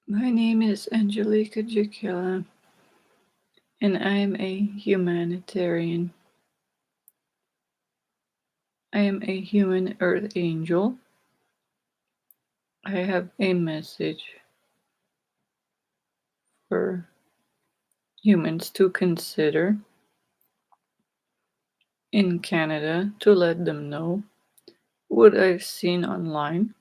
My name is Angelica Jacquilla, and I am a humanitarian. I am a human earth angel. I have a message for humans to consider in Canada to let them know what I've seen online,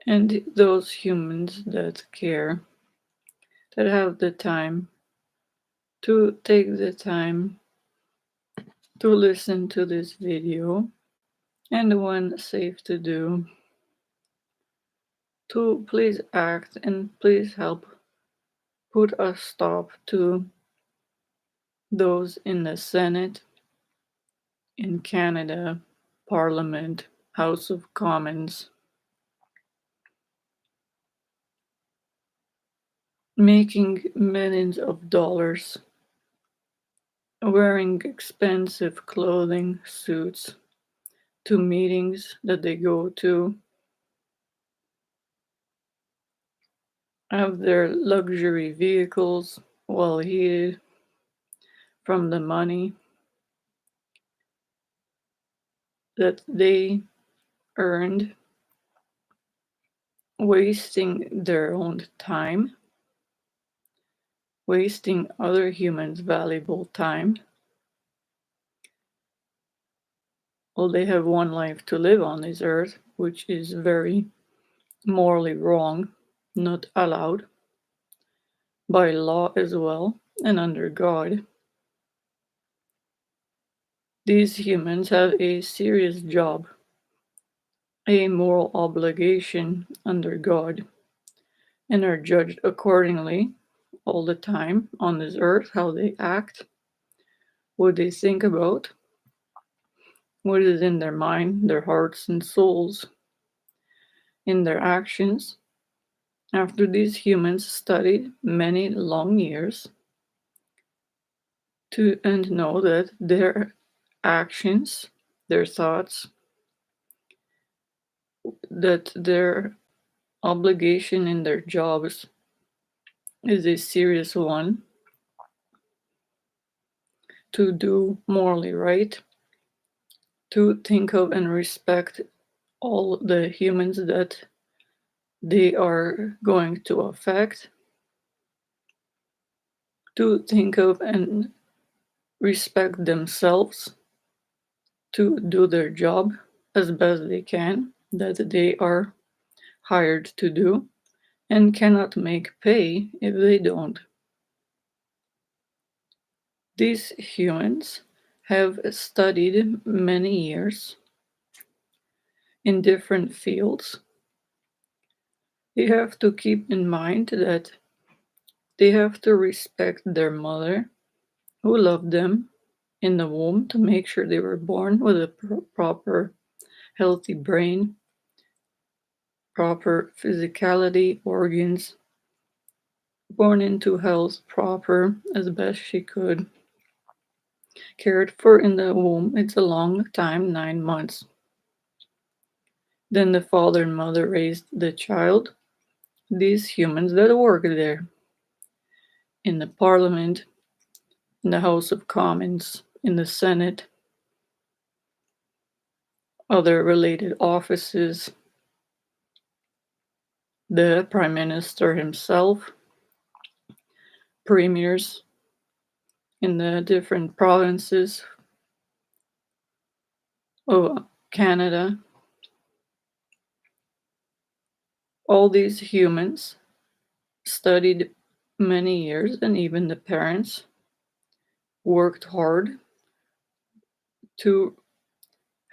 and those humans that care, that have the time to take the time to listen to this video, and when safe to do, to please act and please help put a stop to those in the Senate, in Canada, Parliament, House of Commons, making millions of dollars, wearing expensive clothing, suits, to meetings that they go to, have their luxury vehicles well heated from the money that they earned, wasting their own time, wasting other humans' valuable time. Well, they have one life to live on this earth, which is very morally wrong, not allowed by law as well, and under God. These humans have a serious job, a moral obligation under God, and are judged accordingly all the time on this earth, how they act, what they think about, what is in their mind, their hearts and souls, in their actions. After these humans studied many long years and know that their actions, their thoughts, that their obligation in their jobs is a serious one, to do morally right, to think of and respect all the humans that they are going to affect, to think of and respect themselves, to do their job as best they can, that they are hired to do, and cannot make pay if they don't. These humans have studied many years in different fields. They have to keep in mind that they have to respect their mother, who loved them in the womb to make sure they were born with a proper healthy brain, proper physicality, organs, born into health proper as best she could, cared for in the womb. It's a long time, 9 months. Then the father and mother raised the child, these humans that work there, in the Parliament, in the House of Commons, in the Senate, other related offices, the Prime Minister himself, premiers in the different provinces of Canada. All these humans studied many years, and even the parents worked hard to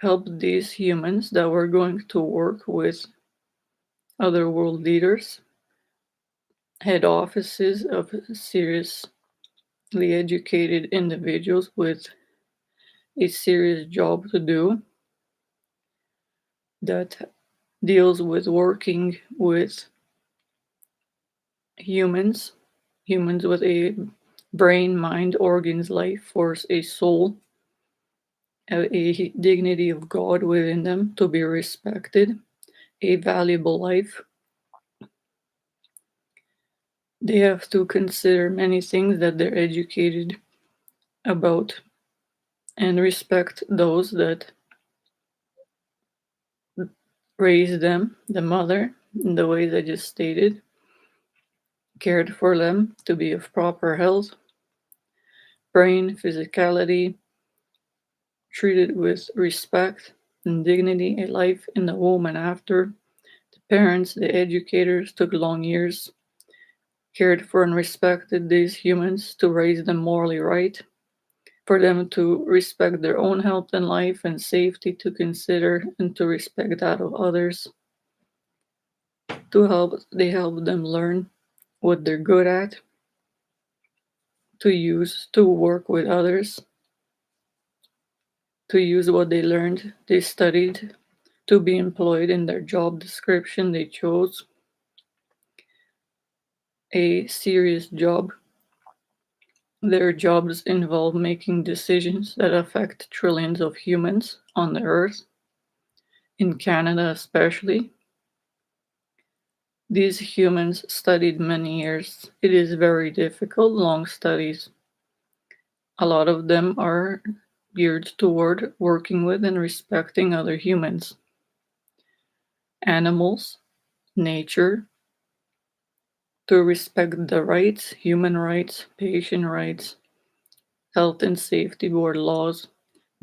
help these humans that were going to work with other world leaders, head offices of seriously educated individuals with a serious job to do that deals with working with humans with a brain, mind, organs, life force, a soul, a dignity of God within them to be respected, a valuable life, they have to consider many things that they're educated about and respect those that raised them, the mother, in the ways I just stated, cared for them to be of proper health, brain, physicality, treated with respect and dignity, a life in the home and after. The parents, the educators took long years, cared for and respected these humans to raise them morally right, for them to respect their own health and life and safety, to consider and to respect that of others, they help them learn what they're good at, to use to work with others, to use what they learned, they studied, to be employed in their job description they chose, a serious job. Their jobs involve making decisions that affect trillions of humans on the earth, in Canada especially. These humans studied many years. It is very difficult, long studies. A lot of them are geared toward working with and respecting other humans, animals, nature, to respect the rights, human rights, patient rights, health and safety board laws,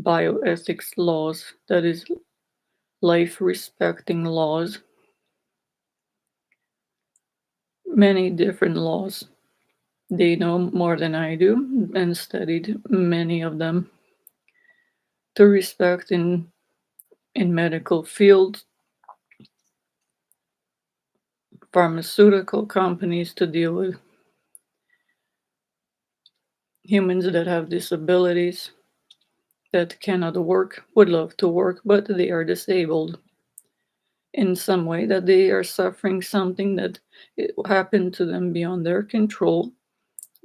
bioethics laws, that is, life respecting laws, many different laws. They know more than I do and studied many of them. To respect in medical fields, pharmaceutical companies, to deal with humans that have disabilities, that cannot work, would love to work, but they are disabled in some way, that they are suffering something that it happened to them beyond their control,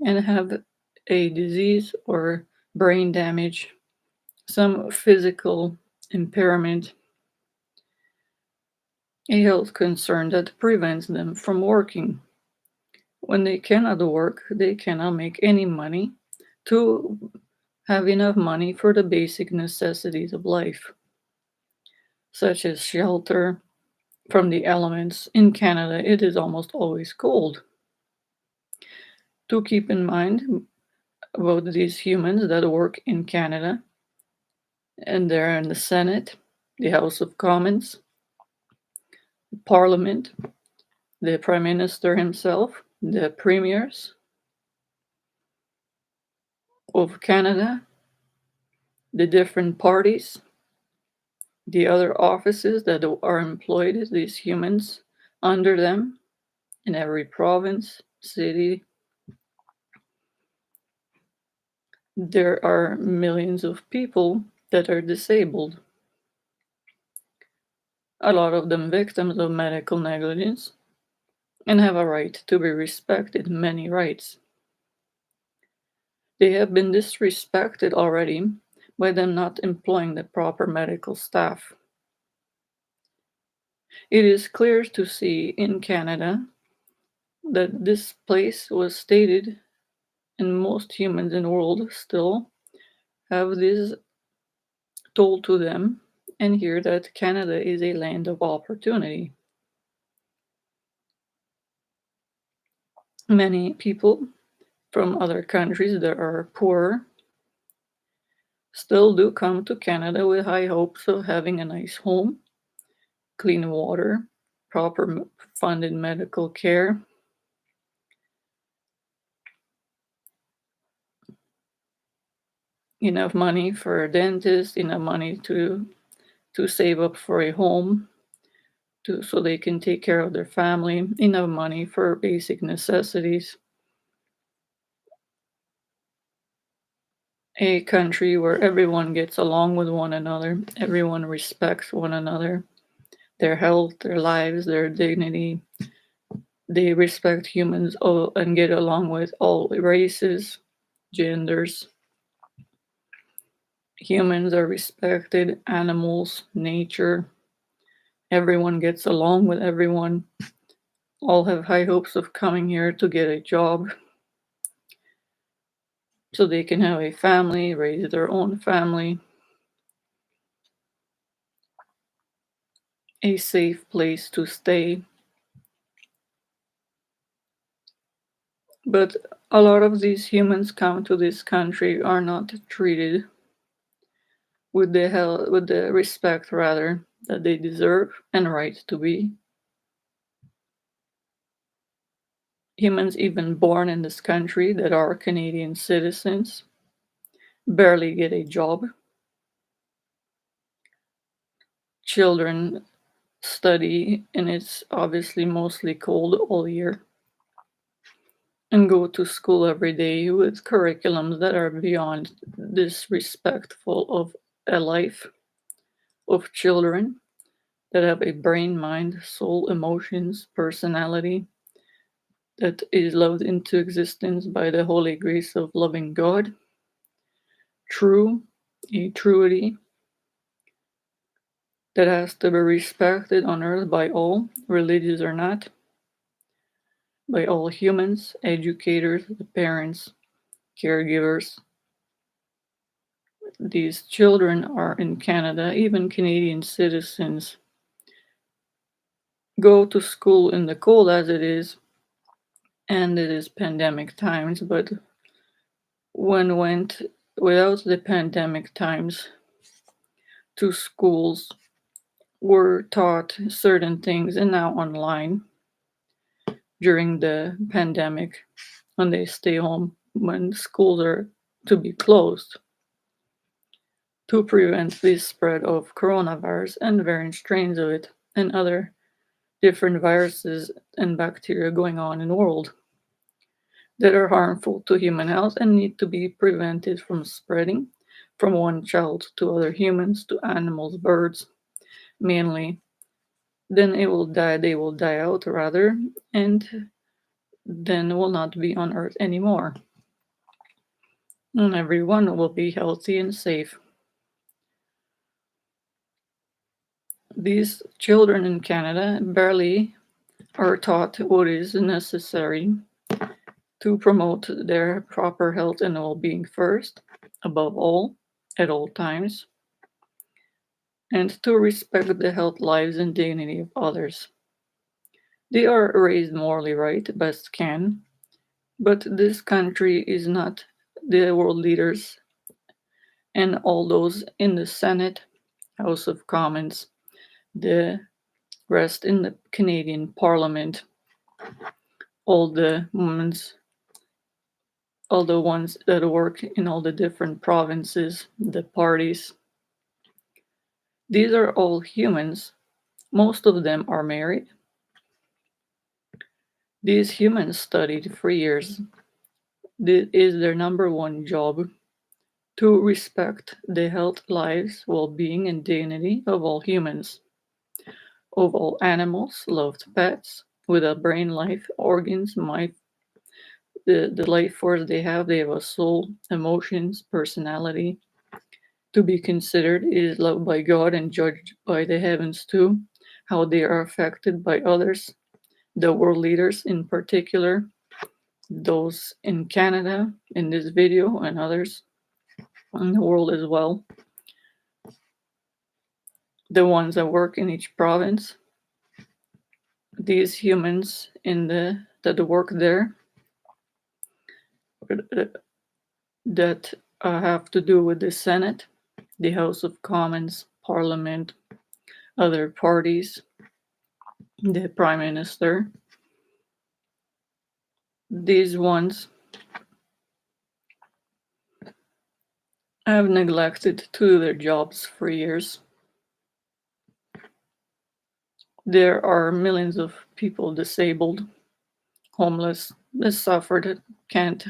and have a disease or brain damage, some physical impairment, a health concern that prevents them from working. When they cannot work, they cannot make any money to have enough money for the basic necessities of life, such as shelter from the elements. In Canada, it is almost always cold. To keep in mind about these humans that work in Canada, and they're in the Senate, the House of Commons, Parliament, the Prime Minister himself, the premiers of Canada, the different parties, the other offices that are employed, these humans under them in every province, city. There are millions of people that are disabled, a lot of them victims of medical negligence, and have a right to be respected, many rights. They have been disrespected already by them not employing the proper medical staff. It is clear to see in Canada that this place was stated, and most humans in the world still have this told to them and hear, that Canada is a land of opportunity. Many people from other countries that are poor still do come to Canada with high hopes of having a nice home, clean water, proper funded medical care, enough money for a dentist, enough money to save up for a home, so they can take care of their family, enough money for basic necessities. A country where everyone gets along with one another, everyone respects one another, their health, their lives, their dignity. They respect humans all and get along with all races, genders. Humans are respected, animals, nature, Everyone gets along with everyone. All have high hopes of coming here to get a job so they can have a family, raise their own family, a safe place to stay. But a lot of these humans come to this country are not treated with the respect rather that they deserve and right to be. Humans even born in this country that are Canadian citizens barely get a job. Children study, and it's obviously mostly cold all year, and go to school every day with curriculums that are beyond disrespectful of a life of children that have a brain, mind, soul, emotions, personality that is loved into existence by the holy grace of loving God, true, a truity that has to be respected on earth by all, religious or not, by all humans, educators, the parents, caregivers. These children are in Canada, even Canadian citizens go to school in the cold as it is, and it is pandemic times, but when went without the pandemic times to schools were taught certain things and now online during the pandemic when they stay home when schools are to be closed to prevent the spread of coronavirus and variant strains of it and other different viruses and bacteria going on in the world that are harmful to human health and need to be prevented from spreading from one child to other humans to animals, birds, mainly. Then they will die out rather, and then will not be on earth anymore. And everyone will be healthy and safe. These children in Canada barely are taught what is necessary to promote their proper health and well-being first, above all, at all times, and to respect the health, lives, and dignity of others. They are raised morally right, best can, but this country is not the world leaders and all those in the Senate, House of Commons, the rest in the Canadian Parliament, all the ones, all the ones that work in all the different provinces, the parties. These are all humans. Most of them are married. These humans studied for years. This is their number one job to respect the health, lives, well-being, and dignity of all humans, of all animals, loved pets, with a brain, life, organs, mind, the life force they have a soul, emotions, personality. To be considered is loved by God and judged by the heavens too, how they are affected by others, the world leaders in particular, those in Canada in this video and others in the world as well, the ones that work in each province. These humans in that work there that have to do with the Senate, the House of Commons, Parliament, other parties, the Prime Minister. These ones have neglected to do their jobs for years. There are millions of people disabled, homeless, that suffered, can't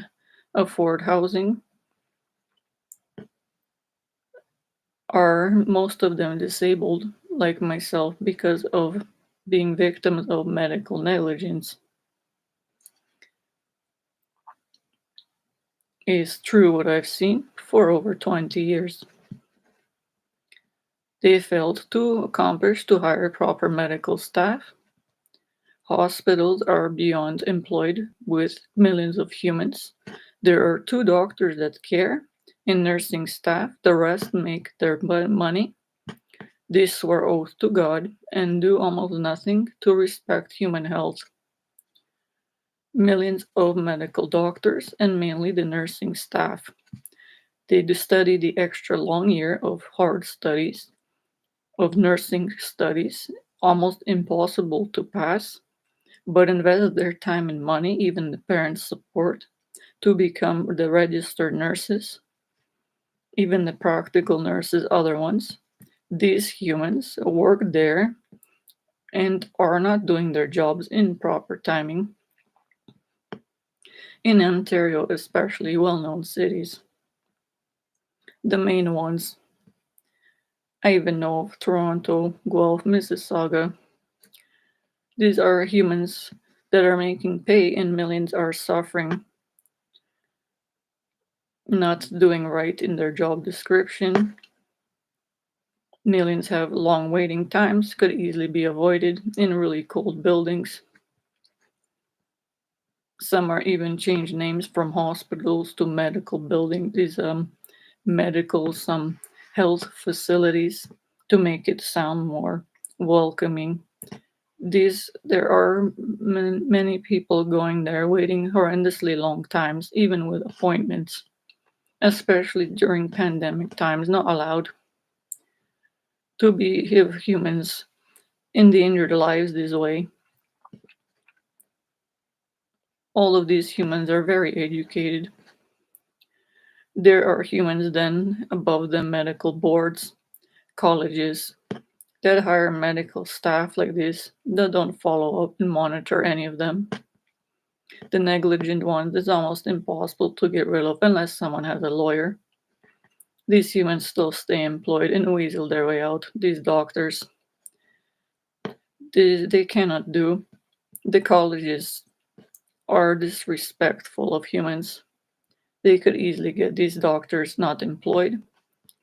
afford housing. Are most of them disabled, like myself, because of being victims of medical negligence. Is true what I've seen for over 20 years. They failed to accomplish to hire proper medical staff. Hospitals are beyond employed with millions of humans. There are 2 doctors that care, and nursing staff, the rest make their money. They swear oath to God and do almost nothing to respect human health. Millions of medical doctors and mainly the nursing staff. They do study the extra long year of hard studies, of nursing studies, almost impossible to pass, but invest their time and money, even the parents' support, to become the registered nurses, even the practical nurses, other ones. These humans work there and are not doing their jobs in proper timing. In Ontario, especially well-known cities, the main ones, I even know of Toronto, Guelph, Mississauga. These are humans that are making pay and millions are suffering, not doing right in their job description. Millions have long waiting times, could easily be avoided in really cold buildings. Some are even changed names from hospitals to medical buildings, these medical, some health facilities to make it sound more welcoming. There are many people going there waiting horrendously long times, even with appointments, especially during pandemic times, not allowed to be have humans endanger their lives this way. All of these humans are very educated. There are humans then above the medical boards, colleges, that hire medical staff like this that don't follow up and monitor any of them. The negligent ones is almost impossible to get rid of unless someone has a lawyer. These humans still stay employed and weasel their way out. These doctors, they cannot do. The colleges are disrespectful of humans. They could easily get these doctors not employed,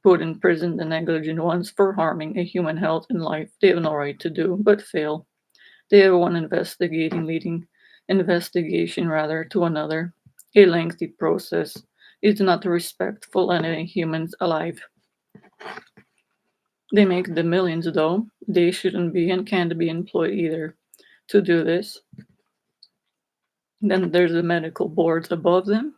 put in prison the negligent ones for harming a human health and life they have no right to do, but fail. They have one investigation rather to another. A lengthy process is not respectful of any humans alive. They make the millions though. They shouldn't be and can't be employed either to do this. Then there's the medical boards above them.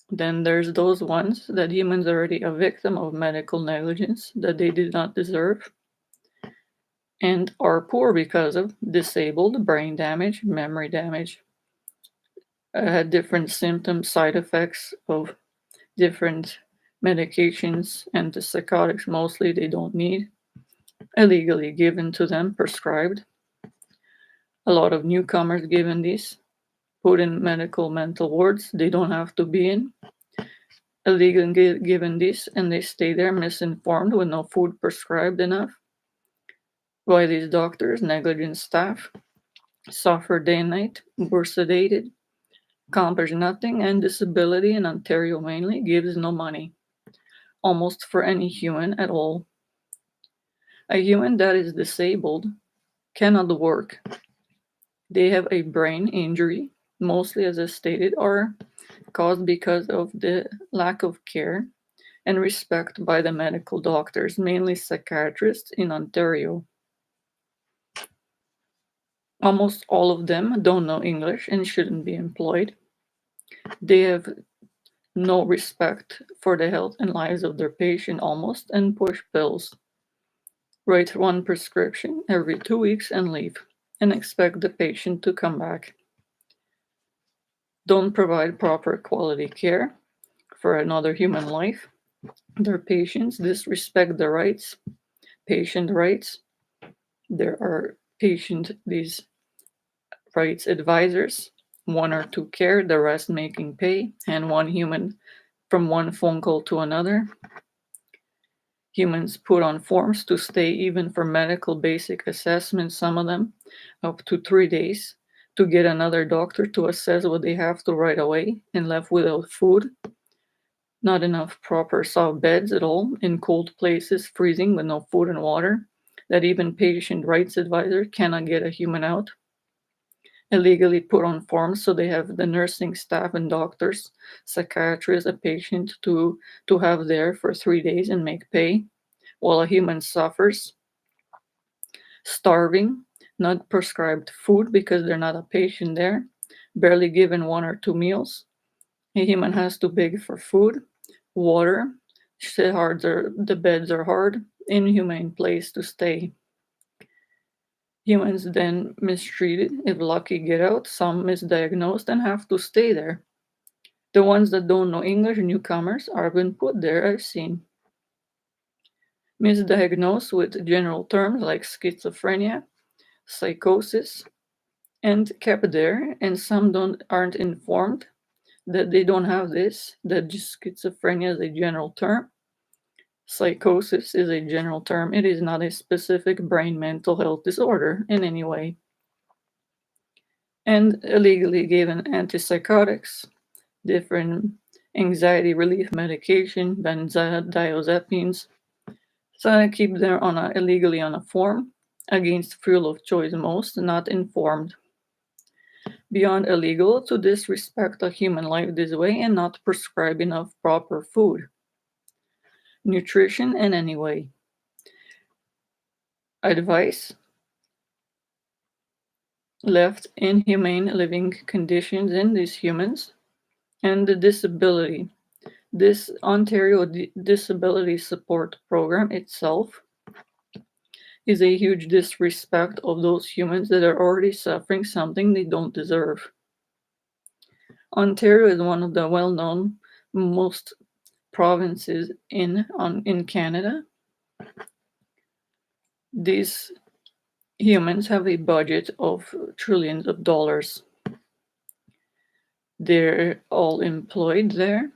Then there's those ones that humans are already a victim of medical negligence that they did not deserve and are poor because of disabled, brain damage, memory damage, different symptoms, side effects of different medications, antipsychotics mostly they don't need, illegally given to them, prescribed. A lot of newcomers given these, put in medical mental wards they don't have to be in, illegally given this, and they stay there misinformed with no food prescribed enough. Why these doctors, negligent staff, suffer day and night, were sedated, accomplish nothing, and disability in Ontario mainly gives no money, almost for any human at all. A human that is disabled cannot work. They have a brain injury, mostly as I stated, are caused because of the lack of care and respect by the medical doctors, mainly psychiatrists in Ontario. Almost all of them don't know English and shouldn't be employed. They have no respect for the health and lives of their patient almost and push pills. Write one prescription every 2 weeks and leave and expect the patient to come back. Don't provide proper quality care for another human life. Their patients disrespect the rights, patient rights. There are these rights advisors, 1 or 2 care, the rest making pay, and one human from one phone call to another. Humans put on forms to stay even for medical basic assessments, some of them up to 3 days, to get another doctor to assess what they have to right away and left without food. not enough proper soft beds at all, in cold places, freezing with no food and water, that even patient rights advisor cannot get a human out, illegally put on forms so they have the nursing staff and doctors, psychiatrists, a patient to have there for 3 days and make pay, while a human suffers, starving, not prescribed food because they're not a patient there, barely given 1 or 2 meals. A human has to beg for food, water, the beds are hard, inhumane place to stay. Humans then mistreated, if lucky get out, some misdiagnosed and have to stay there. The ones that don't know English, newcomers, are been put there, I've seen. Misdiagnosed with general terms like schizophrenia, psychosis, and kept there, and some aren't informed that they don't have this, that just schizophrenia is a general term. Psychosis is a general term. It is not a specific brain mental health disorder in any way. And illegally given antipsychotics, different anxiety relief medication, benzodiazepines, so I keep them illegally on a form against fuel of choice most, not informed. Beyond illegal to disrespect a human life this way and not prescribe enough proper food, nutrition in any way. Advice: left inhumane living conditions in these humans, and the disability. This Ontario Disability Support Program itself is a huge disrespect of those humans that are already suffering something they don't deserve. Ontario is one of the well-known most provinces in Canada. These humans have a budget of trillions of dollars. They're all employed there.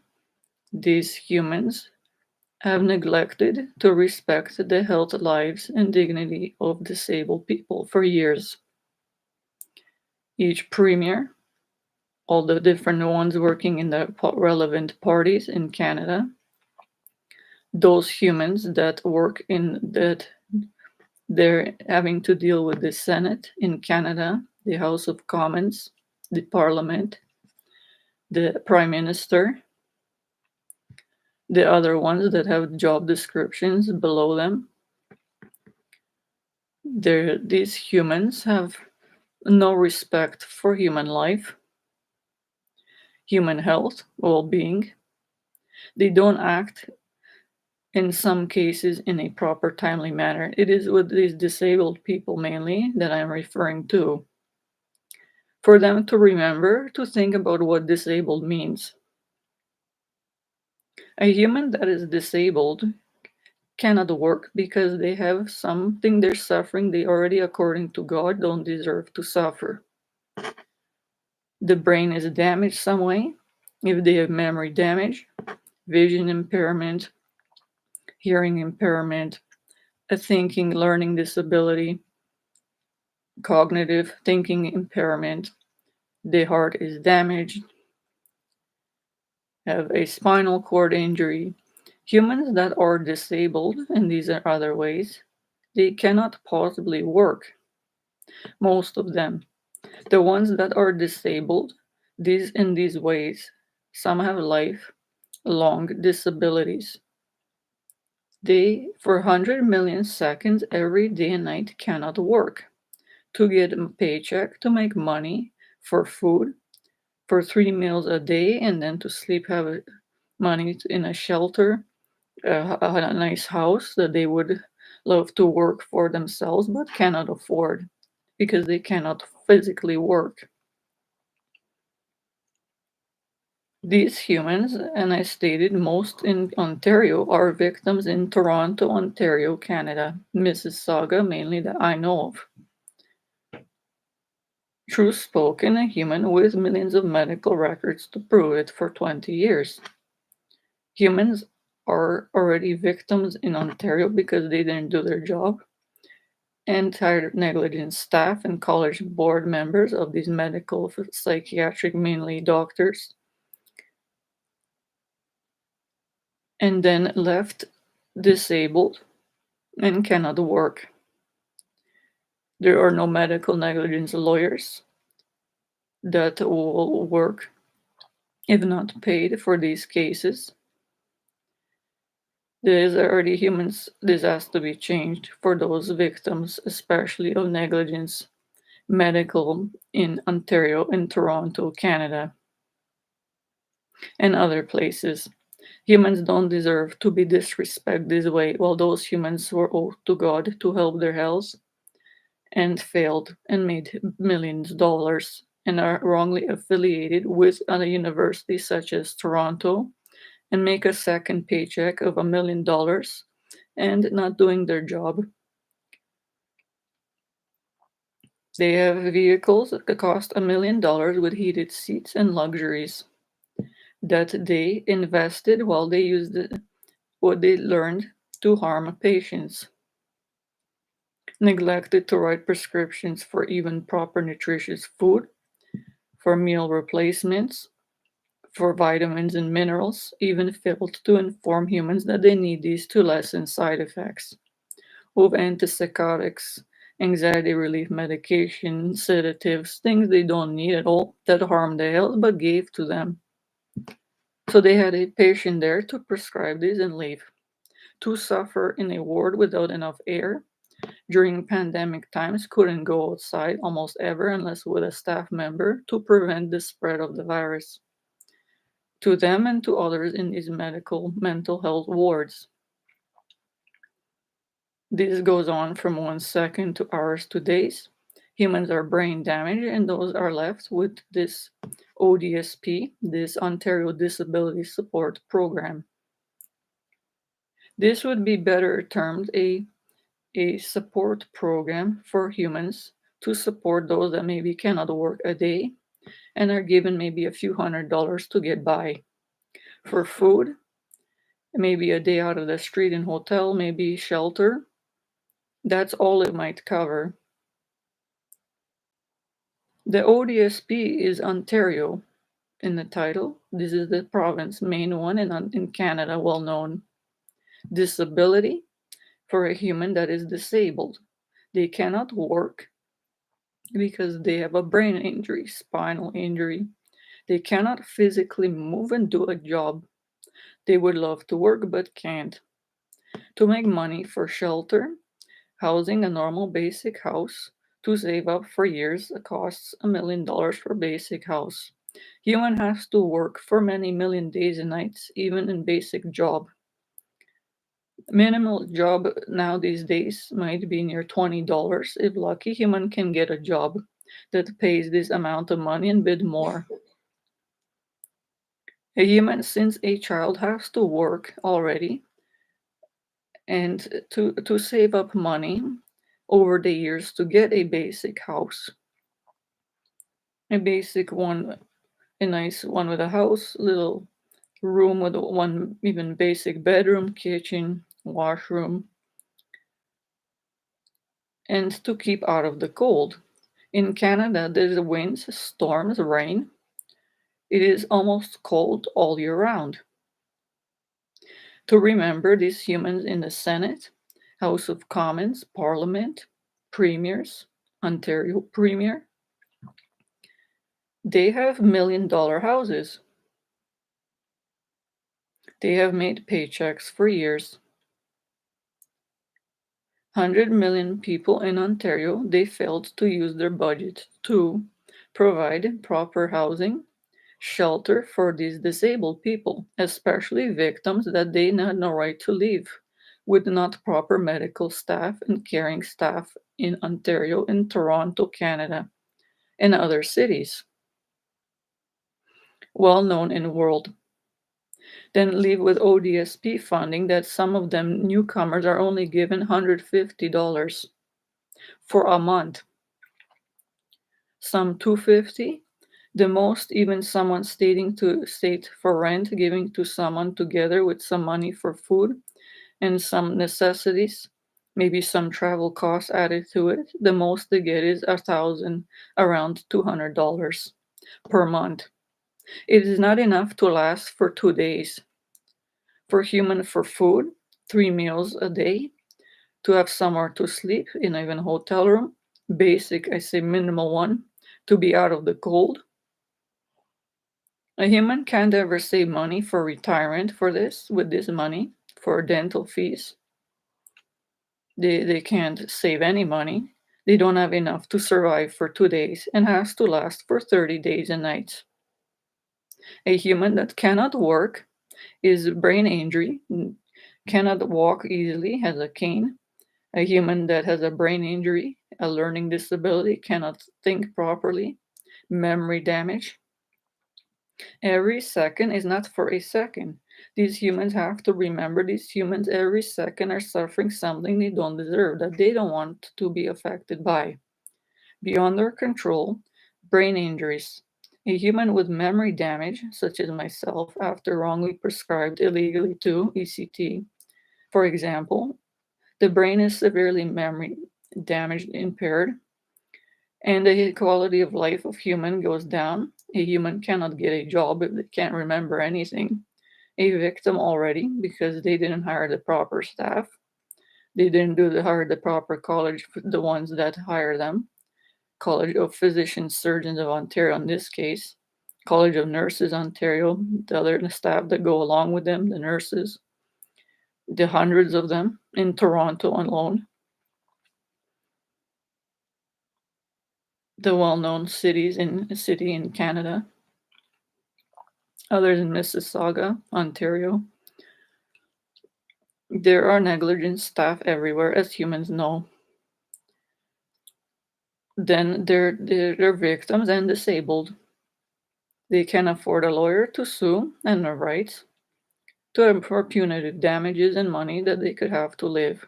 These humans have neglected to respect the health, lives, and dignity of disabled people for years. Each premier, all the different ones working in the relevant parties in Canada, those humans that work in that they're having to deal with the Senate in Canada, the House of Commons, the Parliament, the Prime Minister, the other ones that have job descriptions below them. These humans have no respect for human life, human health, well-being. They don't act, in some cases, in a proper, timely manner. It is with these disabled people mainly that I'm referring to. For them to remember to think about what disabled means. A human that is disabled cannot work because they have something they're suffering they already, according to God, don't deserve to suffer. The brain is damaged some way. If they have memory damage, vision impairment, hearing impairment, a thinking, learning disability, cognitive thinking impairment, the heart is damaged, have a spinal cord injury. Humans that are disabled in these other ways, they cannot possibly work. Most of them. The ones that are disabled, in these ways, some have lifelong disabilities. They, for 100 million seconds every day and night, cannot work. To get a paycheck, to make money for food, for 3 meals a day, and then to sleep, have money in a shelter, a nice house that they would love to work for themselves but cannot afford because they cannot physically work. These humans, and I stated most in Ontario, are victims in Toronto, Ontario, Canada, Mississauga mainly that I know of. True spoken, a human with millions of medical records to prove it for 20 years. Humans are already victims in Ontario because they didn't do their job. Entire negligent staff and college board members of these medical, psychiatric, mainly doctors, and then left disabled and cannot work. There are no medical negligence lawyers that will work if not paid for these cases. This has to be changed for those victims, especially of negligence medical in Ontario and Toronto, Canada, and other places. Humans don't deserve to be disrespected this way, while those humans were owed to God to help their health and failed and made millions of dollars and are wrongly affiliated with a university such as Toronto and make a second paycheck of $1 million and not doing their job. They have vehicles that cost $1 million with heated seats and luxuries that they invested while they used what they learned to harm patients. Neglected to write prescriptions for even proper nutritious food, for meal replacements, for vitamins and minerals, even failed to inform humans that they need these to lessen side effects of antipsychotics, anxiety relief medication, sedatives, things they don't need at all that harm their health but gave to them. So they had a patient there to prescribe this and leave. To suffer in a ward without enough air during pandemic times, couldn't go outside almost ever unless with a staff member to prevent the spread of the virus to them and to others in these medical mental health wards. This goes on from 1 second to hours to days. Humans are brain damaged, and those are left with this ODSP, this Ontario Disability Support Program. This would be better termed a support program for humans to support those that maybe cannot work a day and are given maybe a few $100s to get by. For food, maybe a day out of the street and hotel, maybe shelter. That's all it might cover. The ODSP is Ontario in the title. This is the province, main one in Canada, well known. Disability for a human that is disabled. They cannot work because they have a brain injury, spinal injury. They cannot physically move and do a job. They would love to work but can't. To make money for shelter, housing, a normal basic house, to save up for years costs $1 million for basic house. Human has to work for many million days and nights, even in basic job. Minimal job now these days might be near $20. If lucky, human can get a job that pays this amount of money and bid more. A human since a child has to work already and to save up money over the years to get a basic house. A basic one, a nice one with a house, little room with one even basic bedroom, kitchen, washroom, and to keep out of the cold. In Canada, there's winds, storms, rain. It is almost cold all year round. To remember these humans in the Senate, House of Commons, Parliament, premiers, Ontario Premier, they have $1 million houses. They have made paychecks for years. 100 million people in Ontario, they failed to use their budget to provide proper housing, shelter for these disabled people, especially victims that they had no right to live with not proper medical staff and caring staff in Ontario and Toronto, Canada, and other cities, well known in the world. Then live with ODSP funding that some of them newcomers are only given $150 for a month. Some $250. The most, even someone stating to state for rent, giving to someone together with some money for food and some necessities, maybe some travel costs added to it. The most they get is $1,000, around $200 per month. It is not enough to last for 2 days. For human, for food, 3 meals a day, to have somewhere to sleep in even a hotel room, basic, I say minimal one, to be out of the cold. A human can't ever save money for retirement for this, with this money, for dental fees. They can't save any money. They don't have enough to survive for 2 days and has to last for 30 days and nights. A human that cannot work is brain injury, cannot walk easily, has a cane. A human that has a brain injury, a learning disability, cannot think properly, memory damage. Every second is not for a second. These humans have to remember these humans every second are suffering something they don't deserve, that they don't want to be affected by. Beyond their control, brain injuries. A human with memory damage, such as myself, after wrongly prescribed illegally to ECT, for example, the brain is severely memory damaged, impaired, and the quality of life of human goes down. A human cannot get a job if they can't remember anything. A victim already, because they didn't hire the proper staff. They didn't hire the proper college, the ones that hire them. College of Physicians, Surgeons of Ontario in this case. College of Nurses Ontario, the other staff that go along with them, the nurses, the hundreds of them in Toronto alone. The well-known city in Canada. Others in Mississauga, Ontario. There are negligent staff everywhere, as humans know. Then they're victims and disabled. They can afford a lawyer to sue and a right for punitive damages and money that they could have to live.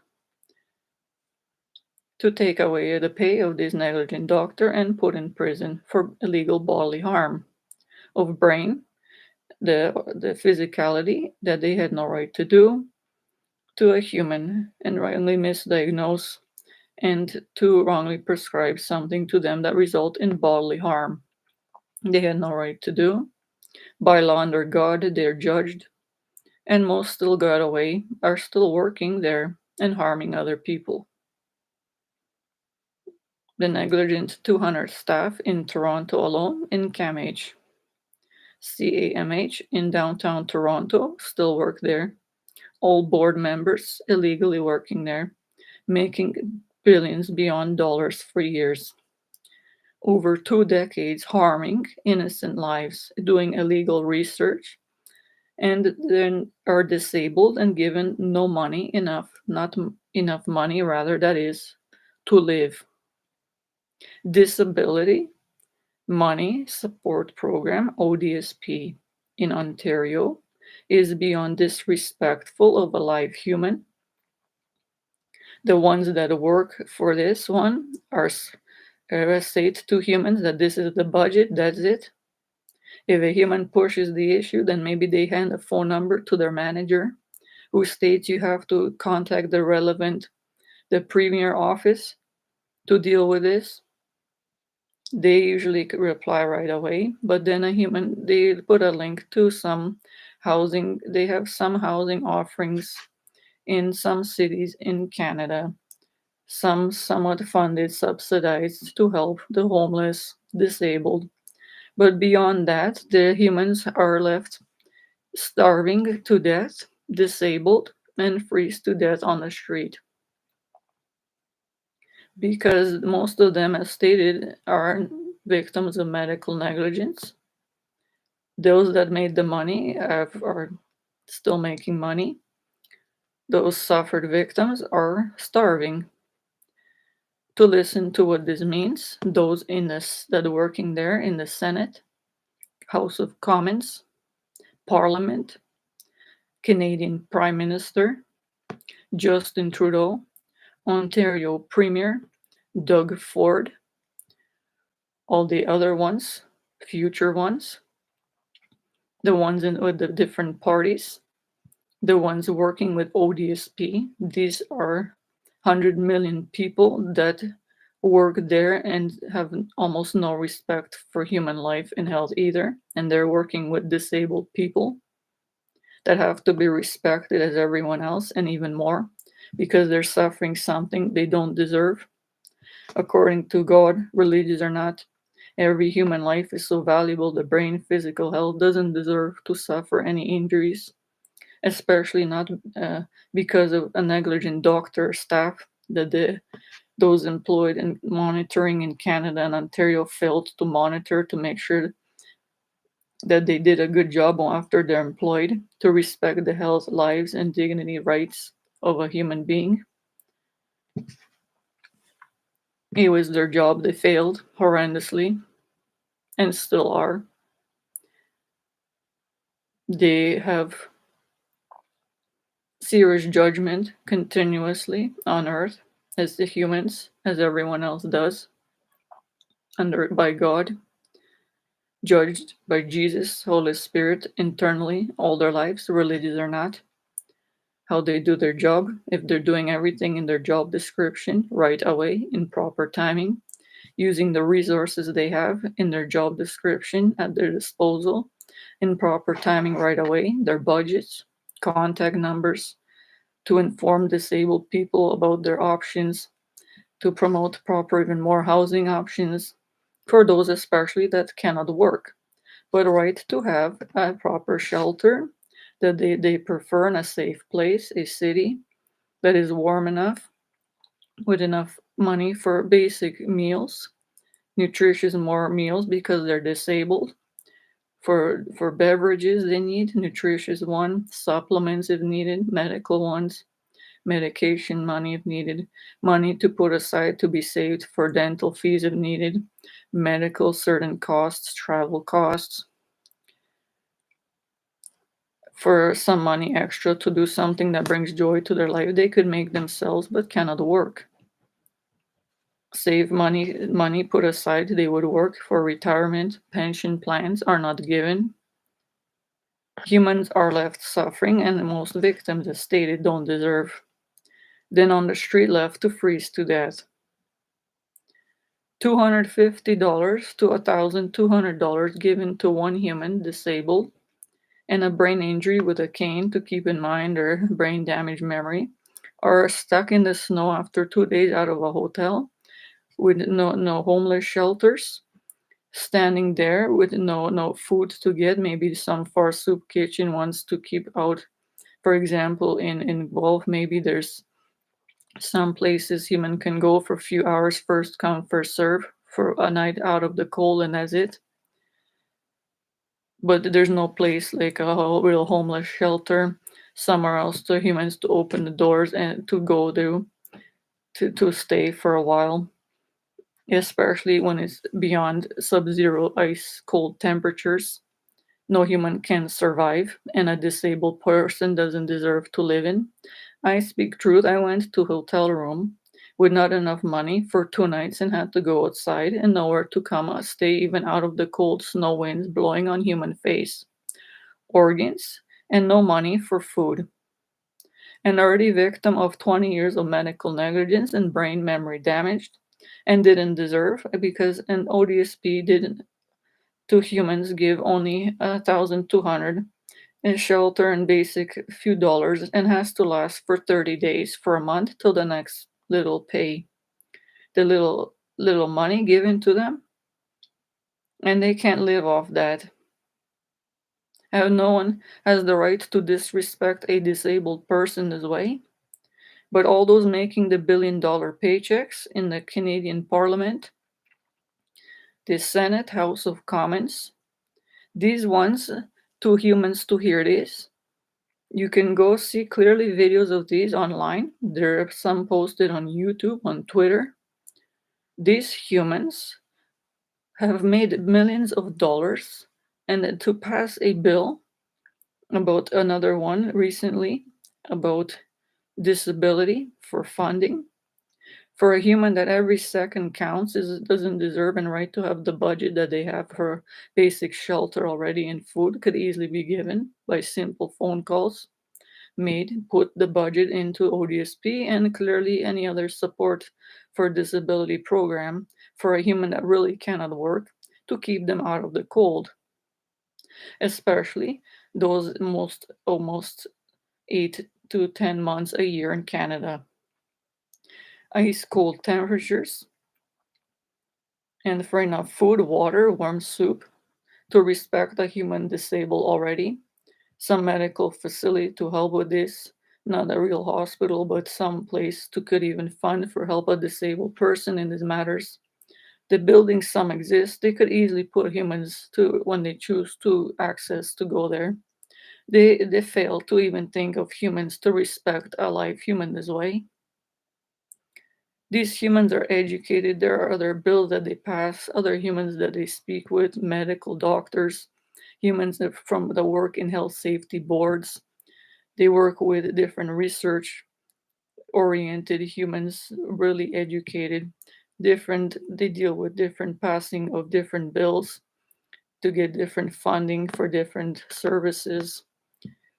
To take away the pay of this negligent doctor and put in prison for illegal bodily harm of brain, the physicality that they had no right to do to a human, and wrongly misdiagnose and to wrongly prescribe something to them that result in bodily harm. They had no right to do. By law under God, they're judged, and most still got away, are still working there and harming other people. The negligent 200 staff in Toronto alone in CAMH. CAMH in downtown Toronto still work there. All board members illegally working there, making billions beyond dollars for years. Over 2 decades harming innocent lives, doing illegal research, and then are disabled and given no money not enough money rather, that is, to live. Disability Money Support Program, ODSP, in Ontario is beyond disrespectful of a live human. The ones that work for this one are state to humans that this is the budget, that's it. If a human pushes the issue, then maybe they hand a phone number to their manager who states you have to contact the premier office to deal with this. They usually reply right away, but then they put a link to some housing. They have some housing offerings in some cities in Canada, some somewhat funded, subsidized to help the homeless, disabled. But beyond that, the humans are left starving to death, disabled, and freeze to death on the street. Because most of them, as stated, are victims of medical negligence. Those that made the money are still making money. Those suffered victims are starving. To listen to what this means, those that are working there in the Senate, House of Commons, Parliament, Canadian Prime Minister, Justin Trudeau, Ontario Premier, Doug Ford, all the other ones, future ones, the ones with the different parties, the ones working with ODSP. These are 100 million people that work there and have almost no respect for human life and health either, and they're working with disabled people. that have to be respected as everyone else and even more because they're suffering something they don't deserve. According to God, religious or not, every human life is so valuable the brain physical health doesn't deserve to suffer any injuries, especially not because of a negligent doctor staff that those employed in monitoring in Canada and Ontario failed to monitor to make sure that they did a good job after they're employed to respect the health, lives, and dignity rights of a human being. It was their job. They failed horrendously and still are. They have serious judgment continuously on earth as the humans, as everyone else does, under by God, judged by Jesus, Holy Spirit, internally all their lives, religious or not, how they do their job, if they're doing everything in their job description right away in proper timing, using the resources they have in their job description at their disposal in proper timing right away, their budgets, contact numbers, to inform disabled people about their options, to promote proper, even more housing options for those especially that cannot work, but right to have a proper shelter that they prefer in a safe place, a city that is warm enough with enough money for basic meals, nutritious more meals because they're disabled, for beverages they need nutritious one, supplements if needed, medical ones, medication money if needed, money to put aside to be saved for dental fees if needed, medical certain costs, travel costs, for some money extra to do something that brings joy to their life they could make themselves but cannot work. Save money put aside they would work for retirement, pension plans are not given. Humans are left suffering and most victims, as stated, don't deserve. Then on the street left to freeze to death. $250 to $1,200 given to one human disabled and a brain injury with a cane to keep in mind their brain damaged memory, are stuck in the snow after 2 days out of a hotel with no homeless shelters, standing there with no food to get, maybe some far soup kitchen wants to keep out. For example, in Guelph, maybe there's some places human can go for a few hours, first come, first serve, for a night out of the cold, and that's it. But there's no place like a real homeless shelter somewhere else to humans to open the doors and to go to stay for a while, especially when it's beyond sub-zero ice cold temperatures. No human can survive, and a disabled person doesn't deserve to live in. I speak truth. I went to hotel room with not enough money for 2 nights and had to go outside and nowhere to come stay even out of the cold snow winds blowing on human face, organs, and no money for food. And already victim of 20 years of medical negligence and brain memory damaged and didn't deserve because an ODSP didn't to humans give only 1,200 in shelter and basic few dollars and has to last for 30 days for a month till the next little pay, the little money given to them, and they can't live off that. No one has the right to disrespect a disabled person this way, but all those making the billion-dollar paychecks in the Canadian Parliament, the Senate, House of Commons, these ones, two humans to hear this. You can go see clearly videos of these online. There are some posted on YouTube, on Twitter. These humans have made millions of dollars, and to pass a bill about another one recently about disability for funding for a human that every second counts doesn't deserve and right to have the budget that they have for basic shelter already and food could easily be given by simple phone calls made, put the budget into ODSP and clearly any other support for disability program for a human that really cannot work to keep them out of the cold. especially those almost 8 to 10 months a year in Canada. Ice cold temperatures, and for enough food, water, warm soup to respect a human disabled already. Some medical facility to help with this, not a real hospital, but some place to could even fund for help a disabled person in these matters. The buildings some exist, they could easily put humans to when they choose to access to go there. They fail to even think of humans to respect a live human this way. These humans are educated. There are other bills that they pass, other humans that they speak with, medical doctors, humans that from the work in health safety boards. They work with different research oriented humans, really educated, different, they deal with different passing of different bills to get different funding for different services.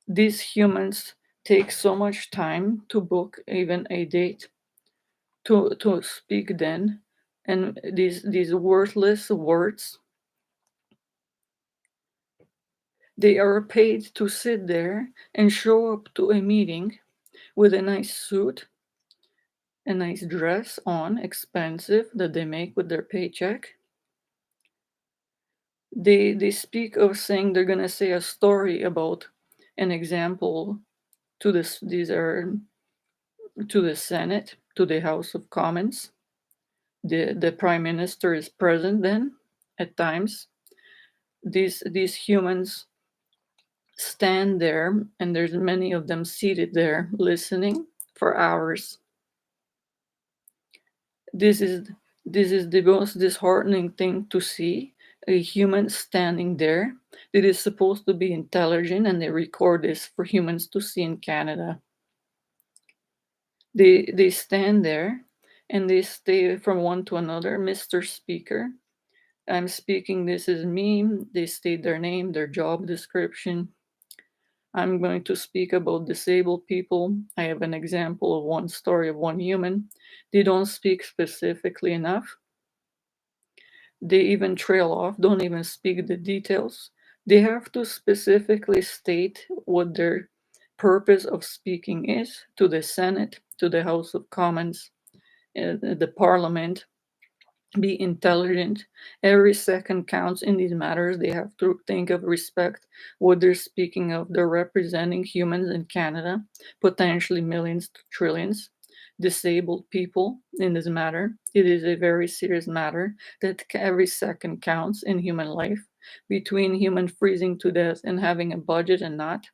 These humans take so much time to book even a date to speak then, and these worthless words, they are paid to sit there and show up to a meeting with a nice suit, a nice dress on, expensive, that they make with their paycheck. They speak of saying they're gonna say a story about an example to this, these are to the Senate, to the House of Commons. The Prime Minister is present then at times. These humans stand there, and there's many of them seated there listening for hours. This is the most disheartening thing to see, a human standing there. It is supposed to be intelligent, and they record this for humans to see in Canada. They stand there and they stay from one to another. Mr. Speaker, I'm speaking, this is me. They state their name, their job description. I'm going to speak about disabled people. I have an example of one story of one human. They don't speak specifically enough. They even trail off, don't even speak the details. They have to specifically state what their purpose of speaking is to the Senate, to the House of Commons, the Parliament. Be intelligent. Every second counts in these matters. They have to think of respect what they're speaking of. They're representing humans in Canada, potentially millions to trillions, disabled people in this matter. It is a very serious matter that every second counts in human life. Between human freezing to death and having a budget and not,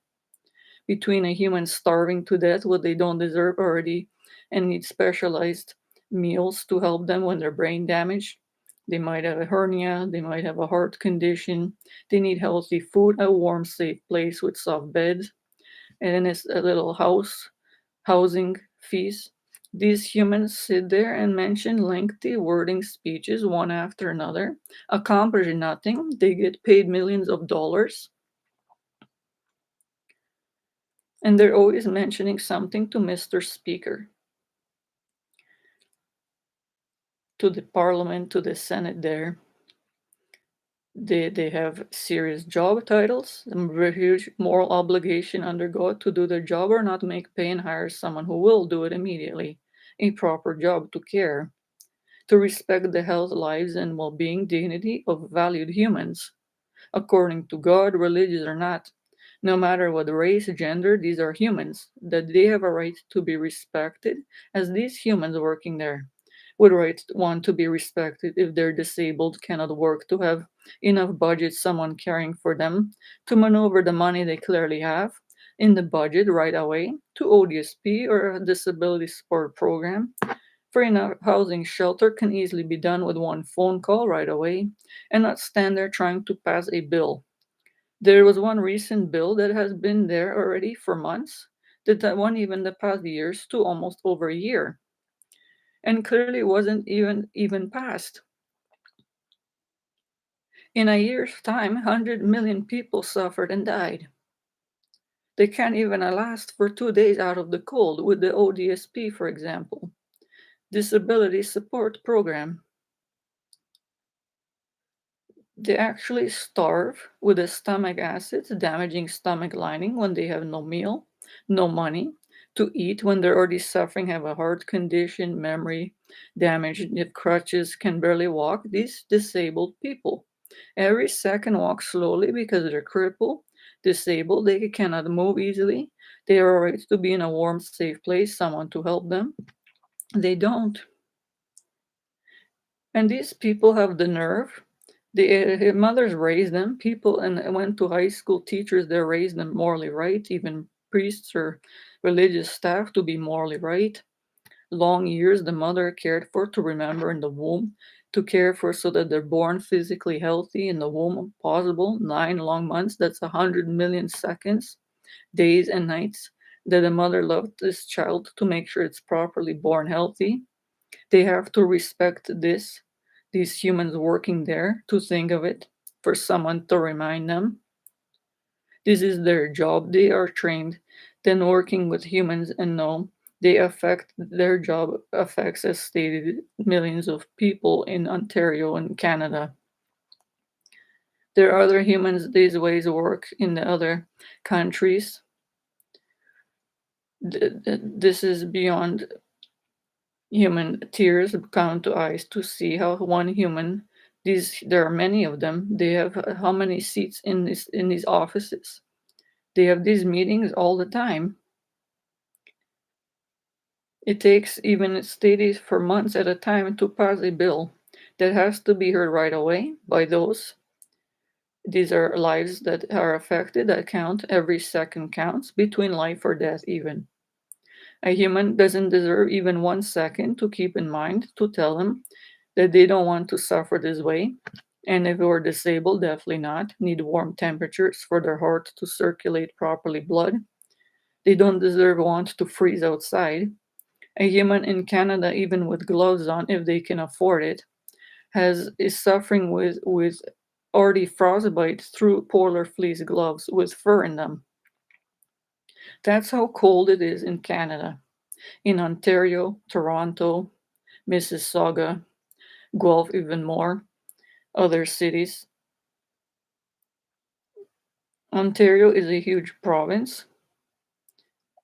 between a human starving to death, what they don't deserve already, and need specialized meals to help them when they're brain damaged. They might have a hernia, they might have a heart condition, they need healthy food, a warm, safe place with soft beds, and it's a little housing fees. These humans sit there and mention lengthy wording speeches one after another, accomplish nothing. They get paid millions of dollars, and they're always mentioning something to Mr. Speaker, to the Parliament, to the Senate there. They have serious job titles, a huge moral obligation under God to do their job or not make pay and hire someone who will do it immediately. A proper job to care, to respect the health, lives, and well being dignity of valued humans, according to God, religious or not. No matter what race, gender, these are humans, that they have a right to be respected as these humans working there would right want to be respected if they're disabled, cannot work, to have enough budget, someone caring for them, to maneuver the money they clearly have in the budget right away to ODSP or a disability support program. For enough housing, shelter can easily be done with one phone call right away and not stand there trying to pass a bill. There was one recent bill that has been there already for months, that one even the past years to almost over a year, and clearly wasn't even passed. In a year's time, 100 million people suffered and died. They can't even last for 2 days out of the cold with the ODSP, for example, Disability Support Program. They actually starve with the stomach acids, damaging stomach lining when they have no meal, no money to eat when they're already suffering, have a heart condition, memory damage, need crutches, can barely walk. These disabled people every second walk slowly because they're crippled, disabled, they cannot move easily. They are right to be in a warm, safe place, someone to help them. They don't. And these people have the nerve. The mothers raised them, people, and went to high school teachers. They raised them morally right, even priests or religious staff to be morally right. Long years the mother cared for to remember in the womb, to care for so that they're born physically healthy in the womb, possible 9 long months. That's 100 million seconds, days, and nights that the mother loved this child to make sure it's properly born healthy. They have to respect this, these humans working there, to think of it, for someone to remind them. This is their job. They are trained, then working with humans and know they affect their job affects, as stated, millions of people in Ontario and Canada. There are other humans these ways work in the other countries. This is beyond human tears come to eyes to see how one human, these there are many of them, they have how many seats in these offices. They have these meetings all the time. It takes even stated for months at a time to pass a bill that has to be heard right away by those. These are lives that are affected, that count. Every second counts, between life or death even. A human doesn't deserve even 1 second to keep in mind to tell them that they don't want to suffer this way. And if we're disabled, definitely not. Need warm temperatures for their heart to circulate properly blood. They don't deserve want to freeze outside. A human in Canada, even with gloves on, if they can afford it, is suffering with already frostbite through polar fleece gloves with fur in them. That's how cold it is in Canada. In Ontario, Toronto, Mississauga, Guelph, even more, other cities. Ontario is a huge province.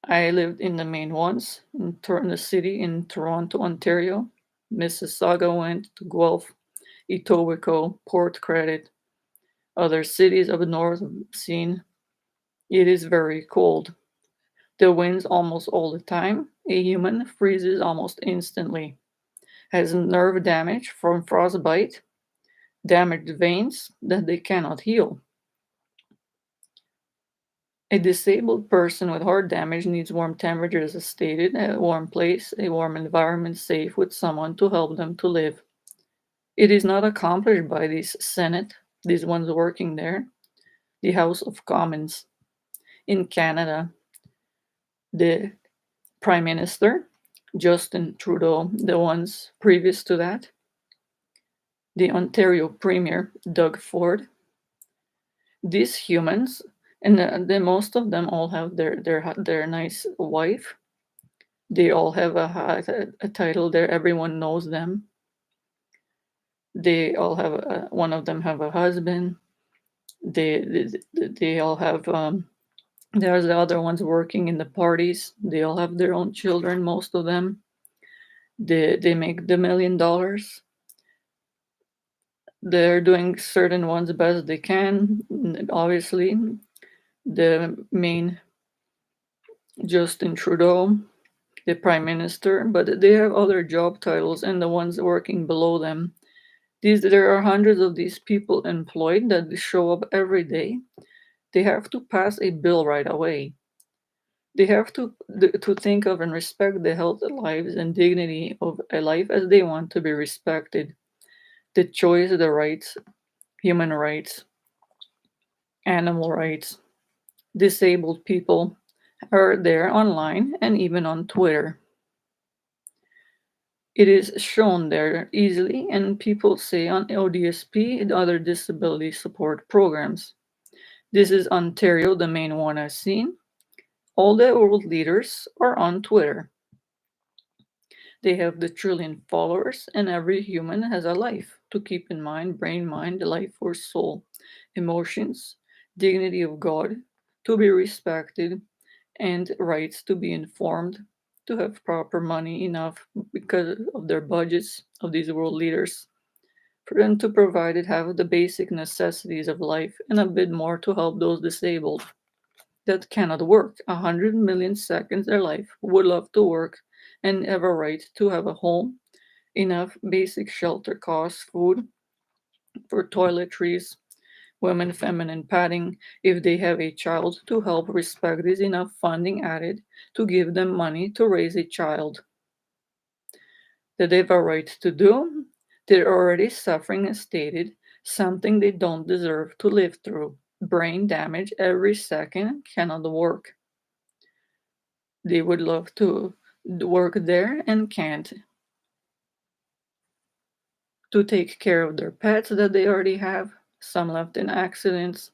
I lived in the main ones, in the city in Toronto, Ontario. Mississauga went to Guelph, Etobicoke, Port Credit, other cities up north seen. It is very cold. The winds almost all the time. A human freezes almost instantly. Has nerve damage from frostbite, damaged veins that they cannot heal. A disabled person with heart damage needs warm temperatures, as stated, a warm place, a warm environment, safe with someone to help them to live. It is not accomplished by this Senate, these ones working there, the House of Commons. In Canada, the Prime Minister, Justin Trudeau, the ones previous to that, the Ontario Premier, Doug Ford, these humans, and the most of them all have their nice wife. They all have a title there. Everyone knows them. They all have one of them have a husband. They all have. There's the other ones working in the parties. They all have their own children. Most of them. They make the $1 million. They're doing certain ones the best they can. Obviously, the main Justin Trudeau, the prime minister, but they have other job titles and the ones working below them. There are hundreds of these people employed that show up every day. They have to pass a bill right away. They have to think of and respect the health, lives, and dignity of a life as they want to be respected. The choice, the rights, human rights, animal rights, disabled people are there online and even on Twitter. It is shown there easily, and people say on ODSP and other disability support programs. This is Ontario, the main one I've seen. All the world leaders are on Twitter. They have the trillion followers, and every human has a life to keep in mind, brain, mind, life or soul, emotions, dignity of God, to be respected, and rights to be informed, to have proper money enough because of their budgets of these world leaders, for them to provide it, have the basic necessities of life, and a bit more to help those disabled that cannot work. 100 million seconds their life would love to work and have a right to have a home, enough basic shelter costs, food for toiletries, women feminine padding if they have a child to help respect this, enough funding added to give them money to raise a child that they have a right to do. They're already suffering, as stated, something they don't deserve to live through. Brain damage every second, cannot work. They would love to work there and can't. To take care of their pets that they already have, some left in accidents,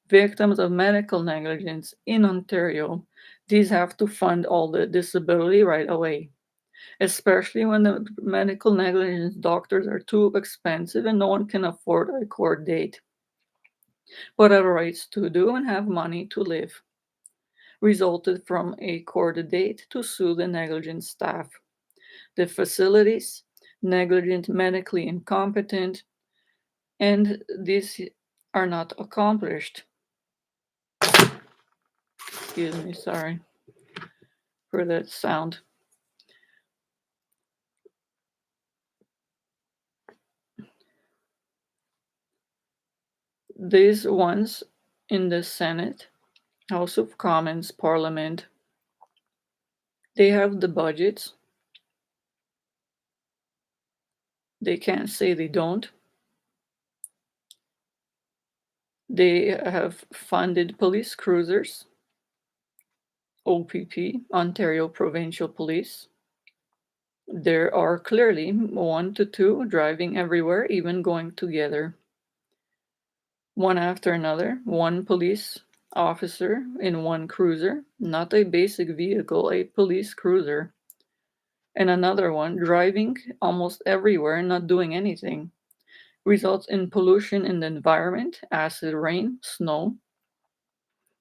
victims of medical negligence in Ontario. These have to fund all the disability right away, especially when the medical negligence doctors are too expensive and no one can afford a court date. But have rights to do and have money to live, resulted from a court date to sue the negligent staff. The facilities, negligent, medically incompetent, and these are not accomplished. Excuse me, sorry for that sound. These ones in the Senate, House of Commons, Parliament, they have the budgets. They can't say they don't. They have funded police cruisers, OPP, Ontario Provincial Police. There are clearly 1 to 2 driving everywhere, even going together. One after another, one police officer in one cruiser, not a basic vehicle, a police cruiser, and another one driving almost everywhere, not doing anything. Results in pollution in the environment, acid rain, snow,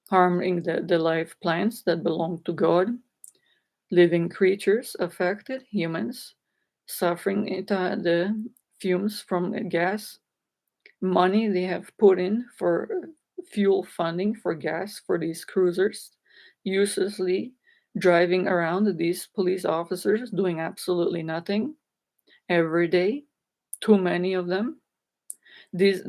harming the life plants that belong to God, living creatures affected, humans, suffering the fumes from gas, money they have put in for fuel funding for gas for these cruisers, uselessly driving around these police officers doing absolutely nothing every day, too many of them. These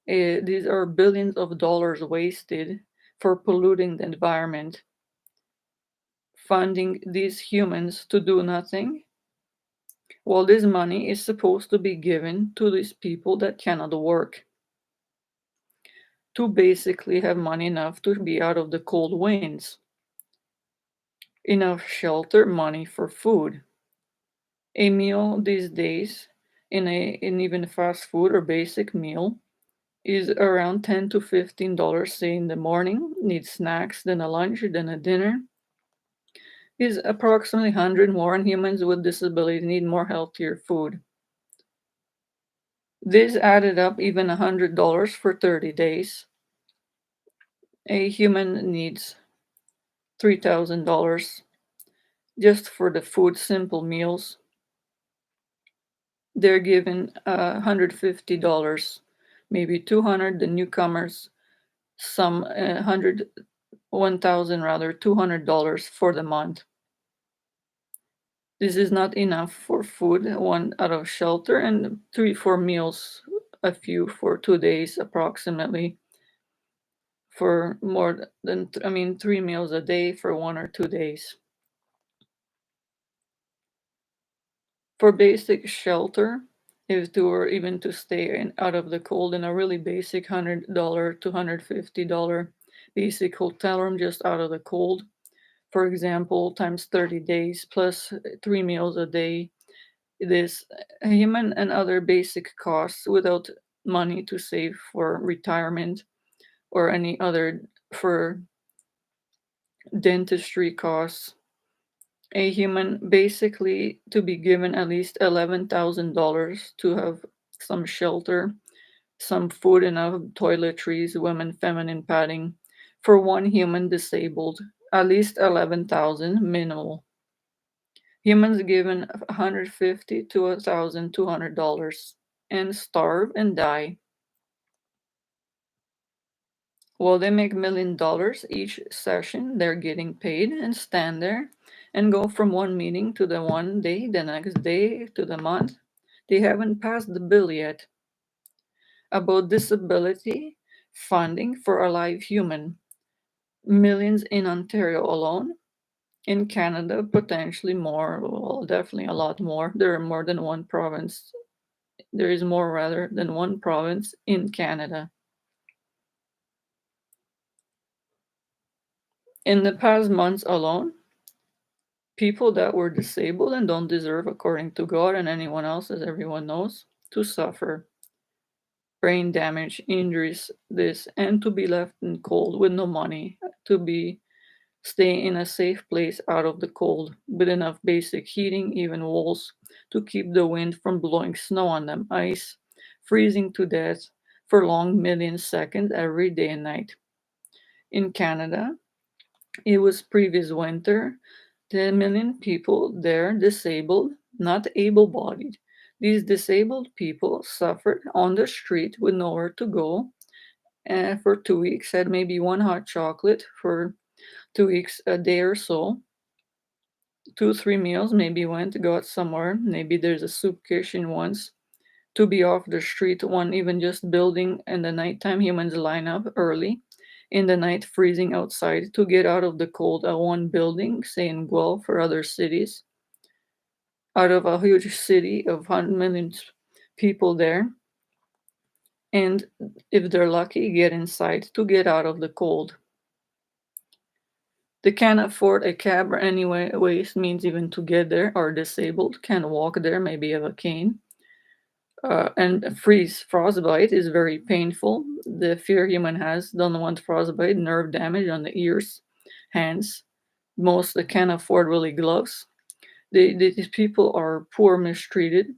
are billions of dollars wasted for polluting the environment, funding these humans to do nothing. Well, this money is supposed to be given to these people that cannot work, to basically have money enough to be out of the cold winds, enough shelter, money for food. A meal these days, in even fast food or basic meal, is around $10 to $15, say in the morning, need snacks, then a lunch, then a dinner, is approximately 100 more, and humans with disability need more healthier food. This added up even $100 for 30 days. A human needs $3,000 just for the food, simple meals. They're given $150, maybe 200 the newcomers, some 100, 1,000 rather, $200 for the month. This is not enough for food, one out of shelter, and 3-4 meals, a few for 2 days approximately, for more than 3 meals a day for 1 or 2 days. For basic shelter, if to or even to stay out of the cold, in a really basic $100 to $150 basic hotel room just out of the cold, for example, times 30 days plus 3 meals a day, this human and other basic costs without money to save for retirement or any other for dentistry costs, A human basically to be given at least $11,000 to have some shelter, some food, enough toiletries, women feminine padding. For one human disabled, at least 11,000 minimal. Humans given 150 to $1,200 and starve and die. While they make $1 million each session, they're getting paid and stand there and go from one meeting to the one day, the next day to the month. They haven't passed the bill yet. About disability funding for a live human. Millions in Ontario alone. In Canada, potentially more, well, definitely a lot more. There are more than one province. There is more rather than one province in Canada. In the past months alone, people that were disabled and don't deserve, according to God and anyone else, as everyone knows, to suffer brain damage, injuries, this, and to be left in cold with no money, to be stay in a safe place out of the cold with enough basic heating, even walls, to keep the wind from blowing snow on them, ice, freezing to death for long million seconds every day and night. In Canada, it was previous winter. 10 million people there disabled, not able bodied. These disabled people suffered on the street with nowhere to go and for 2 weeks, had maybe one hot chocolate for 2 weeks, a day or so, 2, 3 meals, maybe went, got somewhere, maybe there's a soup kitchen once, to be off the street, one even just building in the nighttime, humans line up early in the night, freezing outside to get out of the cold at one building, say in Guelph or other cities, out of a huge city of 100 million people there. And if they're lucky, get inside to get out of the cold. They can't afford a cab or any ways means even to get there, are disabled, can't walk there, maybe have a cane. And frostbite is very painful. The fear human has, don't want frostbite, nerve damage on the ears, hands. Most can't afford really gloves. These people are poor, mistreated,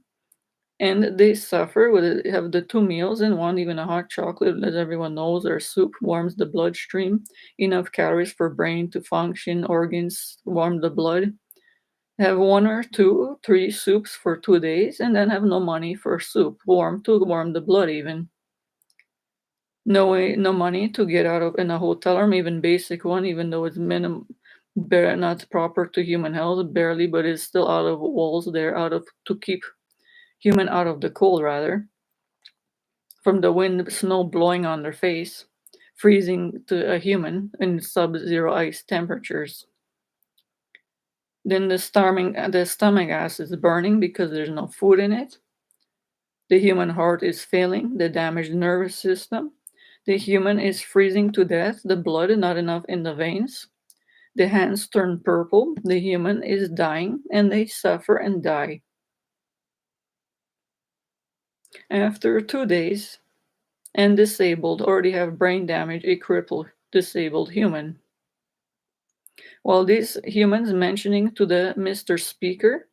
and they suffer with it, have the 2 meals in one, even a hot chocolate, as everyone knows, or soup warms the bloodstream, enough calories for brain to function, organs warm the blood. Have one or two, three soups for 2 days, and then have no money for soup, warm to warm the blood even. No way, no money to get out of in a hotel room, even basic one, even though it's not proper to human health, barely, but it's still out of walls there, out of to keep human out of the cold rather, from the wind, snow blowing on their face, freezing to a human in sub-zero ice temperatures. Then the stomach acid is burning because there's no food in it. The human heart is failing, the damaged nervous system. The human is freezing to death, the blood not enough in the veins. The hands turn purple, the human is dying, and they suffer and die. After 2 days, and disabled, already have brain damage, a crippled, disabled human. While these humans mentioning to the Mr. Speaker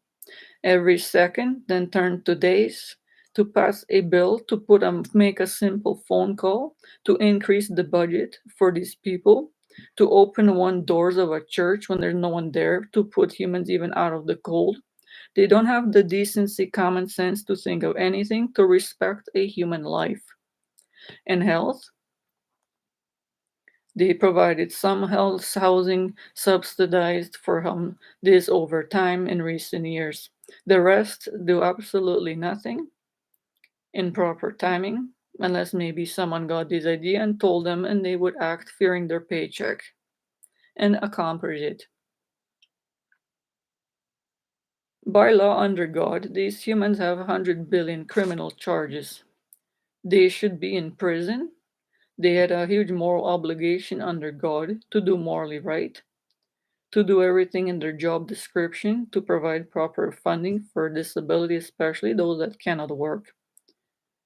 every second, then turn to days to pass a bill to make a simple phone call to increase the budget for these people, to open one doors of a church when there's no one there to put humans even out of the cold. They don't have the decency, common sense to think of anything to respect a human life and health. They provided some health housing subsidized for this over time in recent years. The rest do absolutely nothing in proper timing, unless maybe someone got this idea and told them and they would act fearing their paycheck and accomplish it. By law under God, these humans have 100 billion criminal charges. They should be in prison. They had a huge moral obligation under God to do morally right, to do everything in their job description, to provide proper funding for disability, especially those that cannot work,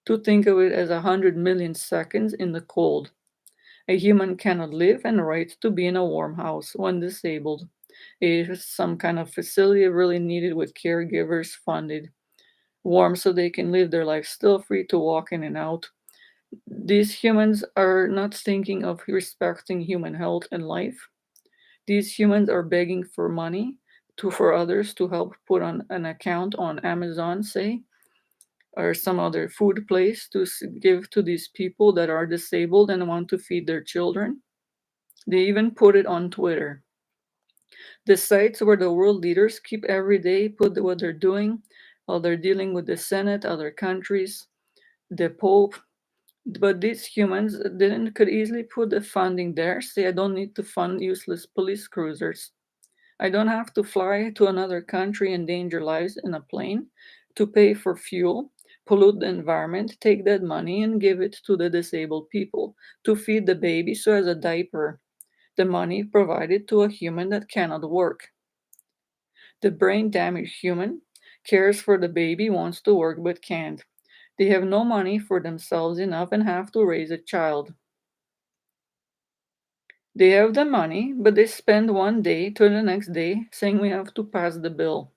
to think of it as 100 million seconds in the cold. A human cannot live and right to be in a warm house when disabled. some kind of facility really needed with caregivers funded, warm so they can live their life still free to walk in and out. These humans are not thinking of respecting human health and life. These humans are begging for money for others to help put on an account on Amazon, say, or some other food place to give to these people that are disabled and want to feed their children. They even put it on Twitter. The sites where the world leaders keep every day put what they're doing while they're dealing with the Senate, other countries, the Pope. But these humans could easily put the funding there, say I don't need to fund useless police cruisers. I don't have to fly to another country, endanger lives in a plane to pay for fuel, pollute the environment, take that money and give it to the disabled people to feed the baby so as a diaper. The money provided to a human that cannot work. The brain damaged human cares for the baby, wants to work but can't. They have no money for themselves enough and have to raise a child. They have the money, but they spend one day to the next day saying we have to pass the bill.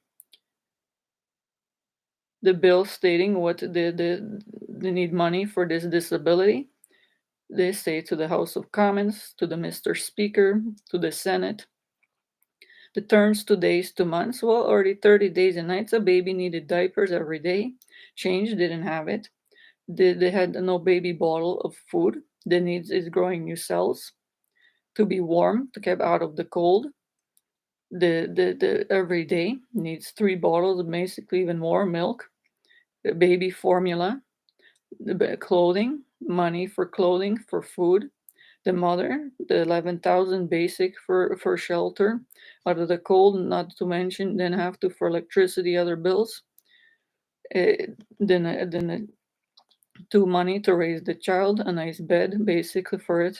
The bill stating what they need money for this disability. They say to the House of Commons, to the Mr. Speaker, to the Senate. The terms 2 days, 2 months, well, already 30 days and nights. A baby needed diapers every day. Change, didn't have it. They had no baby bottle of food. The needs is growing new cells to be warm, to keep out of the cold. The every day needs 3 bottles, basically even more milk, the baby formula, the clothing, money for clothing, for food. The mother, the 11,000 basic for shelter out of the cold, not to mention then have to for electricity, other bills. Then to money to raise the child, a nice bed basically for it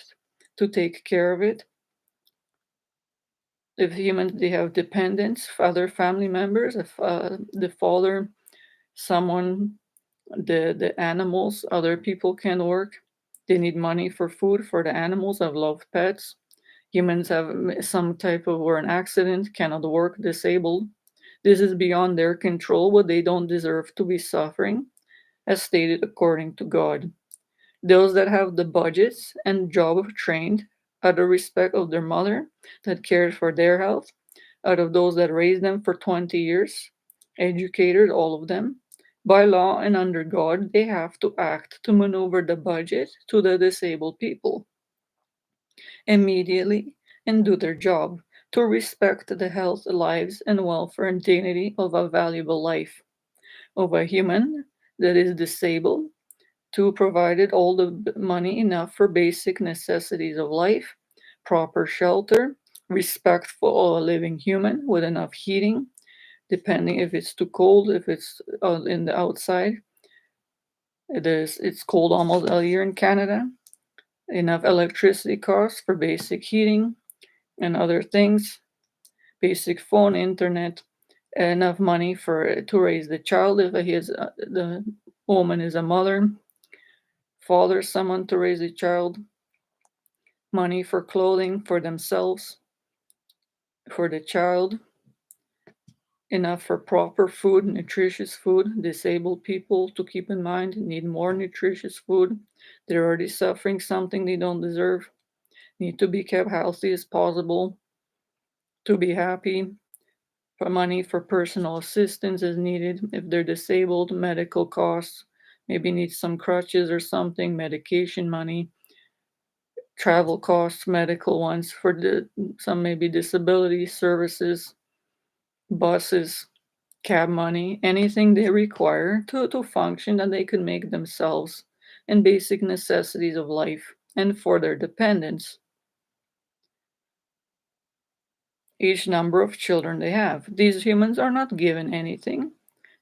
to take care of it. If humans, they have dependents, other family members, if the father, someone, the animals, other people can work. They need money for food for the animals. I've loved pets. Humans have some type of or an accident, cannot work, disabled. This is beyond their control, but they don't deserve to be suffering, as stated according to God. Those that have the budgets and job trained out of respect of their mother that cares for their health, out of those that raised them for 20 years, educated, all of them, by law and under God, they have to act to maneuver the budget to the disabled people immediately and do their job to respect the health, lives, and welfare and dignity of a valuable life of a human that is disabled, to provide it all the money enough for basic necessities of life, proper shelter, respect for all a living human with enough heating, depending if it's too cold, if it's in the outside. It's cold almost all year in Canada. Enough electricity costs for basic heating and other things, basic phone, internet, enough money for to raise the child if the woman is a mother, father, someone to raise a child, money for clothing for themselves, for the child, enough for proper food, nutritious food. Disabled people, to keep in mind, need more nutritious food. They're already suffering something they don't deserve, need to be kept healthy as possible, to be happy. For money for personal assistance is needed if they're disabled, medical costs, maybe need some crutches or something, medication money, travel costs, medical ones for some maybe disability services, buses, cab money, anything they require to function that they can make themselves and basic necessities of life and for their dependents. Each number of children they have. These humans are not given anything.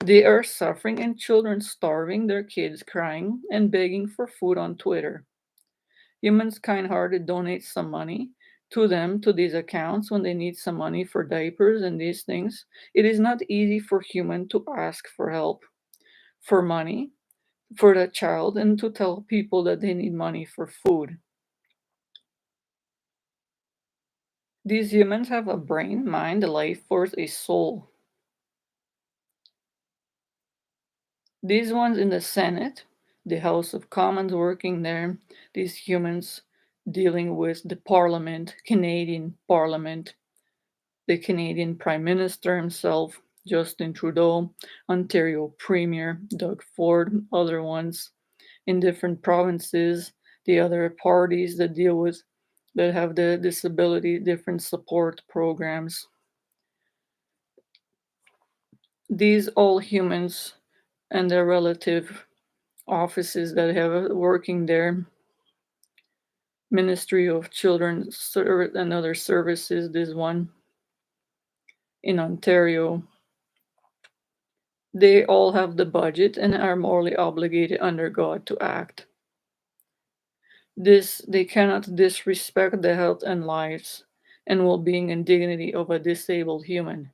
They are suffering and children starving, their kids crying and begging for food on Twitter. Humans kind-hearted donate some money to them, to these accounts when they need some money for diapers and these things. It is not easy for human to ask for help, for money, for that child, and to tell people that they need money for food. These humans have a brain, mind, a life force, a soul. These ones in the Senate, the House of Commons working there, these humans dealing with the Parliament, Canadian Parliament, the Canadian Prime Minister himself, Justin Trudeau, Ontario Premier Doug Ford, other ones in different provinces, the other parties that deal with that have the disability, different support programs. These all humans and their relative offices that have working there, Ministry of Children and other services, this one in Ontario, they all have the budget and are morally obligated under God to act. They cannot disrespect the health and lives and well-being and dignity of a disabled human.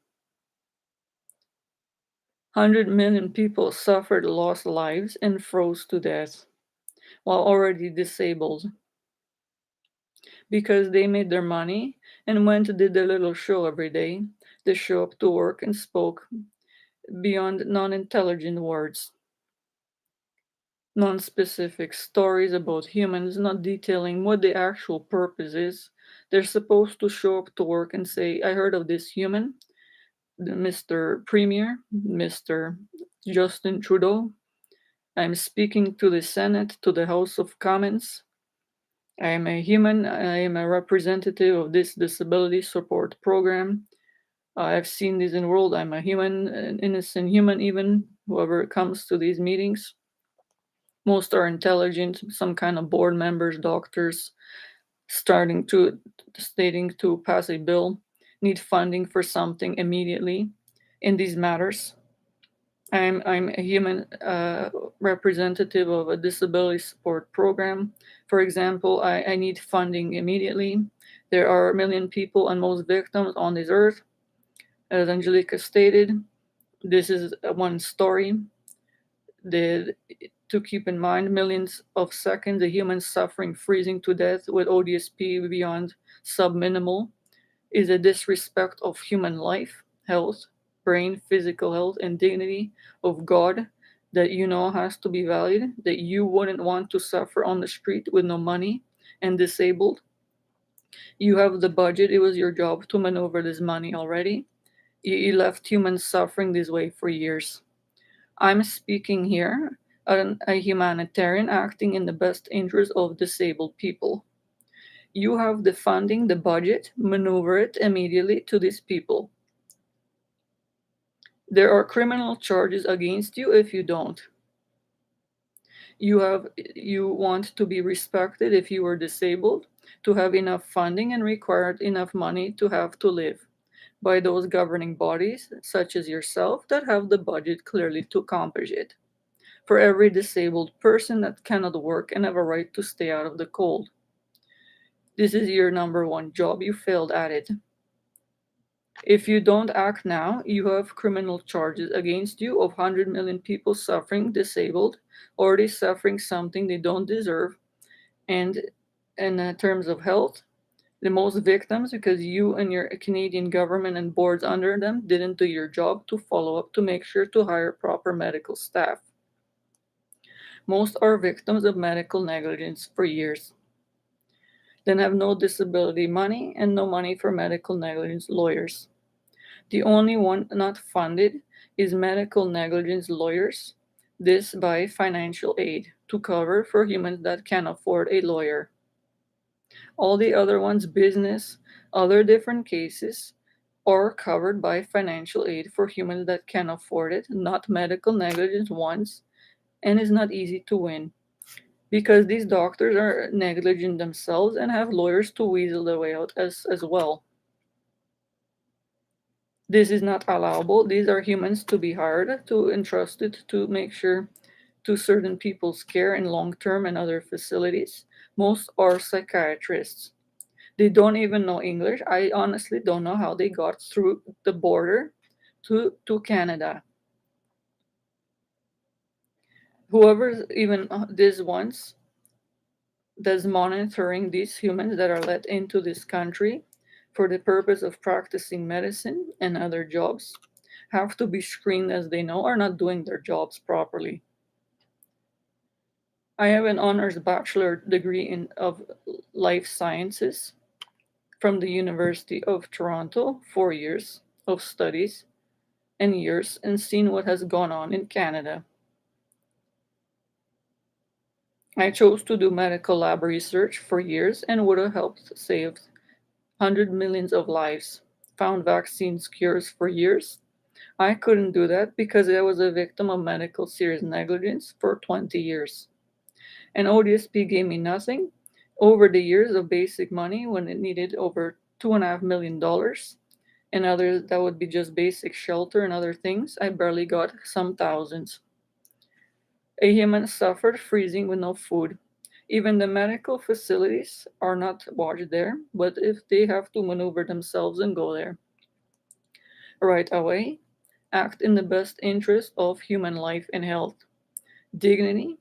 100 million people suffered, lost lives, and froze to death while already disabled because they made their money and went to did their little show every day. They show up to work and spoke beyond non-intelligent words, non-specific stories about humans, not detailing what the actual purpose is. They're supposed to show up to work and say, I heard of this human, Mr. Premier, Mr. Justin Trudeau. I'm speaking to the Senate, to the House of Commons. I am a human. I am a representative of this disability support program. I've seen this in the world. I'm a human, an innocent human, even whoever comes to these meetings. Most are intelligent, some kind of board members, doctors, stating to pass a bill, need funding for something immediately in these matters. I'm a human representative of a disability support program. For example, I need funding immediately. There are a million people and most victims on this earth. As Angelica stated, this is one story. To keep in mind, millions of seconds, a human suffering, freezing to death with ODSP beyond subminimal is a disrespect of human life, health, brain, physical health, and dignity of God that you know has to be valid, that you wouldn't want to suffer on the street with no money and disabled. You have the budget, it was your job to maneuver this money already. You left humans suffering this way for years. I'm speaking here, a humanitarian acting in the best interest of disabled people. You have the funding, the budget, maneuver it immediately to these people. There are criminal charges against you if you don't. You want to be respected if you are disabled, to have enough funding and required enough money to have to live by those governing bodies, such as yourself, that have the budget clearly to accomplish it. For every disabled person that cannot work and have a right to stay out of the cold. This is your number one job. You failed at it. If you don't act now, you have criminal charges against you of 100 million people suffering, disabled, already suffering something they don't deserve. And in terms of health, the most victims because you and your Canadian government and boards under them didn't do your job to follow up to make sure to hire proper medical staff. Most are victims of medical negligence for years. Then have no disability money and no money for medical negligence lawyers. The only one not funded is medical negligence lawyers, this by financial aid to cover for humans that can afford a lawyer. All the other ones, business, other different cases, are covered by financial aid for humans that can afford it, not medical negligence ones, and is not easy to win because these doctors are negligent themselves and have lawyers to weasel their way out as well. This is not allowable. These are humans to be hired, to entrusted to make sure to certain people's care in long-term and other facilities. Most are psychiatrists. They don't even know English. I honestly don't know how they got through the border to Canada. Whoever even these ones that's monitoring these humans that are let into this country for the purpose of practicing medicine and other jobs, have to be screened as they know are not doing their jobs properly. I have an honors bachelor degree of life sciences from the University of Toronto, 4 years of studies and years, and seen what has gone on in Canada. I chose to do medical lab research for years and would have helped save hundred millions of lives, found vaccines, cures for years. I couldn't do that because I was a victim of medical serious negligence for 20 years. And ODSP gave me nothing over the years of basic money when it needed over $2.5 million, and others that would be just basic shelter and other things. I barely got some thousands. A human suffered freezing with no food. Even the medical facilities are not watched there, but if they have to maneuver themselves and go there right away, act in the best interest of human life and health. Dignity,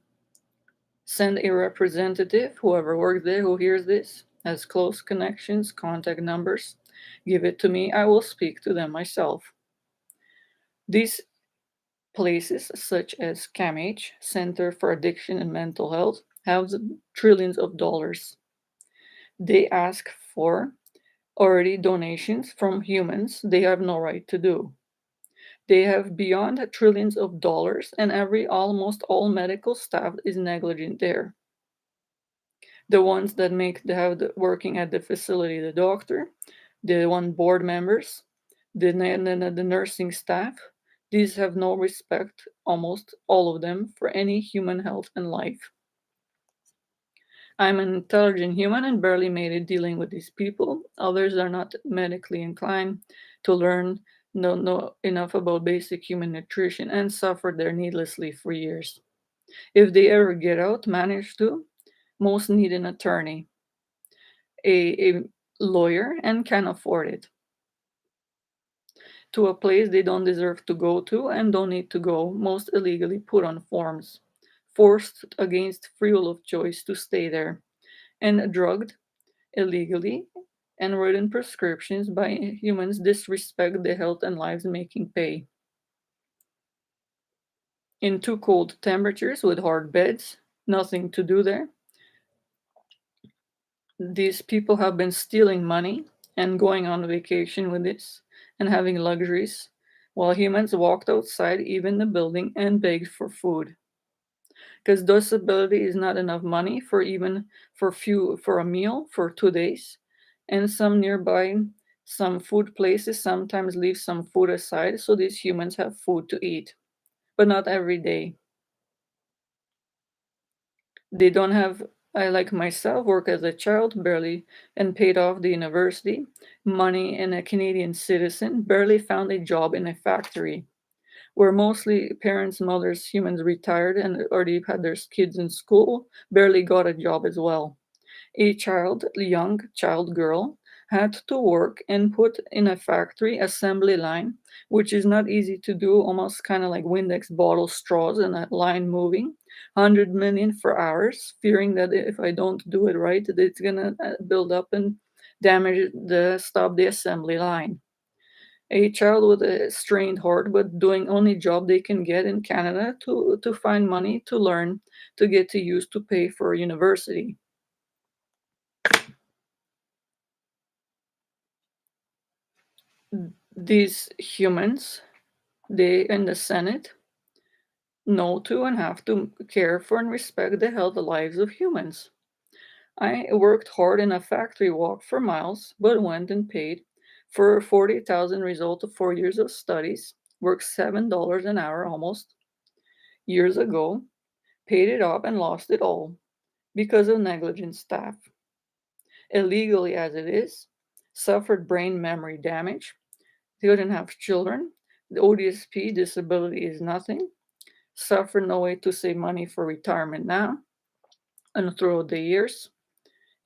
send a representative, whoever works there who hears this, has close connections, contact numbers, give it to me, I will speak to them myself. These places, such as CAMH, Center for Addiction and Mental Health, have trillions of dollars. They ask for already donations from humans they have no right to do. They have beyond trillions of dollars, and almost all medical staff is negligent there. The ones that have working at the facility, the doctor, the one board members, the nursing staff, these have no respect, almost all of them, for any human health and life. I'm an intelligent human and barely made it dealing with these people. Others are not medically inclined to learn, know enough about basic human nutrition, and suffer there needlessly for years. If they ever get out, manage to, most need an attorney, a lawyer, and can afford it, to a place they don't deserve to go to and don't need to go, most illegally put on forms, forced against free will of choice to stay there, and drugged illegally, and written prescriptions by humans disrespect the health and lives making pay. In too cold temperatures with hard beds, nothing to do there. These people have been stealing money and going on vacation with this and having luxuries, while humans walked outside even the building and begged for food. Because disability is not enough money for even for a meal for 2 days, and some food places sometimes leave some food aside so these humans have food to eat, but not every day. They don't have, I like myself, work as a child, barely, and paid off the university, money, and a Canadian citizen, barely found a job in a factory, where mostly parents, mothers, humans retired and already had their kids in school, barely got a job as well. A young child girl, had to work and put in a factory assembly line, which is not easy to do, almost kind of like Windex bottle straws and a line moving, 100 million for hours, fearing that if I don't do it right, it's gonna build up and stop the assembly line. A child with a strained heart, but doing only job they can get in Canada to find money to learn, to get to use to pay for university. These humans, they in the Senate, know to and have to care for and respect the health and lives of humans. I worked hard in a factory, walked for miles, but went and paid for 40,000 result of 4 years of studies, worked $7 an hour almost years ago, paid it off and lost it all because of negligent staff. Illegally as it is, suffered brain memory damage, couldn't have children, the ODSP disability is nothing, suffered no way to save money for retirement now, and throughout the years,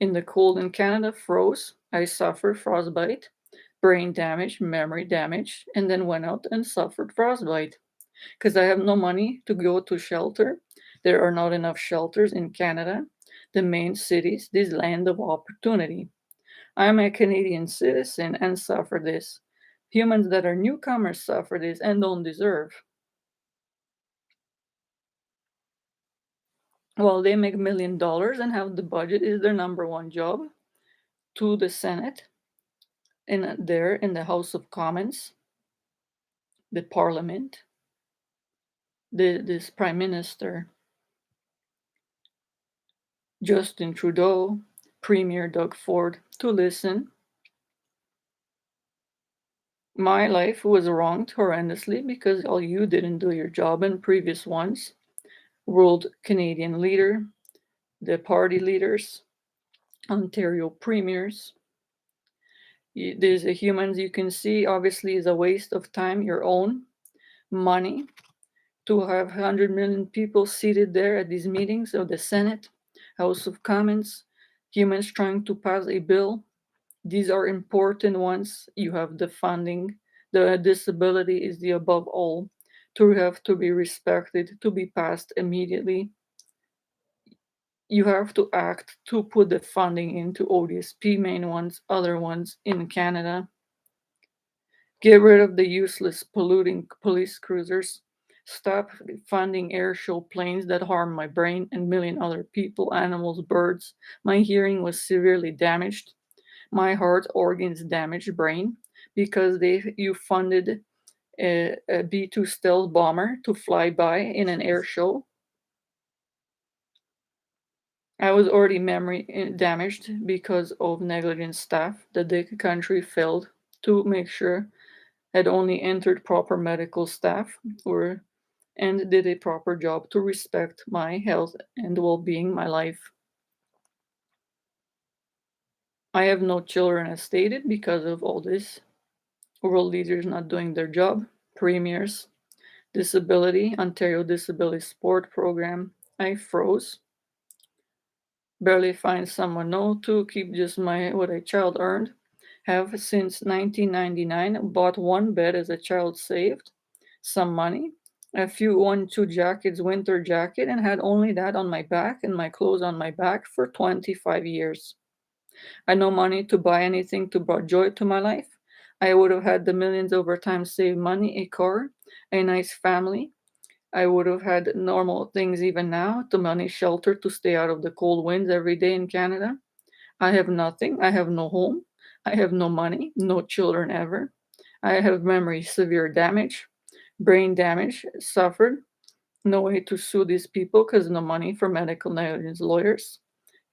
in the cold in Canada, froze, I suffered frostbite, brain damage, memory damage, and then went out and suffered frostbite. Because I have no money to go to shelter. There are not enough shelters in Canada, the main cities, this land of opportunity. I'm a Canadian citizen and suffer this. Humans that are newcomers suffer this and don't deserve. While they make $1 million and have the budget is their number one job, to the Senate, in the House of Commons, the Parliament, this Prime Minister, Justin Trudeau, Premier Doug Ford, to listen. My life was wronged horrendously because all you didn't do your job and previous ones. World Canadian leader, the party leaders, Ontario premiers. These humans you can see obviously is a waste of time, your own money, to have 100 million people seated there at these meetings of the Senate, House of Commons, humans trying to pass a bill. These are important ones. You have the funding. The disability is the above all to have to be respected, to be passed immediately. You have to act to put the funding into ODSP main ones, other ones in Canada. Get rid of the useless polluting police cruisers. Stop funding air show planes that harm my brain and million other people, animals, birds. My hearing was severely damaged. My heart organs damaged brain because you funded a B-2 stealth bomber to fly by in an air show. I was already memory damaged because of negligent staff that the country failed to make sure had only entered proper medical staff and did a proper job to respect my health and well-being, my life. I have no children as stated because of all this. World leaders not doing their job, premiers, disability, Ontario Disability Sport Program. I froze. Barely find someone no to keep just what a child earned. Have since 1999 bought one bed as a child, saved some money, a few 1-2 jackets, winter jacket, and had only that on my back and my clothes on my back for 25 years. I had no money to buy anything to bring joy to my life. I would have had the millions over time saved money, a car, a nice family. I would have had normal things even now, the money, shelter to stay out of the cold winds every day in Canada. I have nothing. I have no home. I have no money, no children ever. I have memory severe damage, brain damage, suffered. No way to sue these people because no money for medical negligence lawyers.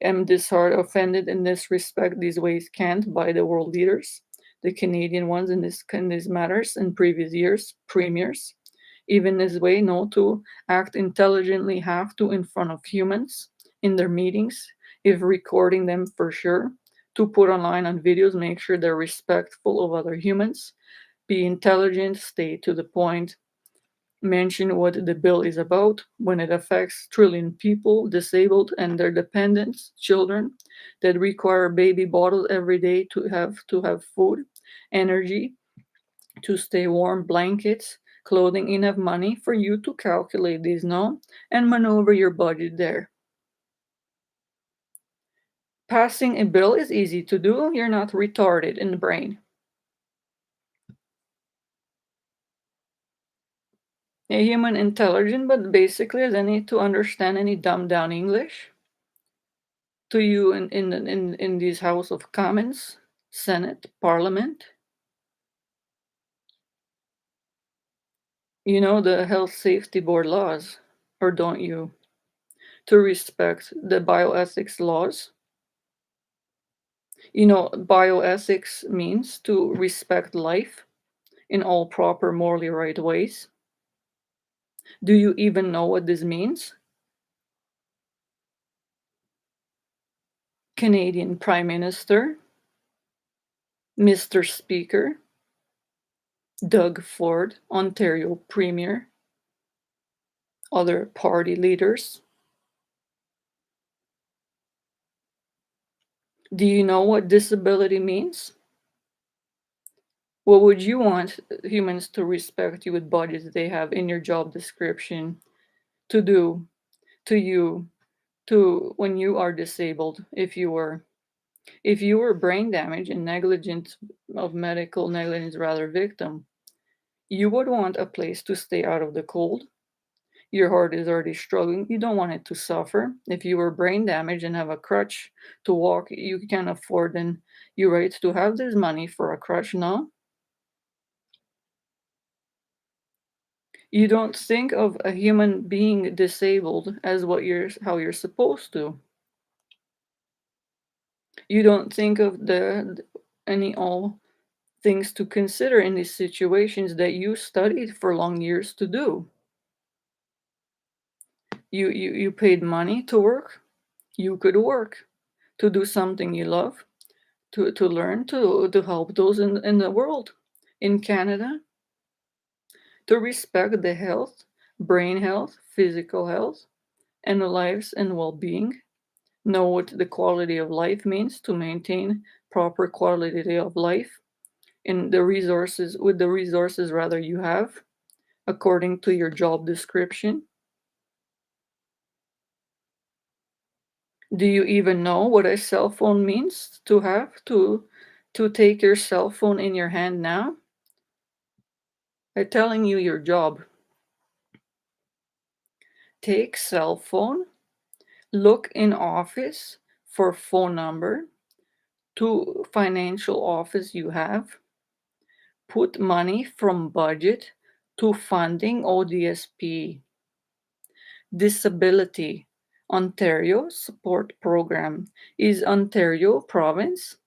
Am disheartened, offended in this respect. These ways can't by the world leaders, the Canadian ones in these matters in previous years, premiers. Even this way, no to act intelligently have to in front of humans in their meetings, if recording them for sure, to put online on videos, make sure they're respectful of other humans, be intelligent, stay to the point, mention what the bill is about when it affects trillion people, disabled and their dependents, children that require baby bottles every day to have food, energy, to stay warm, blankets, clothing, enough money for you to calculate these now and maneuver your budget there. Passing a bill is easy to do. You're not retarded in the brain. A human intelligent, but basically as any to understand any dumbed down English to you in this House of Commons, Senate, Parliament. You know the health safety board laws, or don't you? To respect the bioethics laws. You know, bioethics means to respect life in all proper, morally right ways. Do you even know what this means? Canadian Prime Minister, Mr. Speaker, Doug Ford, Ontario Premier, other party leaders. Do you know what disability means? What would you want humans to respect you with budgets they have in your job description to do to you to when you are disabled, if you were? If you were brain damage and negligence of medical negligence rather victim, you would want a place to stay out of the cold. Your heart is already struggling. You don't want it to suffer. If you were brain damaged and have a crutch to walk, you can afford and you right to have this money for a crutch now. You don't think of a human being disabled as how you're supposed to. You don't think of any all things to consider in these situations that you studied for long years to do. You paid money to work. You could work to do something you love, to learn, to help those in the world, in Canada, to respect the health, brain health, physical health, and the lives and well-being. Know what the quality of life means to maintain proper quality of life in the resources with the resources rather you have according to your job description. Do you even know what a cell phone means to have to take your cell phone in your hand now? I'm telling you your job. Take cell phone, look in office for phone number to financial office you have, put money from budget to funding ODSP. Disability Ontario Support Program. Is Ontario province?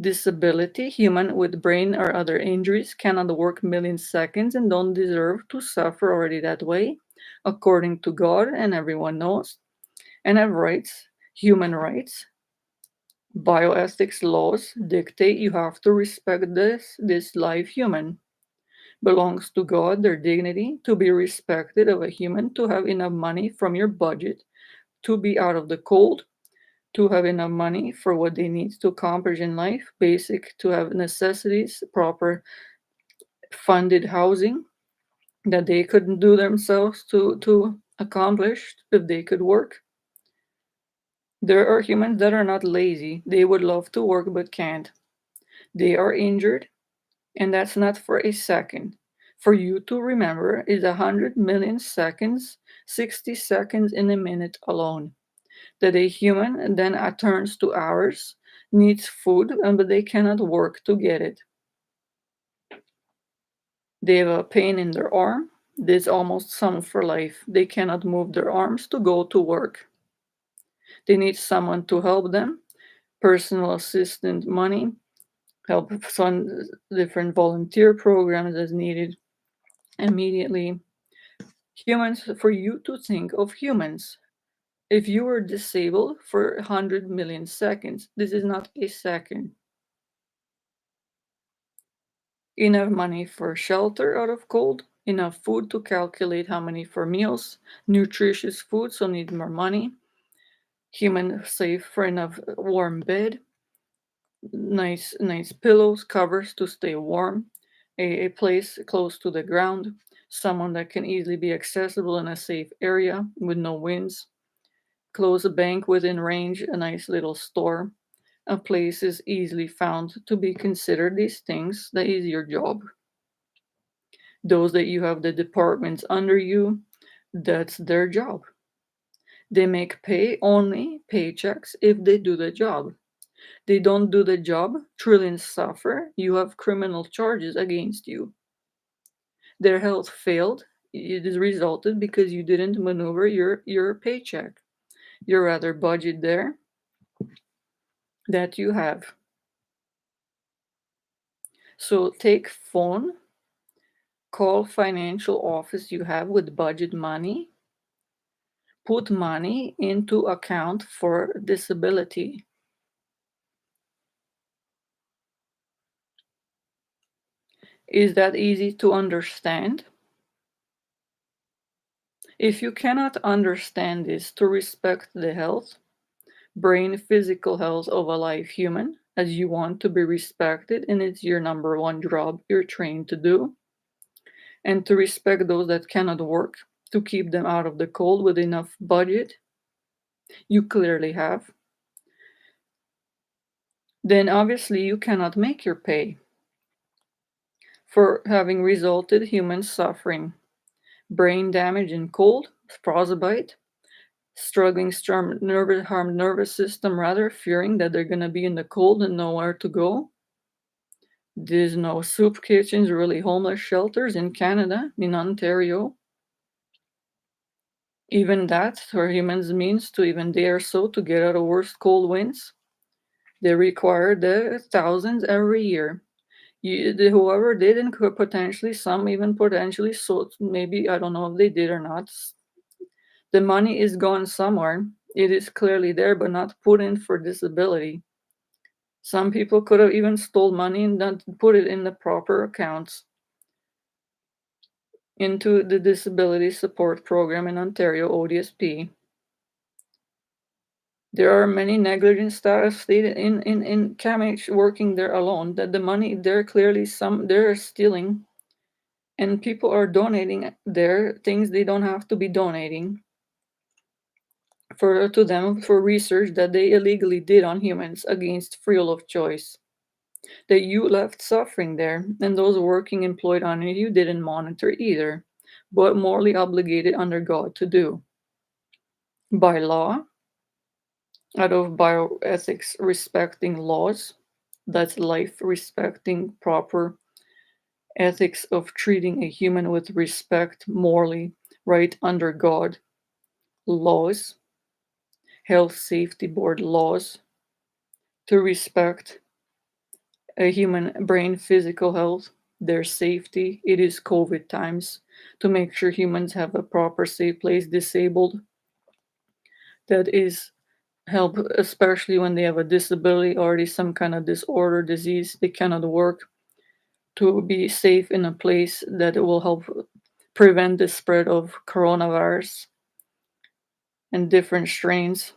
Disability, human with brain or other injuries cannot work million seconds and don't deserve to suffer already that way, according to God, and everyone knows, and have rights, human rights. Bioethics laws dictate you have to respect this live human. Belongs to God, their dignity, to be respected of a human, to have enough money from your budget, to be out of the cold, to have enough money for what they need to accomplish in life, basic to have necessities, proper funded housing that they couldn't do themselves to accomplish if they could work. There are humans that are not lazy. They would love to work but can't. They are injured, and that's not for a second. For you to remember is 100 million seconds, 60 seconds in a minute alone. That a human then turns to hours, needs food, but they cannot work to get it. They have a pain in their arm. This almost sum for life. They cannot move their arms to go to work. They need someone to help them. Personal assistant money, help fund different volunteer programs as needed immediately. Humans, for you to think of humans. If you were disabled for 100 million seconds, this is not a second. Enough money for shelter out of cold, enough food to calculate how many for meals, nutritious food, so need more money, human safe for enough warm bed, nice pillows, covers to stay warm, a place close to the ground, someone that can easily be accessible in a safe area with no winds, close a bank within range, a nice little store, a place is easily found to be considered these things, that is your job. Those that you have the departments under you, that's their job. They make pay only paychecks if they do the job. They don't do the job, trillions suffer, you have criminal charges against you. Their health failed, it is resulted because you didn't maneuver your paycheck. Your other budget there that you have. So take phone, call financial office you have with budget money, put money into account for disability. Is that easy to understand? If you cannot understand this to respect the health, brain, physical health of a live human, as you want to be respected, and it's your number one job you're trained to do, and to respect those that cannot work, to keep them out of the cold with enough budget, you clearly have. then obviously you cannot make your pay for having resulted human suffering, brain damage and cold, frostbite, struggling harmed nervous system rather, fearing that they're going to be in the cold and nowhere to go. There's no soup kitchens, really homeless shelters in Canada, in Ontario. Even that, for humans means to even dare so to get out of worst cold winds. They require the thousands every year. Whoever did, and could potentially, some even potentially, so maybe, I don't know if they did or not. The money is gone somewhere. It is clearly there, but not put in for disability. Some people could have even stole money and not put it in the proper accounts into the Disability Support Program in Ontario, ODSP. There are many negligent staff stated in CAMH working there alone that the money there clearly they're stealing, and people are donating there things they don't have to be donating to them for research that they illegally did on humans against free will of choice. That you left suffering there, and those working employed on you didn't monitor either, but morally obligated under God to do. By law, out of bioethics respecting laws, that's life respecting proper ethics of treating a human with respect, morally right under God, laws, health safety board laws, to respect a human brain physical health, their safety. It is COVID times to make sure humans have a proper safe place. Disabled, that is help, especially when they have a disability, already some kind of disorder, disease, they cannot work, to be safe in a place that will help prevent the spread of coronavirus and different strains.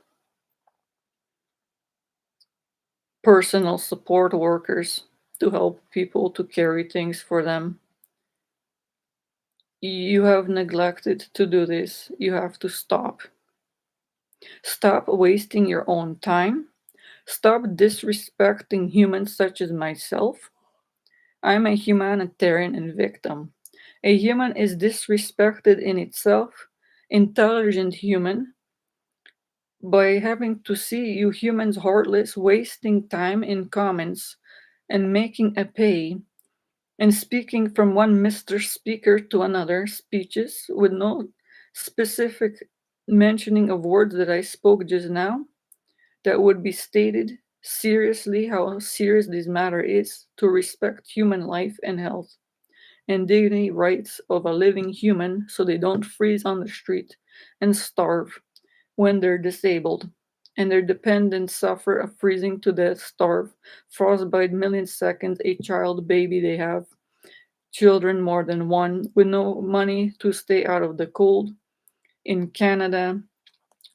Personal support workers to help people to carry things for them. You have neglected to do this. You have to stop. Stop wasting your own time. Stop disrespecting humans such as myself. I'm a humanitarian and victim. A human is disrespected in itself, intelligent human, by having to see you humans heartless wasting time in comments and making a pay and speaking from one Mr. Speaker to another speeches with no specific mentioning of words that I spoke just now that would be stated seriously how serious this matter is to respect human life and health and dignity rights of a living human so they don't freeze on the street and starve when they're disabled and their dependents suffer a freezing to death, starve, frostbite milliseconds, a child baby they have, children more than one with no money to stay out of the cold in Canada,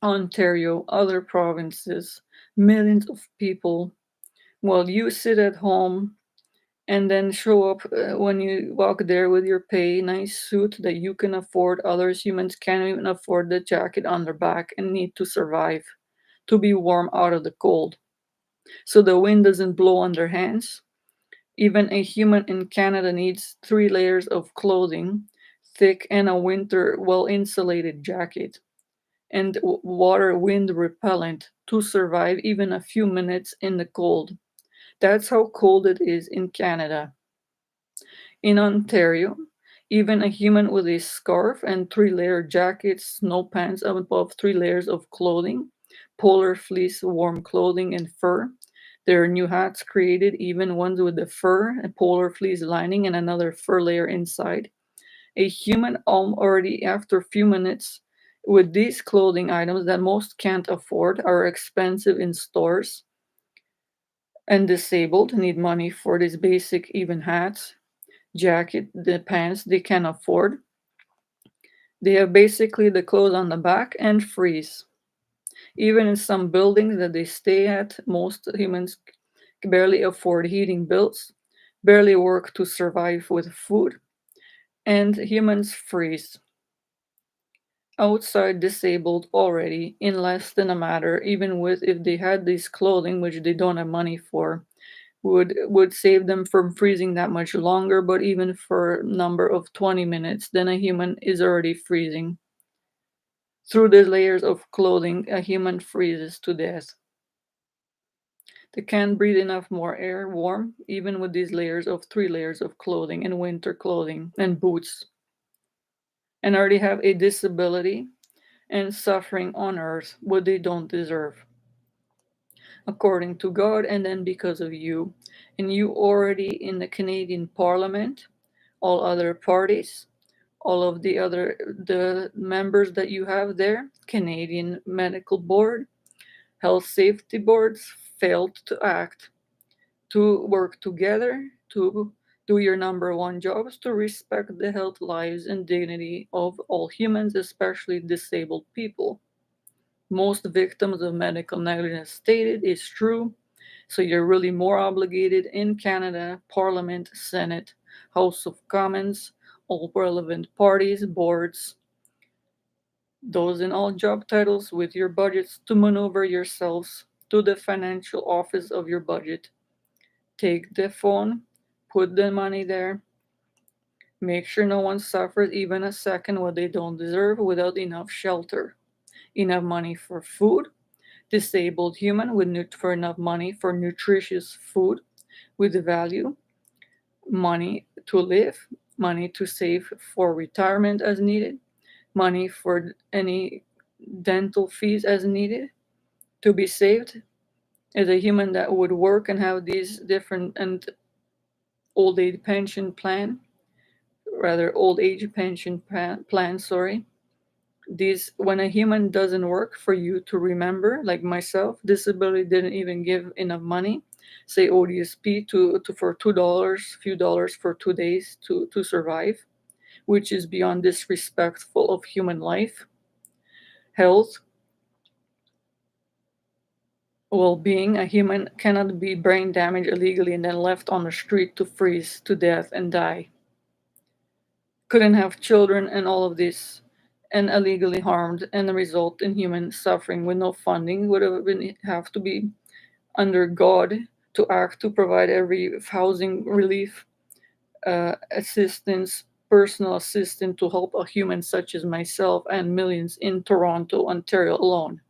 Ontario, other provinces, millions of people, while you sit at home and then show up when you walk there with your pay, nice suit that you can afford. Others humans can't even afford the jacket on their back and need to survive, to be warm out of the cold. So the wind doesn't blow on their hands. Even a human in Canada needs 3 layers of clothing, thick, and a winter well insulated jacket, and water wind repellent to survive even a few minutes in the cold. That's how cold it is in Canada. In Ontario, even a human with a scarf and 3-layer jacket, snow pants above 3 layers of clothing, polar fleece, warm clothing, and fur. There are new hats created, even ones with the fur and polar fleece lining and another fur layer inside. A human already after a few minutes with these clothing items that most can't afford, are expensive in stores, and disabled need money for these basic even hats, jacket, the pants they can afford. They have basically the clothes on the back and freeze. Even in some buildings that they stay at, most humans barely afford heating bills, barely work to survive with food, and humans freeze. outside disabled already in less than a matter, even with if they had this clothing which they don't have money for, would save them from freezing that much longer, but even for a number of 20 minutes, then a human is already freezing. Through the layers of clothing, a human freezes to death. They can't breathe enough more air warm, even with these layers of 3 layers of clothing and winter clothing and boots, and already have a disability and suffering on earth what they don't deserve, according to God, and then because of you. And you already in the Canadian Parliament, all other parties, all of the members that you have there, Canadian Medical Board, Health Safety Boards, failed to act, to work together, to do your number one jobs, to respect the health, lives, and dignity of all humans, especially disabled people. Most victims of medical negligence stated is true. So you're really more obligated in Canada, Parliament, Senate, House of Commons, all relevant parties, boards, those in all job titles with your budgets to maneuver yourselves to the financial office of your budget. Take the phone, put the money there, make sure no one suffers even a second what they don't deserve without enough shelter, enough money for food, disabled human with for enough money for nutritious food with value, money to live, money to save for retirement as needed, money for any dental fees as needed to be saved as a human that would work and have these different and old age pension plan, rather old age pension plan, sorry. These, when a human doesn't work, for you to remember, like myself, disability didn't even give enough money, say ODSP to for $2, few dollars for 2 days to survive, which is beyond disrespectful of human life, health, well-being. A human cannot be brain damaged illegally and then left on the street to freeze to death and die. Couldn't have children and all of this, and illegally harmed and result in human suffering with no funding, would have to be under God to act to provide every housing relief, assistance, personal assistance to help a human such as myself and millions in Toronto, Ontario alone.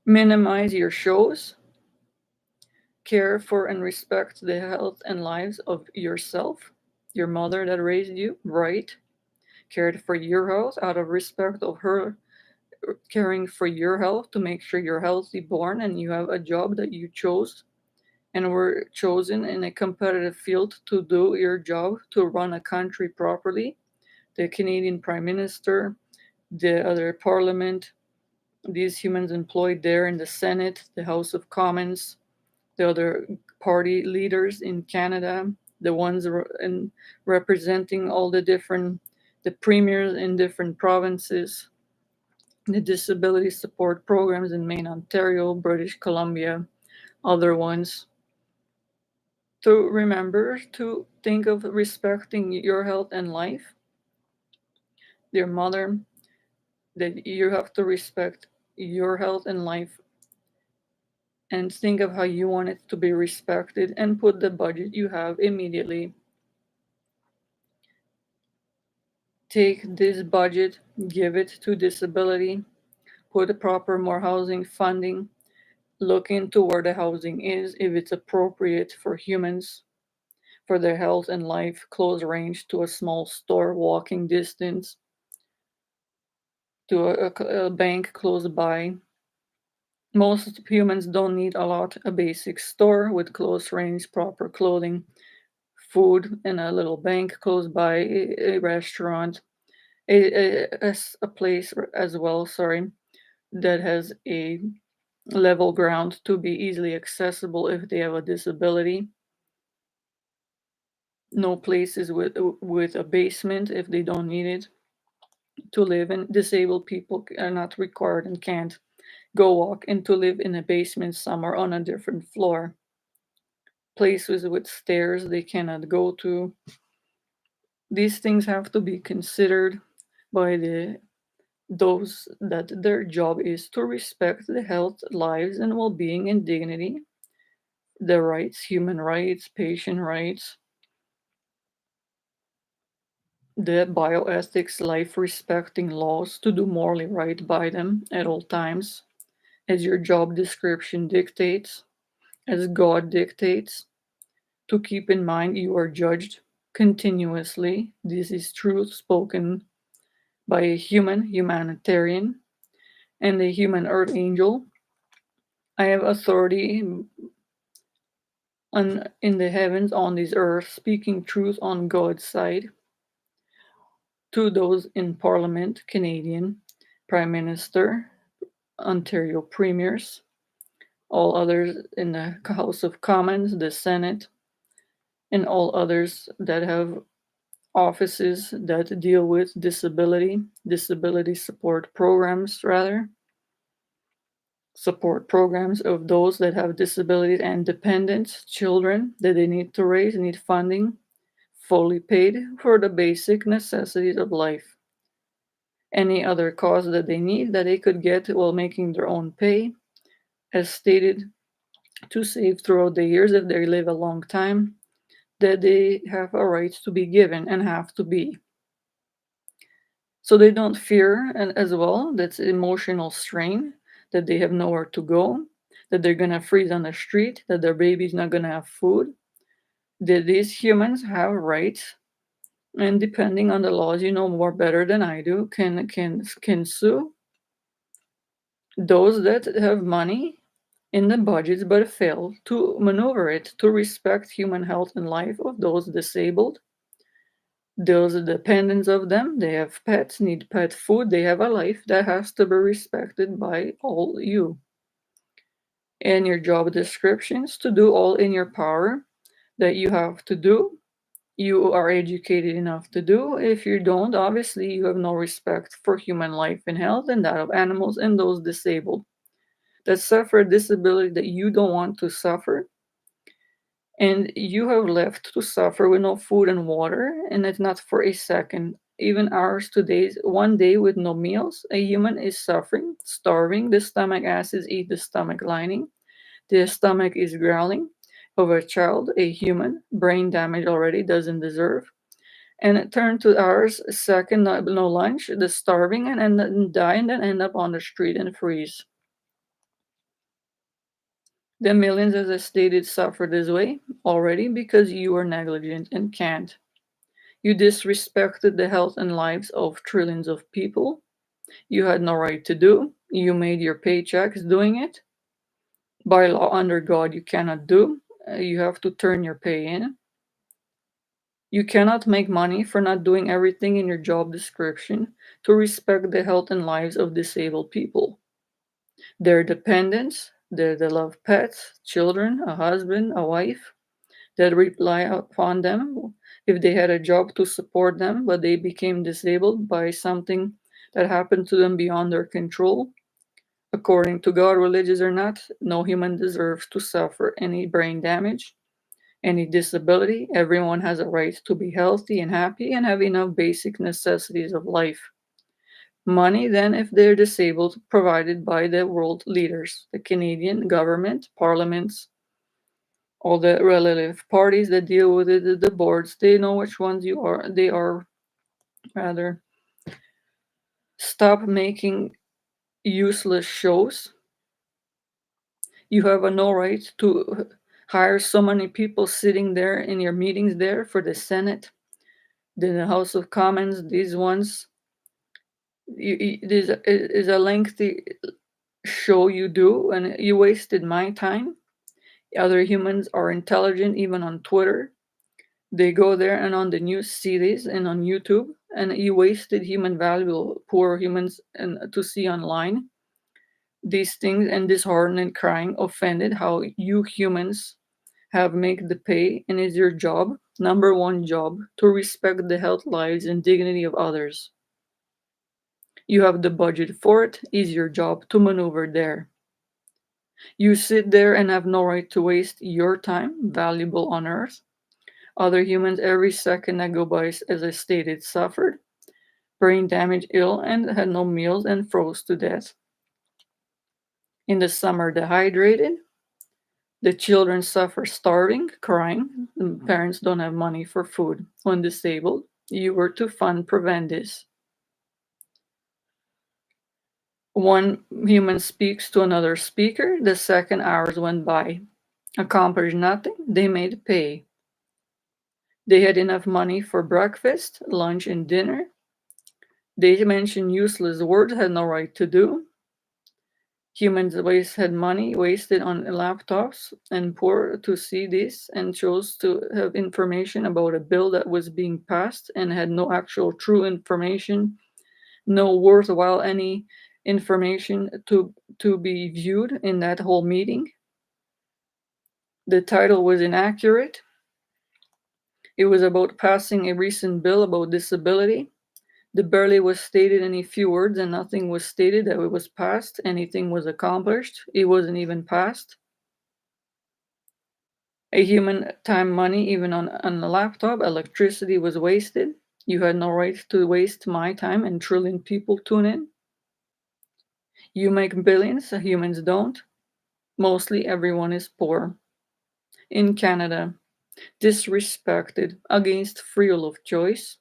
Minimize your shows. Care for and respect the health and lives of yourself, your mother that raised you, right? Cared for your health out of respect of her caring for your health to make sure you're healthy born and you have a job that you chose and were chosen in a competitive field to do your job to run a country properly. The Canadian Prime Minister, the other Parliament, these humans employed there in the Senate, the House of Commons, the other party leaders in Canada, the ones in representing all the premiers in different provinces, the disability support programs in Maine, Ontario, British Columbia, other ones. To remember to think of respecting your health and life, dear mother, that you have to respect your health and life and think of how you want it to be respected and put the budget you have immediately. Take this budget, give it to disability, put a proper more housing funding, look into where the housing is, if it's appropriate for humans, for their health and life, close range to a small store, walking distance, to a bank close by. Most humans don't need a lot, a basic store with close range, proper clothing, food, and a little bank close by, a restaurant, a place as well, sorry, that has a level ground to be easily accessible if they have a disability. No places with a basement if they don't need it to live in. Disabled people are not required and can't go walk and to live in a basement somewhere on a different floor. places with stairs they cannot go to. These things have to be considered by those that their job is to respect the health, lives, and well-being and dignity, the rights, human rights, patient rights, the bioethics, life-respecting laws, to do morally right by them at all times, as your job description dictates, as God dictates, to keep in mind you are judged continuously. This is truth spoken by a humanitarian, and a human earth angel. I have authority in the heavens, on this earth, speaking truth on God's side to those in Parliament, Canadian Prime Minister, Ontario Premiers, all others in the House of Commons, the Senate, and all others that have offices that deal with disability support programs, support programs of those that have disabilities and dependents, children that they need to raise, need funding, fully paid for the basic necessities of life. Any other cause that they need that they could get while making their own pay, as stated, to save throughout the years if they live a long time, that they have a right to be given and have to be. So they don't fear, and as well, that's emotional strain, that they have nowhere to go, that they're gonna freeze on the street, that their baby's not gonna have food, that these humans have rights, and depending on the laws, you know more better than I do, can sue those that have money in the budgets but fail to maneuver it to respect human health and life of those disabled. Those dependents of them, they have pets, need pet food, they have a life that has to be respected by all you. And your job descriptions to do all in your power that you have to do, you are educated enough to do. If you don't, obviously you have no respect for human life and health and that of animals and those disabled that suffer a disability that you don't want to suffer, and you have left to suffer with no food and water, and it's not for a second. Even ours today, one day with no meals, a human is suffering, starving. The stomach acids eat the stomach lining. The stomach is growling of a child, a human, brain damage already, doesn't deserve. And it turned to ours, second, no lunch, the starving, and then die, and then end up on the street and freeze. The millions, as I stated, suffer this way already because you are negligent and can't. You disrespected the health and lives of trillions of people. You had no right to do. You made your paychecks doing it. By law, under God, you cannot do. You have to turn your pay in. You cannot make money for not doing everything in your job description to respect the health and lives of disabled people. Their dependents, they love pets, children, a husband, a wife, that rely upon them if they had a job to support them, but they became disabled by something that happened to them beyond their control. According to God, religious or not, no human deserves to suffer any brain damage, any disability. Everyone has a right to be healthy and happy and have enough basic necessities of life. Money, then, if they're disabled, provided by the world leaders, the Canadian government, parliaments, all the relative parties that deal with it, the boards, they know which ones you are. They are rather stop making useless shows. You have no right to hire so many people sitting there in your meetings there for the Senate, the House of Commons, these ones. This is a lengthy show you do, and you wasted my time. Other humans are intelligent, even on Twitter. They go there and on the news see this and on YouTube, and you wasted human valuable poor humans and to see online these things and disheartened and crying, offended how you humans have make the pay, and is your job, number one job, to respect the health, lives, and dignity of others. You have the budget for it, is your job to maneuver there. You sit there and have no right to waste your time, valuable on Earth. Other humans, every second that go by, as I stated, suffered brain damage, ill, and had no meals and froze to death. In the summer, dehydrated. The children suffer starving, crying. The parents don't have money for food. When disabled, you were to fund prevent this. One human speaks to another speaker. The second hours went by. Accomplished nothing. They made pay. They had enough money for breakfast, lunch, and dinner. They mentioned useless words, had no right to do. Humans had money wasted on laptops and poor to see this and chose to have information about a bill that was being passed and had no actual true information, no worthwhile any information to be viewed in that whole meeting. The title was inaccurate. It was about passing a recent bill about disability. The barely was stated in a few words, and nothing was stated that it was passed, anything was accomplished. It wasn't even passed. A human time money, even on a laptop, electricity was wasted. You had no right to waste my time, and trillion people tune in. You make billions, humans don't. Mostly everyone is poor. In Canada, disrespected, against freedom of choice,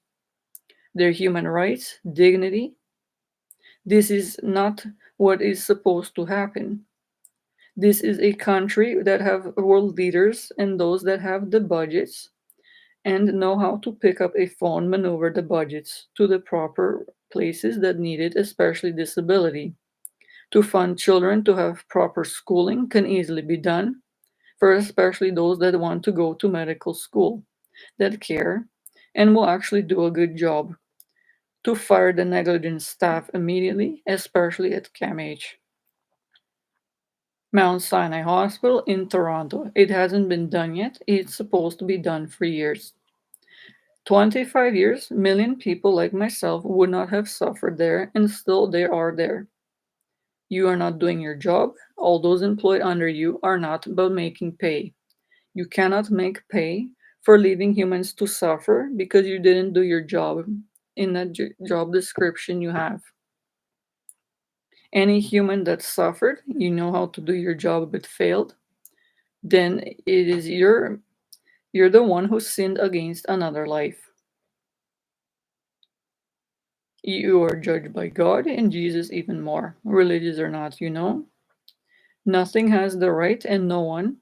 their human rights, dignity. This is not what is supposed to happen. This is a country that have world leaders and those that have the budgets and know how to pick up a phone, maneuver the budgets to the proper places that need it, especially disability. To fund children to have proper schooling can easily be done for especially those that want to go to medical school, that care, and will actually do a good job. To fire the negligent staff immediately, especially at CAMH. Mount Sinai Hospital in Toronto. It hasn't been done yet. It's supposed to be done for years. 25 years, million people like myself would not have suffered there, and still they are there. You are not doing your job. All those employed under you are not about making pay. You cannot make pay for leaving humans to suffer because you didn't do your job in that job description you have. Any human that suffered, you know how to do your job but failed, then it is you're the one who sinned against another life. You are judged by God and Jesus even more, religious or not, you know. Nothing has the right and no one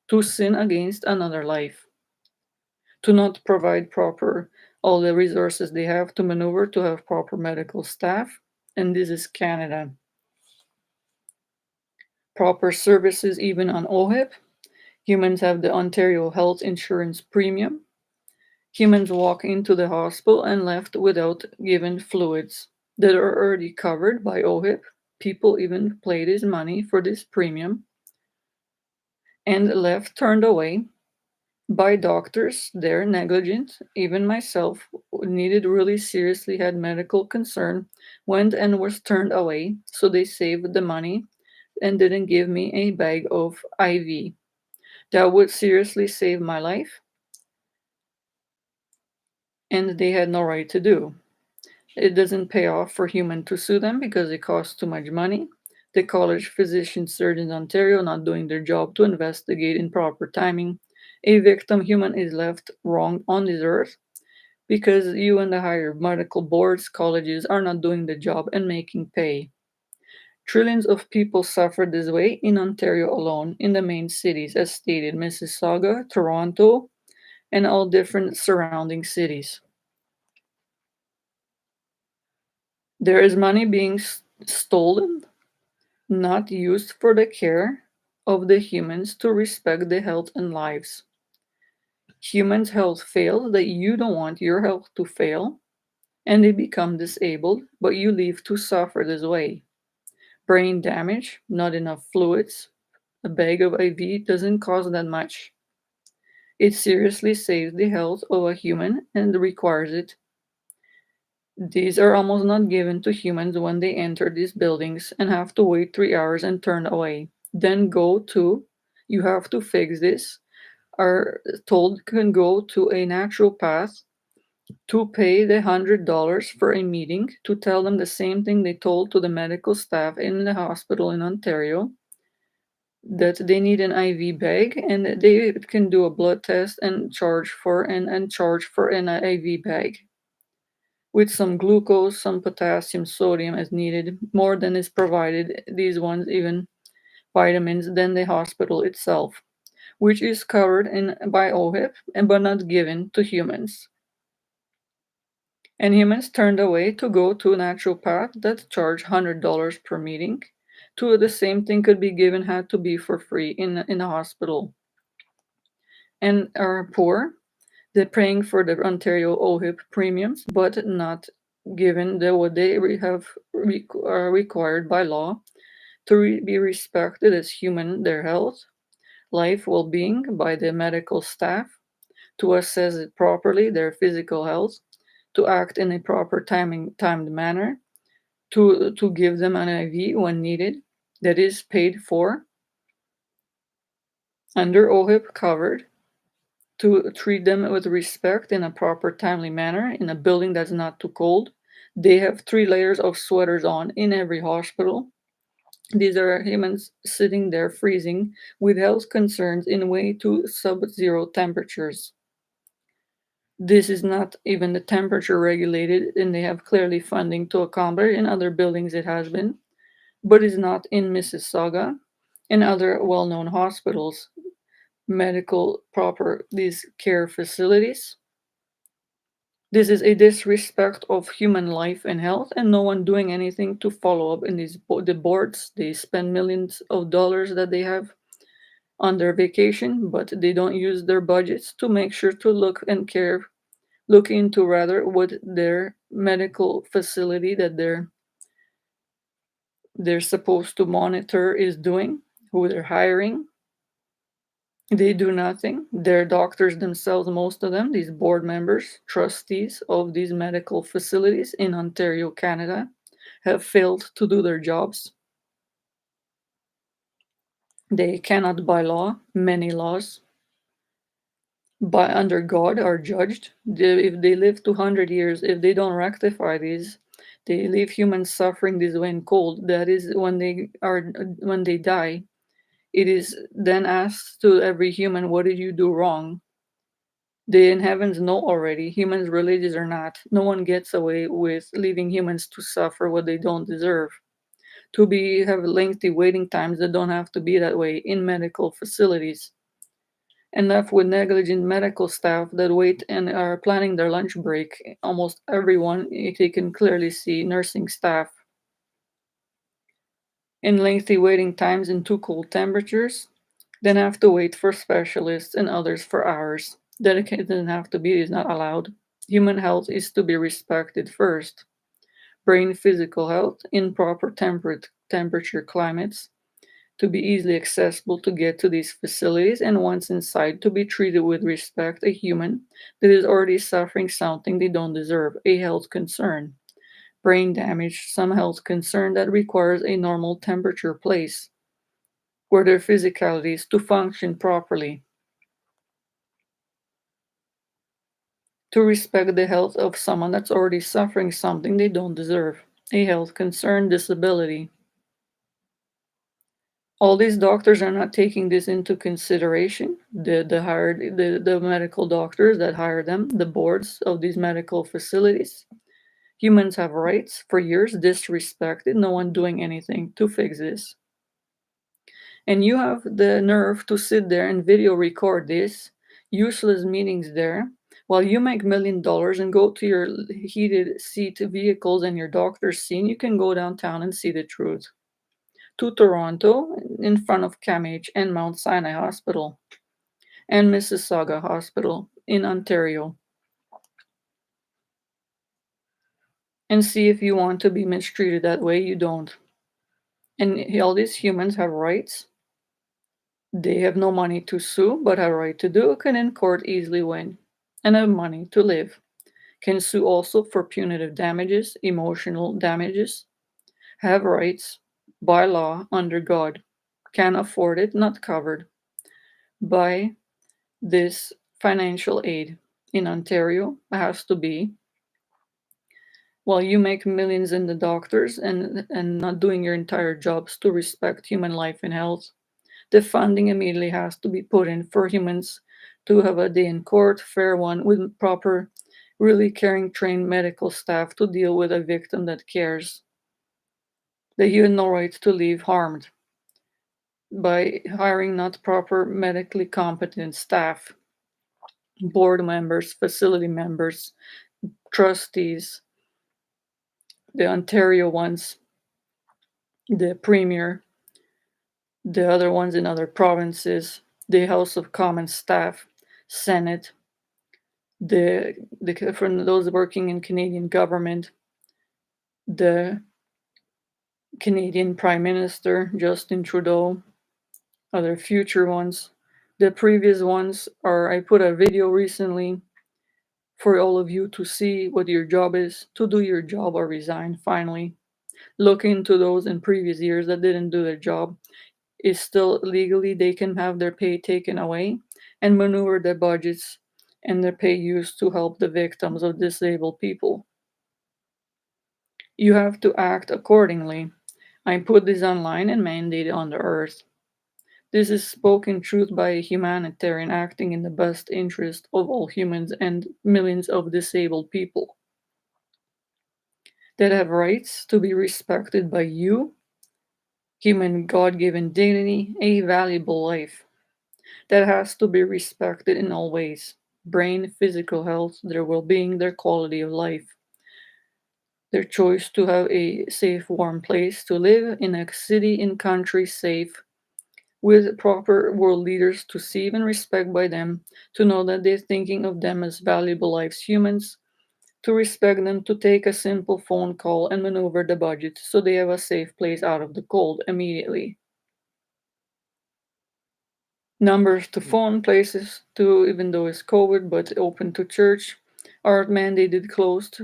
to sin against another life, to not provide proper all the resources they have to maneuver to have proper medical staff, and this is Canada. Proper services even on OHIP. Humans have the Ontario Health Insurance Premium. Humans walk into the hospital and left without given fluids that are already covered by OHIP. People even pay this money for this premium and left turned away by doctors. They're negligent. Even myself needed really seriously had medical concern, went and was turned away, so they saved the money and didn't give me a bag of IV. That would seriously save my life, and they had no right to do. It doesn't pay off for human to sue them because it costs too much money. The College Physician Surgeons Ontario not doing their job to investigate in proper timing. A victim human is left wrong on this earth because you and the higher medical boards, colleges are not doing the job and making pay. Trillions of people suffer this way in Ontario alone, in the main cities, as stated, Mississauga, Toronto, and all different surrounding cities. There is money being stolen, not used for the care of the humans to respect the health and lives. Humans' health fails that you don't want your health to fail, and they become disabled, but you live to suffer this way. Brain damage, not enough fluids, a bag of IV doesn't cost that much. It seriously saves the health of a human and requires it. These are almost not given to humans when they enter these buildings and have to wait 3 hours and turn away. then go to, you have to fix this, are told can go to a naturopath to pay the $100 for a meeting to tell them the same thing they told to the medical staff in the hospital in Ontario, that they need an IV bag and they can do a blood test and charge for an IV bag with some glucose, some potassium, sodium as needed, more than is provided, these ones even vitamins, than the hospital itself, which is covered by OHIP and but not given to humans. And humans turned away to go to a naturopath that charge $100 per meeting. To the same thing could be given, had to be for free in a hospital. And are poor, they're paying for the Ontario OHIP premiums, but not given what they are required by law to be respected as human, their health, life, well-being by the medical staff, to assess it properly, their physical health, to act in a proper timed manner, to give them an IV when needed, that is paid for, under OHIP covered, to treat them with respect in a proper timely manner in a building that's not too cold. They have 3 layers of sweaters on in every hospital. These are humans sitting there freezing with health concerns in way to sub-zero temperatures. This is not even the temperature regulated, and they have clearly funding to accommodate. In other buildings it has been, but is not in Mississauga and other well-known hospitals, medical proper these care facilities. This is a disrespect of human life and health, and no one doing anything to follow up in the boards. They spend millions of dollars that they have on their vacation, but they don't use their budgets to make sure to look into rather what their medical facility that they're supposed to monitor is doing, who they're hiring. They do nothing. They're doctors themselves, most of them, these board members, trustees of these medical facilities in Ontario, Canada, have failed to do their jobs. They cannot, by law, many laws, by under God, are judged. If they live 200 years, if they don't rectify these, they leave humans suffering this way in cold. That is when they die. It is then asked to every human, what did you do wrong? They in heavens know already, humans religious or not, no one gets away with leaving humans to suffer what they don't deserve. To have lengthy waiting times that don't have to be that way in medical facilities. And left with negligent medical staff that wait and are planning their lunch break. Almost everyone, they can clearly see nursing staff. In lengthy waiting times in too cold temperatures, then have to wait for specialists and others for hours. Dedicated doesn't have to be, is not allowed. Human health is to be respected first. Brain physical health in proper temperature climates to be easily accessible to get to these facilities, and once inside to be treated with respect, a human that is already suffering something they don't deserve, a health concern. Brain damage, some health concern that requires a normal temperature place where their physicalities to function properly. To respect the health of someone that's already suffering something they don't deserve, a health concern, disability. All these doctors are not taking this into consideration. The medical doctors that hire them, the boards of these medical facilities. Humans have rights for years disrespected, no one doing anything to fix this. And you have the nerve to sit there and video record this useless meetings there while you make $1 million and go to your heated seat vehicles and your doctor's scene. You can go downtown and see the truth. To Toronto, in front of CAMH and Mount Sinai Hospital and Mississauga Hospital in Ontario, and see if you want to be mistreated that way. You don't. And all these humans have rights. They have no money to sue, but have a right to do, can in court easily win, and have money to live. Can sue also for punitive damages, emotional damages, have rights by law under God, can afford it, not covered by this financial aid. In Ontario, it has to be while you make millions in the doctors and not doing your entire jobs to respect human life and health. The funding immediately has to be put in for humans to have a day in court, fair one, with proper, really caring, trained medical staff to deal with a victim that cares. That you have no right to leave harmed by hiring not proper medically competent staff, board members, facility members, trustees, the Ontario ones, the premier, the other ones in other provinces, the House of Commons staff, Senate, the from those working in Canadian government, the Canadian Prime Minister Justin Trudeau, other future ones. The previous ones are, I put a video recently for all of you to see what your job is, to do your job or resign finally. Look into those in previous years that didn't do their job. Is still legally, they can have their pay taken away and maneuver their budgets and their pay used to help the victims of disabled people. You have to act accordingly. I put this online and mandated on the earth. This is spoken truth by a humanitarian acting in the best interest of all humans and millions of disabled people that have rights to be respected by you, human God-given dignity, a valuable life that has to be respected in all ways: brain, physical health, their well-being, their quality of life, their choice to have a safe, warm place to live in a city and country safe with proper world leaders to see and respect by them, to know that they're thinking of them as valuable lives humans, to respect them, to take a simple phone call and maneuver the budget so they have a safe place out of the cold immediately. Numbers to phone places to, even though it's COVID, but open to church, are mandated closed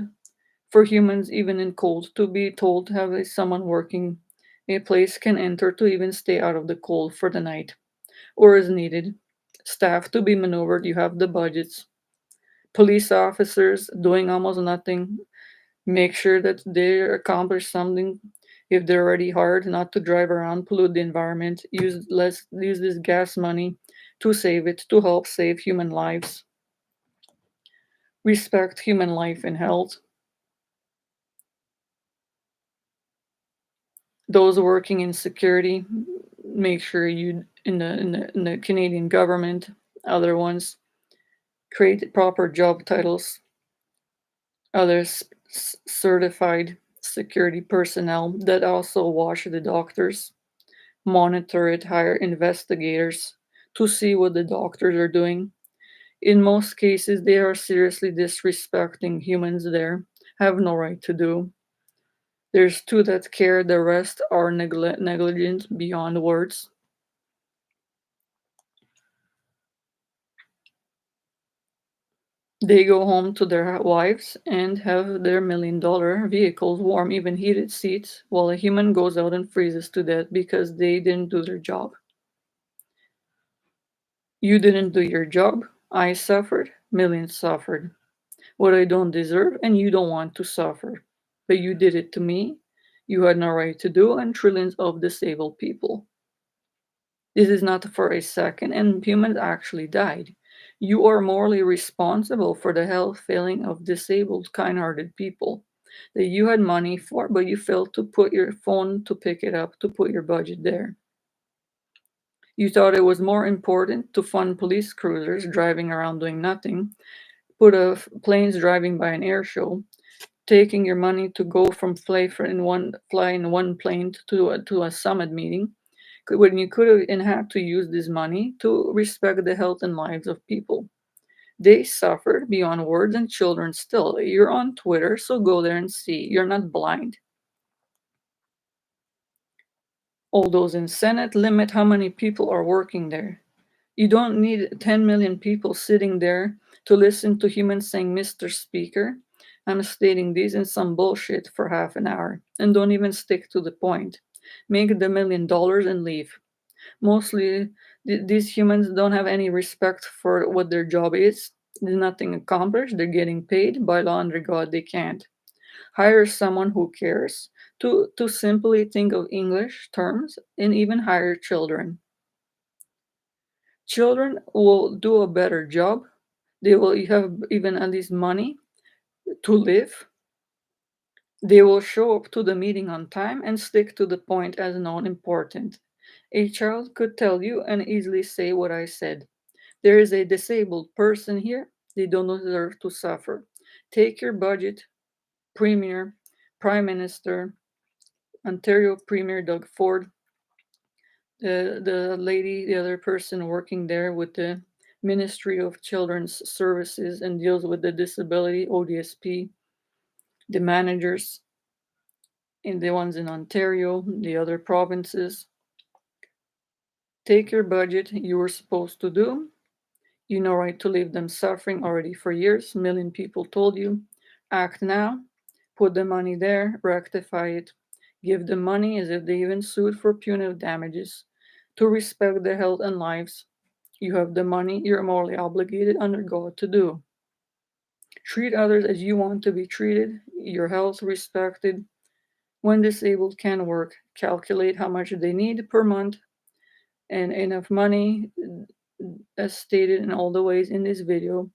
for humans, even in cold, to be told to have someone working a place can enter to even stay out of the cold for the night or as needed. Staff to be maneuvered, you have the budgets. Police officers doing almost nothing. Make sure that they accomplish something. If they're already hard, not to drive around, pollute the environment, use this gas money to save it, to help save human lives. Respect human life and health. Those working in security, make sure you in the Canadian government, other ones, create proper job titles. Others certified security personnel that also watch the doctors, monitor it, hire investigators to see what the doctors are doing. In most cases, they are seriously disrespecting humans there, have no right to do. There's two that care, the rest are negligent beyond words. They go home to their wives and have their $1 million vehicles warm, even heated seats, while a human goes out and freezes to death because they didn't do their job. You didn't do your job. I suffered. Millions suffered. What I don't deserve, and you don't want to suffer. But you did it to me. You had no right to do, and trillions of disabled people. This is not for a second, and humans actually died. You are morally responsible for the health failing of disabled, kind-hearted people that you had money for, but you failed to put your phone to pick it up, to put your budget there. You thought it was more important to fund police cruisers driving around doing nothing, put planes driving by an air show, taking your money to go from fly in one plane to a summit meeting, when you could have and had to use this money to respect the health and lives of people. They suffered beyond words, and children still. You're on Twitter, so go there and see. You're not blind. All those in Senate, limit how many people are working there. You don't need 10 million people sitting there to listen to humans saying, Mr. Speaker, I'm stating this in some bullshit for half an hour, and don't even stick to the point. Make the $1 million and leave. Mostly, these humans don't have any respect for what their job is. There's nothing accomplished. They're getting paid by law under God. They can't hire someone who cares to simply think of English terms and even hire children. Children will do a better job. They will have even at least money to live. They will show up to the meeting on time and stick to the point as known important. A child could tell you and easily say what I said. There is a disabled person here. They don't deserve to suffer. Take your budget, Premier, Prime Minister, Ontario Premier Doug Ford, the lady, the other person working there with the Ministry of Children's Services and deals with the disability, ODSP, the managers, and the ones in Ontario, the other provinces. Take your budget you were supposed to do. You know right to leave them suffering already for years. A million people told you. Act now. Put the money there. Rectify it. Give them money as if they even sued for punitive damages. To respect their health and lives. You have the money you're morally obligated under God to do. Treat others as you want to be treated. Your health respected. When disabled can work, calculate how much they need per month and enough money, as stated in all the ways in this video,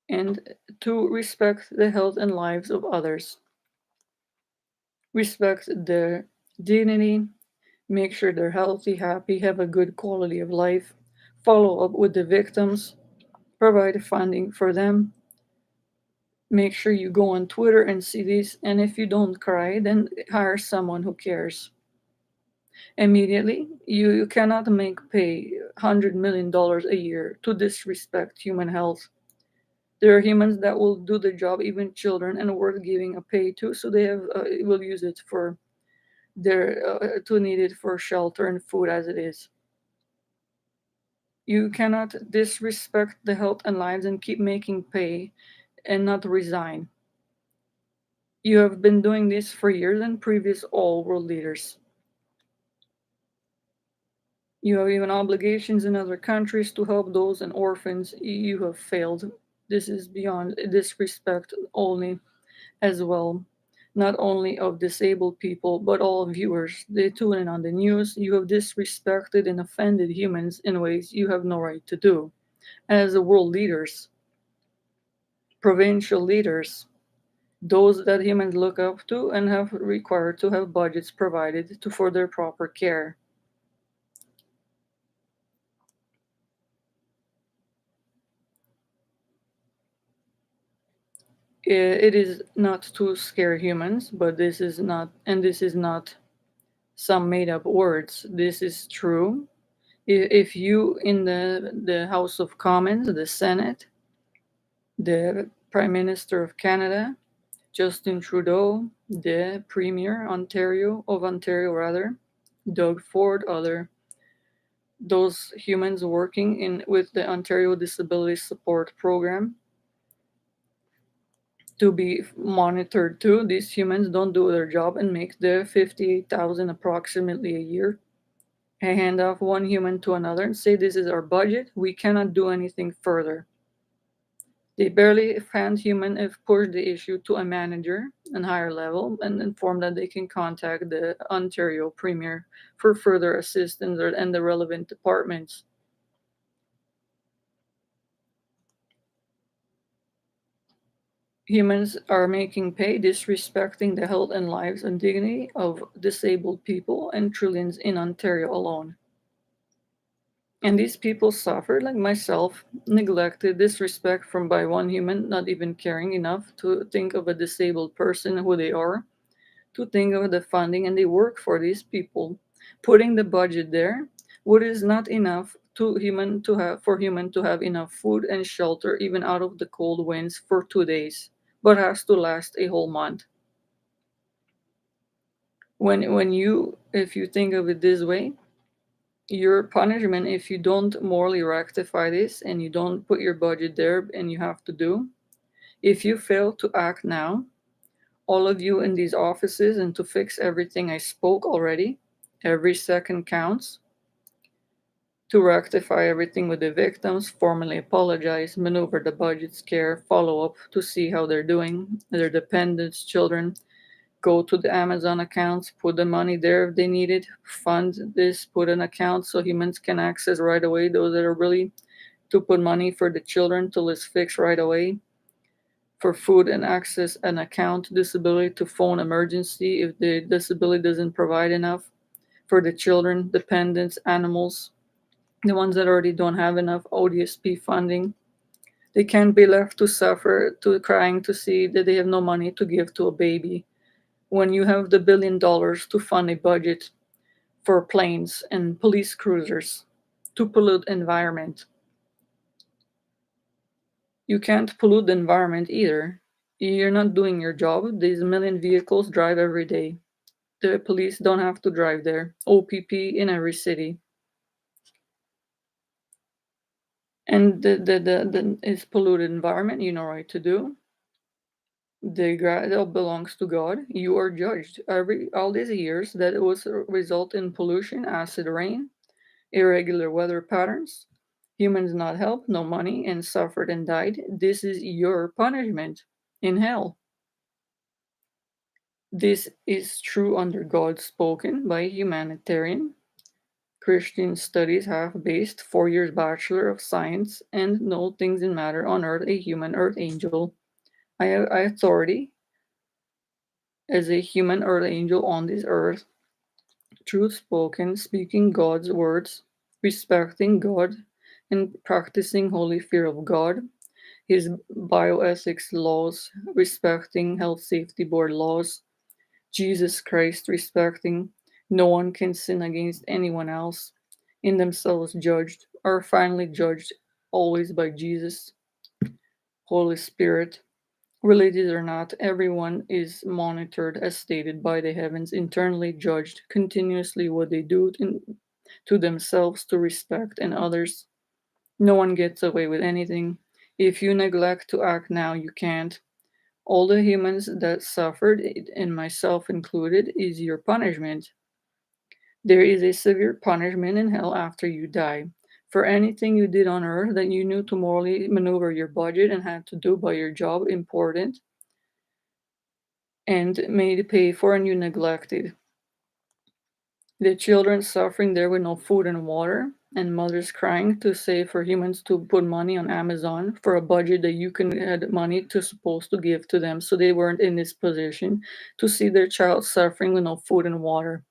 and to respect the health and lives of others. Respect their dignity, make sure they're healthy, happy, have a good quality of life, follow up with the victims, provide funding for them. Make sure you go on Twitter and see these, and if you don't cry, then hire someone who cares. Immediately, you cannot make pay $100 million a year to disrespect human health. There are humans that will do the job, even children, and worth giving a pay to, so they will use it for their to need it for shelter and food as it is. You cannot disrespect the health and lives and keep making pay and not resign. You have been doing this for years and previous all world leaders. You have even obligations in other countries to help those and orphans. You have failed. This is beyond disrespect only as well, not only of disabled people, but all viewers. They tune in on the news. You have disrespected and offended humans in ways you have no right to do. As the world leaders, provincial leaders, those that humans look up to and have required to have budgets provided to for their proper care. It is not to scare humans, but this is not, and this is not some made up words. This is true. If you in the House of Commons, the Senate, the Prime Minister of Canada, Justin Trudeau, the Premier Ontario rather, Doug Ford, other those humans working in with the Ontario Disability Support Program to be monitored too. These humans don't do their job and make the 58,000 approximately a year. I hand off one human to another and say, this is our budget. We cannot do anything further. They barely hand human if push the issue to a manager and higher level and inform that they can contact the Ontario Premier for further assistance and the relevant departments. Humans are making pay disrespecting the health and lives and dignity of disabled people and trillions in Ontario alone. And these people suffer, like myself, neglected, disrespect from by one human, not even caring enough to think of a disabled person who they are, to think of the funding, and they work for these people, putting the budget there, what is not enough to human to have for human to have enough food and shelter even out of the cold winds for 2 days, but has to last a whole month. When you if you think of it this way, your punishment if you don't morally rectify this and you don't put your budget there and you have to do, if you fail to act now, all of you in these offices and to fix everything I spoke already, Every second counts. To rectify everything with the victims, formally apologize, maneuver the budget scare, follow up to see how they're doing, their dependents, children, go to the Amazon accounts, put the money there if they need it, fund this, put an account so humans can access right away those that are really to put money for the children till it's fixed right away. For food and access an account, disability to phone emergency if the disability doesn't provide enough. For the children, dependents, animals, the ones that already don't have enough ODSP funding. They can't be left to suffer, to crying to see that they have no money to give to a baby. When you have the $1 billion to fund a budget for planes and police cruisers to pollute environment, you can't pollute the environment either. You're not doing your job. These million vehicles drive every day. The police don't have to drive there. OPP in every city. And the is polluted environment, you know right to do. That belongs to God. You are judged. All these years that it was result in pollution, acid rain, irregular weather patterns, humans not helped, no money, and suffered and died. This is your punishment in hell. This is true under God spoken by a humanitarian. Christian studies have based 4 years Bachelor of Science and know things in matter on earth, a human earth angel. I have authority as a human earth angel on this earth, truth spoken, speaking God's words, respecting God, and practicing holy fear of God, his bioethics laws, respecting health safety board laws, Jesus Christ respecting no one can sin against anyone else, in themselves judged, are finally judged always by Jesus, Holy Spirit. Religious or not, everyone is monitored as stated by the heavens, internally judged continuously what they do to themselves, to respect and others. No one gets away with anything. If you neglect to act now, you can't. All the humans that suffered, and myself included, is your punishment. There is a severe punishment in hell after you die. For anything you did on earth that you knew to morally maneuver your budget and had to do by your job, important, and made pay for, and you neglected. The children suffering there with no food and water, and mothers crying to save for humans to put money on Amazon for a budget that you can had money to supposed to give to them, so they weren't in this position to see their child suffering with no food and water.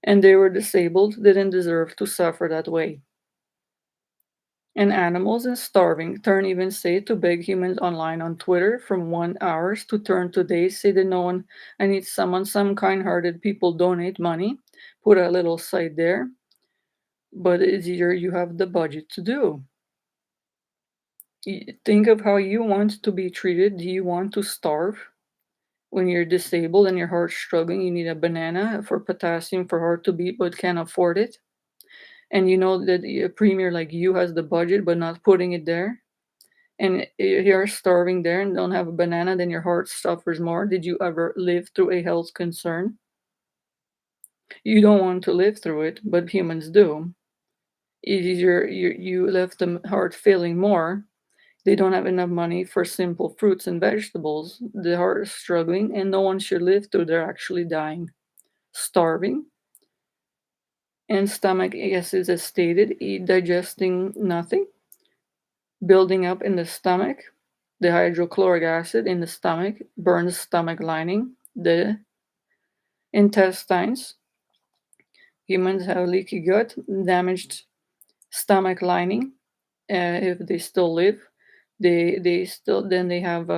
And they were disabled, didn't deserve to suffer that way. And animals and starving turn even say to beg humans online on Twitter from 1 hours to turn to days, say that no one, I need someone, some kind-hearted people donate money, put a little site there, but it's easier you have the budget to do. Think of how you want to be treated. Do you want to starve? When you're disabled and your heart's struggling, you need a banana for potassium for heart to beat but can't afford it. And you know that a premier like you has the budget but not putting it there. And you're starving there and don't have a banana, then your heart suffers more. Did you ever live through a health concern? You don't want to live through it, but humans do. It is you left the heart feeling more. They don't have enough money for simple fruits and vegetables. The heart is struggling, and no one should live through. They're actually dying, starving, and stomach acids, as stated, digesting nothing, building up in the stomach. The hydrochloric acid in the stomach burns stomach lining, the intestines. Humans have leaky gut, damaged stomach lining. If they still live, they still then they have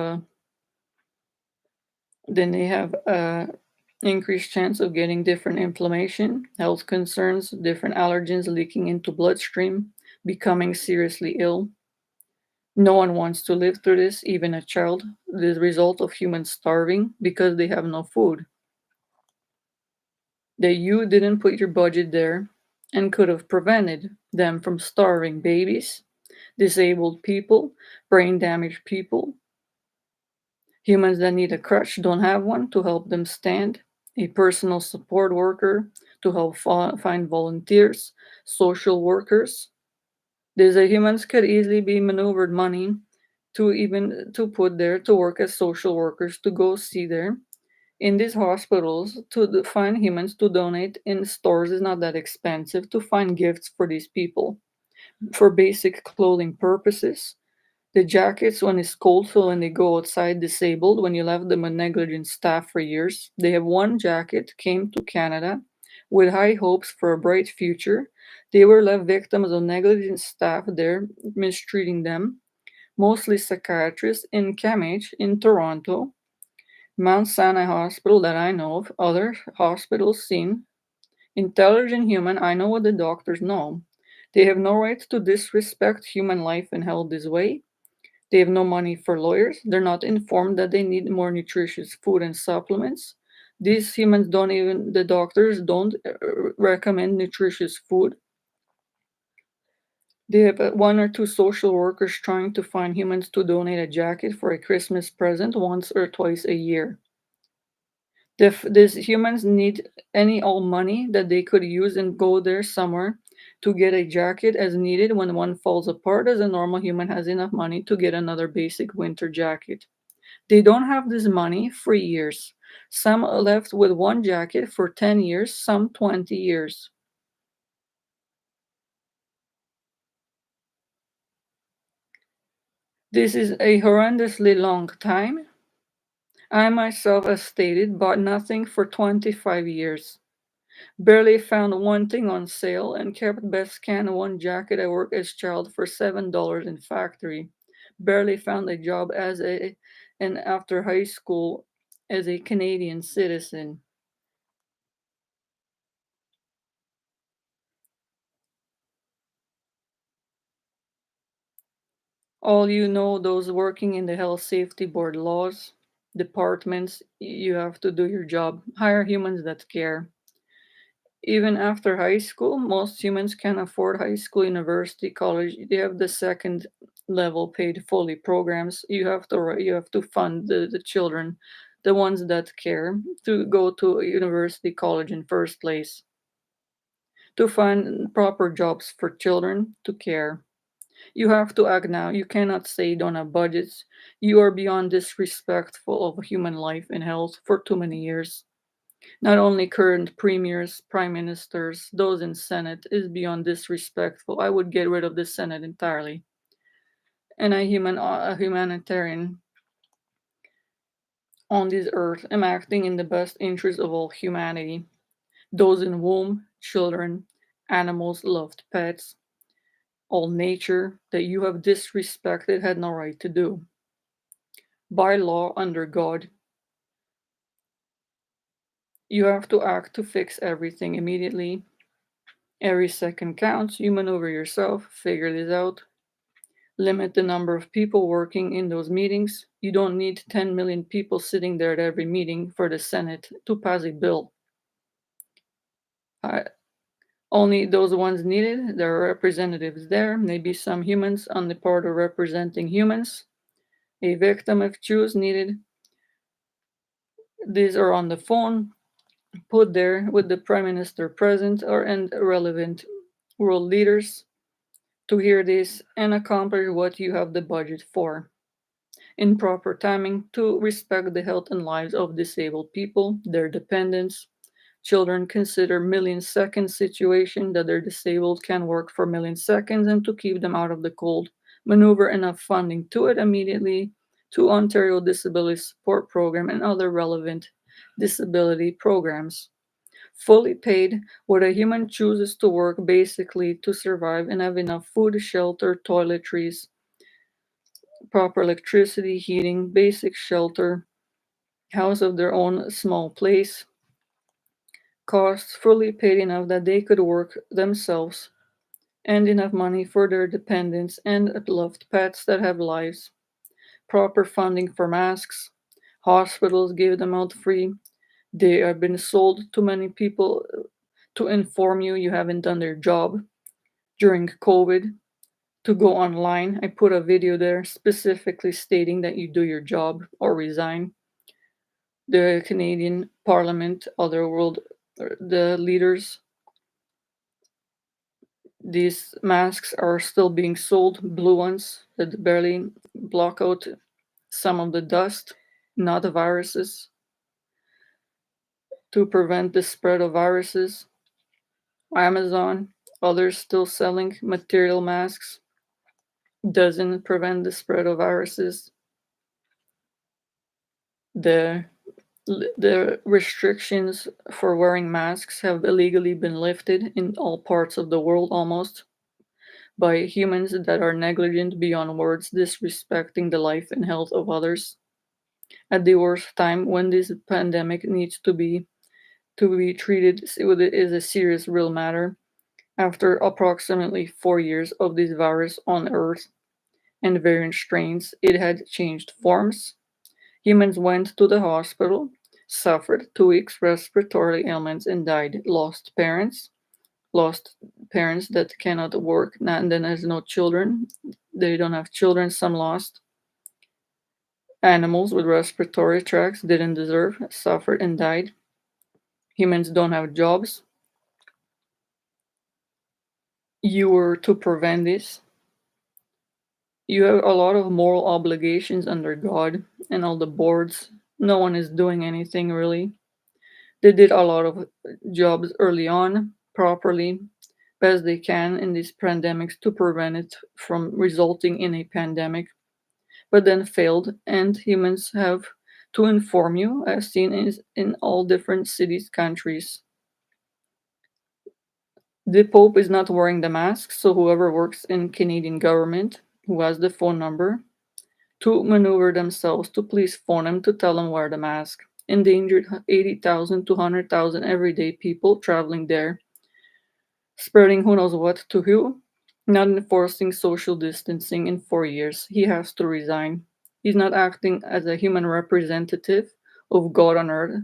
increased chance of getting different inflammation, health concerns, different allergens leaking into bloodstream, becoming seriously ill. No one wants to live through this, even a child, the result of humans starving because they have no food. That you didn't put your budget there and could have prevented them from starving babies, disabled people, brain damaged people, humans that need a crutch don't have one to help them stand, a personal support worker to help find volunteers, social workers. These humans could easily be maneuvered money to even to put there to work as social workers to go see there in these hospitals to find humans to donate in stores is not that expensive to find gifts for these people for basic clothing purposes. The jackets when it's cold, so when they go outside disabled, when you left them with negligent staff for years, they have one jacket, came to Canada with high hopes for a bright future. They were left victims of negligent staff there, mistreating them, mostly psychiatrists in CAMH in Toronto, Mount Sinai Hospital that I know of, other hospitals seen. Intelligent human, I know what the doctors know. They have no right to disrespect human life and health this way. They have no money for lawyers. They're not informed that they need more nutritious food and supplements. These humans don't even, the doctors don't recommend nutritious food. They have one or two social workers trying to find humans to donate a jacket for a Christmas present once or twice a year. These humans need any all money that they could use and go there somewhere to get a jacket as needed when one falls apart, as a normal human has enough money to get another basic winter jacket. They don't have this money for years. Some are left with one jacket for 10 years, some 20 years. This is a horrendously long time. I myself, as stated, bought nothing for 25 years. Barely found one thing on sale and kept best can one jacket I worked as child for $7 in factory. Barely found a job as and after high school as a Canadian citizen. All you know, those working in the health safety board laws, departments, you have to do your job. Hire humans that care. Even after high school, most humans can afford high school, university, college. They have the second level paid fully programs. You have to fund the children, the ones that care, to go to university, college in first place, to find proper jobs for children, to care. You have to act now. You cannot say you don't have budgets. You are beyond disrespectful of human life and health for too many years. Not only current premiers, prime ministers, those in Senate is beyond disrespectful. I would get rid of the Senate entirely. And a humanitarian on this earth am acting in the best interest of all humanity. Those in womb, children, animals, loved pets, all nature that you have disrespected had no right to do. By law, under God, you have to act to fix everything immediately. Every second counts. You maneuver yourself, figure this out. Limit the number of people working in those meetings. You don't need 10 million people sitting there at every meeting for the Senate to pass a bill. Uh, Only those ones needed. There are representatives there, maybe some humans on the part of representing humans. A victim, if choose needed. These are on the phone, put there with the prime minister present or and relevant world leaders to hear this and accomplish what you have the budget for in proper timing to respect the health and lives of disabled people, their dependents. Children consider million-second situation that they're disabled can work for million seconds and to keep them out of the cold. Maneuver enough funding to it immediately to Ontario Disability Support Program and other relevant disability programs. Fully paid, where a human chooses to work basically to survive and have enough food, shelter, toiletries, proper electricity, heating, basic shelter, house of their own small place, costs fully paid enough that they could work themselves, and enough money for their dependents and loved pets that have lives, proper funding for masks, hospitals give them out free. They have been sold to many people to inform you you haven't done their job during COVID. To go online, I put a video there specifically stating that you do your job or resign. The Canadian Parliament, other world, the leaders, these masks are still being sold, blue ones that barely block out some of the dust, not the viruses, to prevent the spread of viruses. Amazon, others still selling material masks, doesn't prevent the spread of viruses. The the restrictions for wearing masks have illegally been lifted in all parts of the world almost by humans that are negligent beyond words, disrespecting the life and health of others. At the worst time when this pandemic needs to be treated with it is a serious real matter. After approximately 4 years of this virus on Earth and variant strains, it had changed forms. Humans went to the hospital, suffered 2 weeks respiratory ailments, and died. Lost parents that cannot work, and then has no children. They don't have children, some lost. Animals with respiratory tracts didn't deserve, suffered, and died. Humans don't have jobs. You were to prevent this. You have a lot of moral obligations under God and all the boards. No one is doing anything really. They did a lot of jobs early on, properly, best they can in these pandemics to prevent it from resulting in a pandemic, but then failed, and humans have to inform you, as seen in all different cities, countries. The Pope is not wearing the mask, so whoever works in Canadian government, who has the phone number, to maneuver themselves to please phone him to tell him wear the mask. Endangered 80,000 to 100,000 everyday people traveling there, spreading who knows what to who, not enforcing social distancing in 4 years. He has to resign. He's not acting as a human representative of God on earth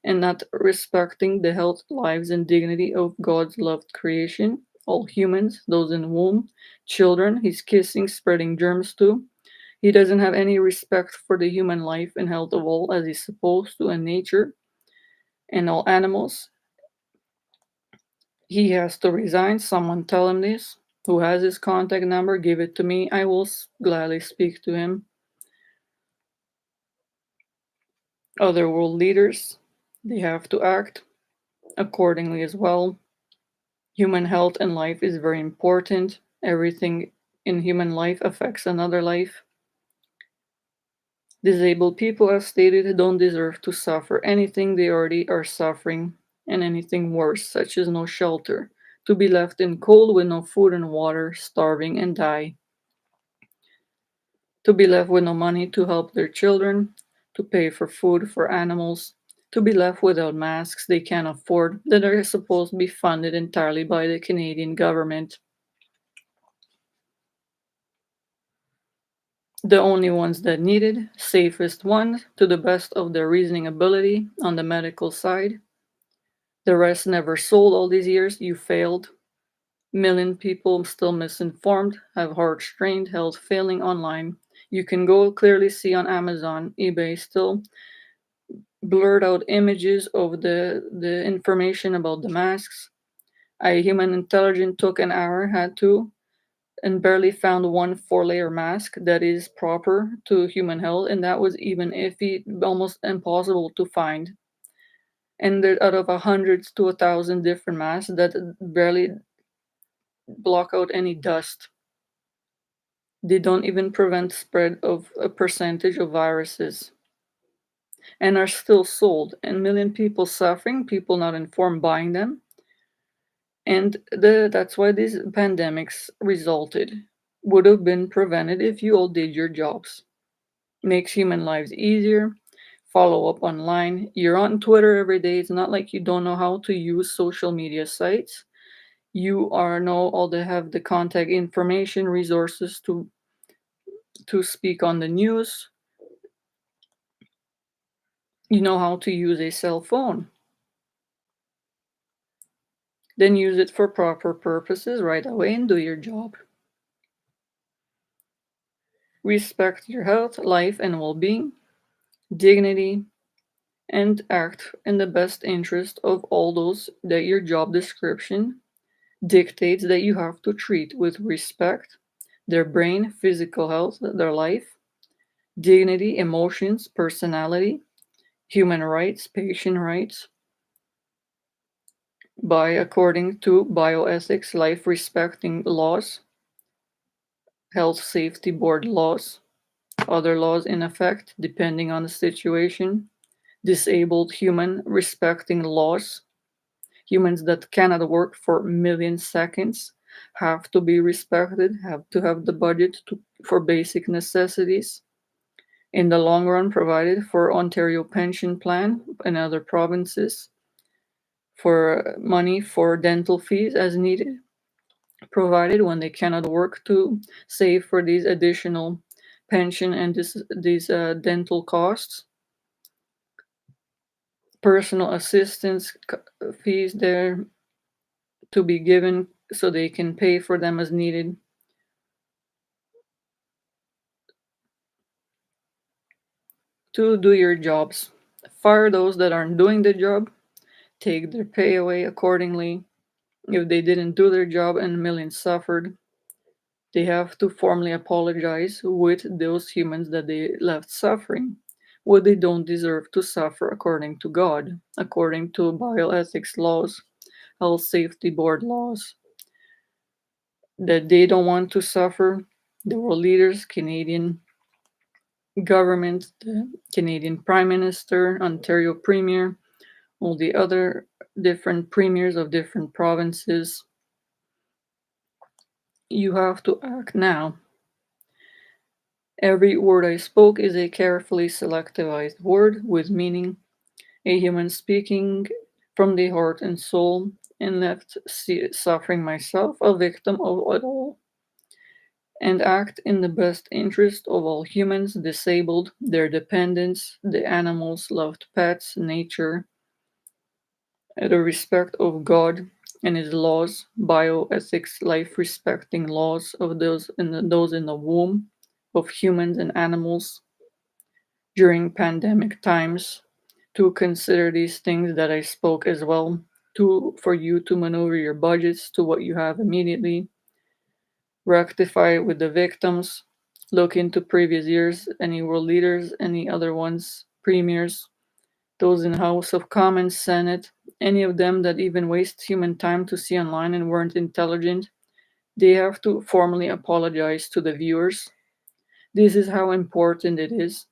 and not respecting the health, lives, and dignity of God's loved creation, all humans, those in womb, children, he's kissing, spreading germs to. He doesn't have any respect for the human life and health of all as he's supposed to, and nature and all animals. He has to resign. Someone tell him this. Who has his contact number? Give it to me. I will gladly speak to him. Other world leaders, they have to act accordingly as well. Human health and life is very important. Everything in human life affects another life. Disabled people, as stated, don't deserve to suffer anything they already are suffering, and anything worse, such as no shelter, to be left in cold with no food and water, starving and die, to be left with no money to help their children, to pay for food for animals, to be left without masks they can't afford that are supposed to be funded entirely by the Canadian government. The only ones that needed, safest ones, to the best of their reasoning ability on the medical side. The rest never sold all these years. You failed. Million people still misinformed, have heart strained, health failing online. You can go clearly see on Amazon, eBay still blurred out images of the information about the masks. A human intelligence took an hour, had to, and barely found one 4-layer mask that is proper to human health, and that was even iffy, almost impossible to find. And there, out of hundreds to 1,000 different masks that barely block out any dust. They don't even prevent spread of a percentage of viruses and are still sold, and million people suffering, people not informed buying them. And that's why these pandemics resulted. Would have been prevented if you all did your jobs. Makes human lives easier. Follow up online. You're on Twitter every day. It's not like you don't know how to use social media sites. You are know all they have the contact information, resources to speak on the news. You know how to use a cell phone. Then use it for proper purposes right away and do your job. Respect your health, life, and well being, dignity, and act in the best interest of all those that your job description dictates that you have to treat with respect: their brain, physical health, their life, dignity, emotions, personality, human rights, patient rights, by according to bioethics, life respecting laws, health safety board laws, other laws in effect depending on the situation, disabled human respecting laws. Humans that cannot work for million seconds have to be respected, have to have the budget for basic necessities. In the long run, provided for Ontario pension plan and other provinces, for money for dental fees as needed, provided when they cannot work to save for these additional pension and these dental costs. Personal assistance fees there to be given so they can pay for them as needed. To do your jobs. Fire those that aren't doing the job, take their pay away accordingly. If they didn't do their job and millions suffered, they have to formally apologize with those humans that they left suffering. What they don't deserve to suffer according to God, according to bioethics laws, health safety board laws, that they don't want to suffer. The world leaders, Canadian government, the Canadian Prime Minister, Ontario Premier, all the other different premiers of different provinces. You have to act now. Every word I spoke is a carefully selectivized word with meaning, a human speaking from the heart and soul, and left suffering myself, a victim of it all. And act in the best interest of all humans, disabled, their dependents, the animals, loved pets, nature, the respect of God and His laws, bioethics, life-respecting laws of those in the womb of humans and animals during pandemic times. To consider these things that I spoke as well. For you to maneuver your budgets to what you have immediately, rectify with the victims, look into previous years, any world leaders, any other ones, premiers, those in House of Commons, Senate, any of them that even waste human time to see online and weren't intelligent, they have to formally apologize to the viewers. This is how important it is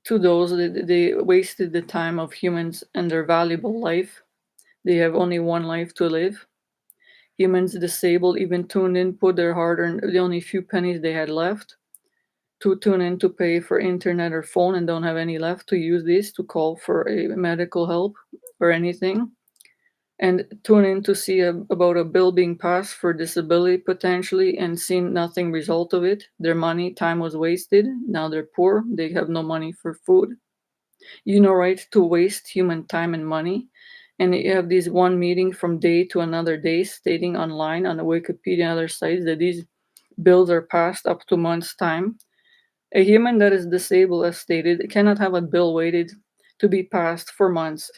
to those that they wasted the time of humans and their valuable life. They have only one life to live. Humans disabled even tuned in, put their hard-earned, the only few pennies they had left, to tune in to pay for internet or phone and don't have any left to use this to call for a medical help or anything, and tune in to see about a bill being passed for disability potentially and seen nothing result of it. Their money, time was wasted. Now they're poor. They have no money for food. You know, right, to waste human time and money. And you have these one meeting from day to another day stating online on the Wikipedia and other sites that these bills are passed up to months' time. A human that is disabled, as stated, cannot have a bill waited to be passed for months.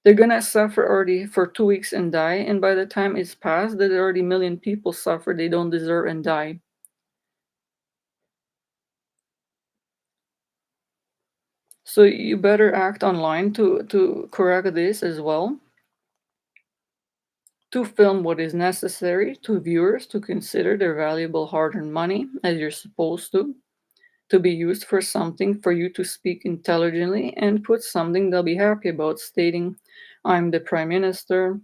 They're gonna suffer already for 2 weeks and die, and by the time it's passed, there's already a million people suffer they don't deserve and die. So you better act online to correct this as well. To film what is necessary to viewers to consider their valuable hard-earned money as you're supposed to be used for something for you to speak intelligently and put something they'll be happy about, stating, I'm the Prime Minister,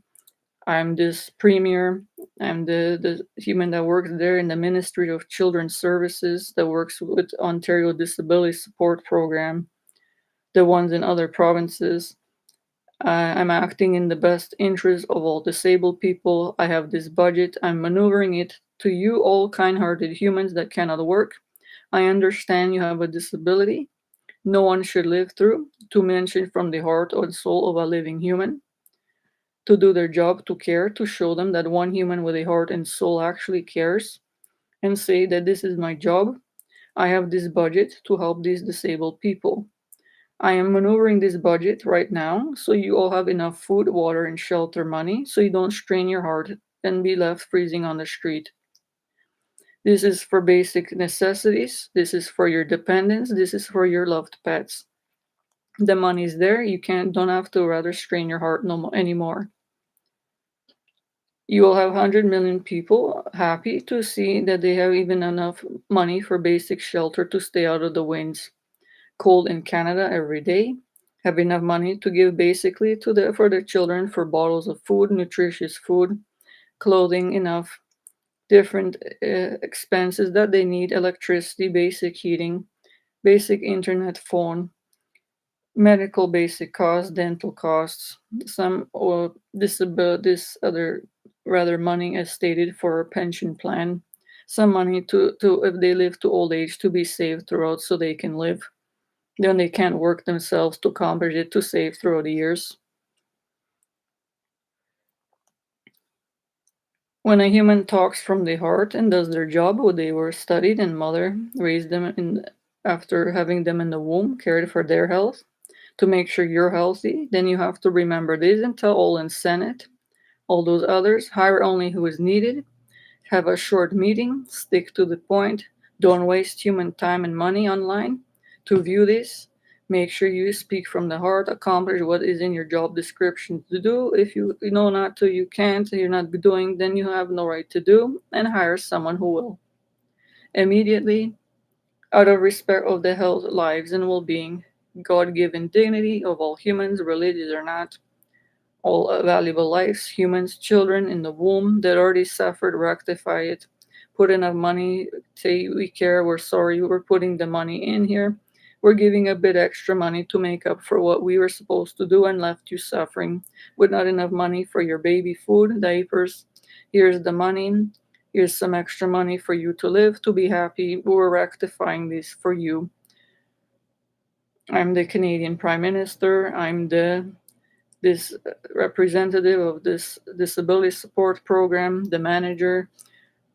I'm this Premier, I'm the human that works there in the Ministry of Children's Services that works with Ontario Disability Support Program, the ones in other provinces. I'm acting in the best interest of all disabled people. I have this budget. I'm maneuvering it to you, all kind hearted humans that cannot work. I understand you have a disability no one should live through, to mention from the heart or soul of a living human, to do their job, to care, to show them that one human with a heart and soul actually cares, and say that this is my job. I have this budget to help these disabled people. I am maneuvering this budget right now so you all have enough food, water, and shelter money so you don't strain your heart and be left freezing on the street. This is for basic necessities. This is for your dependents. This is for your loved pets. The money's there. You don't have to rather strain your heart no more anymore. You will have 100 million people happy to see that they have even enough money for basic shelter to stay out of the winds. Cold in Canada every day. Have enough money to give basically for their children for bottles of food, nutritious food, clothing, enough different expenses that they need, electricity, basic heating, basic internet, phone, medical basic costs, dental costs, some or this other rather money as stated for a pension plan, some money to if they live to old age to be saved throughout so they can live. Then they can't work themselves to accomplish it to save throughout the years. When a human talks from the heart and does their job, what they were studied and mother raised them in after having them in the womb, cared for their health, to make sure you're healthy, then you have to remember this and tell all in Senate, all those others, hire only who is needed, have a short meeting, stick to the point, don't waste human time and money online to view this. Make sure you speak from the heart, accomplish what is in your job description to do. If you know not to, you can't, you're not doing, then you have no right to do, and hire someone who will. Immediately, out of respect of the health, lives, and well being, God given dignity of all humans, religious or not, all valuable lives, humans, children in the womb that already suffered, rectify it, put enough money, say we care, we're sorry, we're putting the money in here. We're giving a bit extra money to make up for what we were supposed to do and left you suffering with not enough money for your baby food, diapers. Here's the money. Here's some extra money for you to live, to be happy. We're rectifying this for you. I'm the Canadian Prime Minister. I'm this representative of this disability support program, the manager.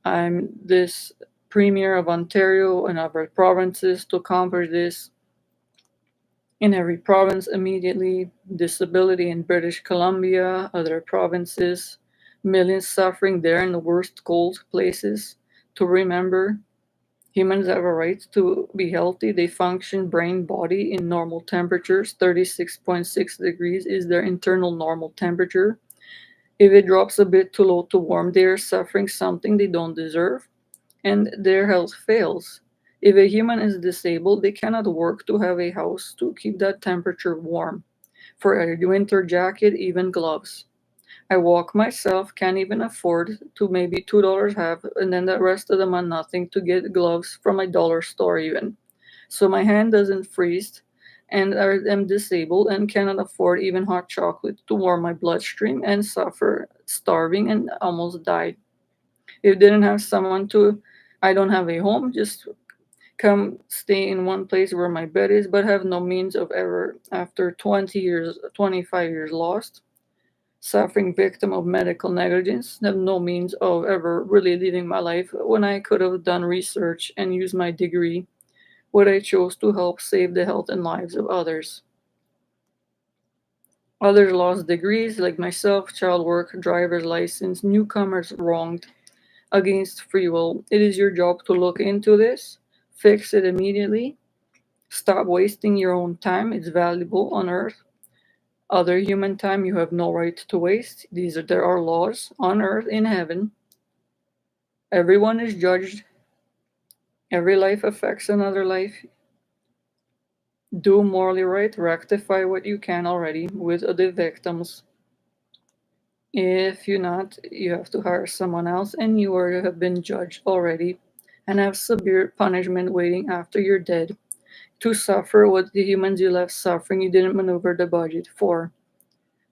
I'm this premier of Ontario and other provinces to accomplish this. In every province, immediately, disability in British Columbia, other provinces, millions suffering there in the worst cold places. To remember, humans have a right to be healthy. They function brain, body in normal temperatures. 36.6 degrees is their internal normal temperature. If it drops a bit too low to warm, they are suffering something they don't deserve and their health fails. If a human is disabled, they cannot work to have a house to keep that temperature warm. For a winter jacket, even gloves. I walk myself, can't even afford to maybe $2 have, and then the rest of the month nothing to get gloves from a dollar store even. So my hand doesn't freeze, and I am disabled and cannot afford even hot chocolate to warm my bloodstream and suffer starving and almost died. If didn't have someone to, I don't have a home, just come stay in one place where my bed is, but have no means of ever, after 20 years, 25 years lost, suffering victim of medical negligence, have no means of ever really living my life when I could have done research and used my degree, what I chose to help save the health and lives of others. Others lost degrees, like myself, child work, driver's license, newcomers wronged against free will. It is your job to look into this, fix it immediately, stop wasting your own time. It's valuable on earth. Other human time you have no right to waste. There are laws on earth, in heaven. Everyone is judged. Every life affects another life. Do morally right, rectify what you can already with the victims. If you not, you have to hire someone else and you are have been judged already and have severe punishment waiting after you're dead to suffer what the humans you left suffering you didn't maneuver the budget for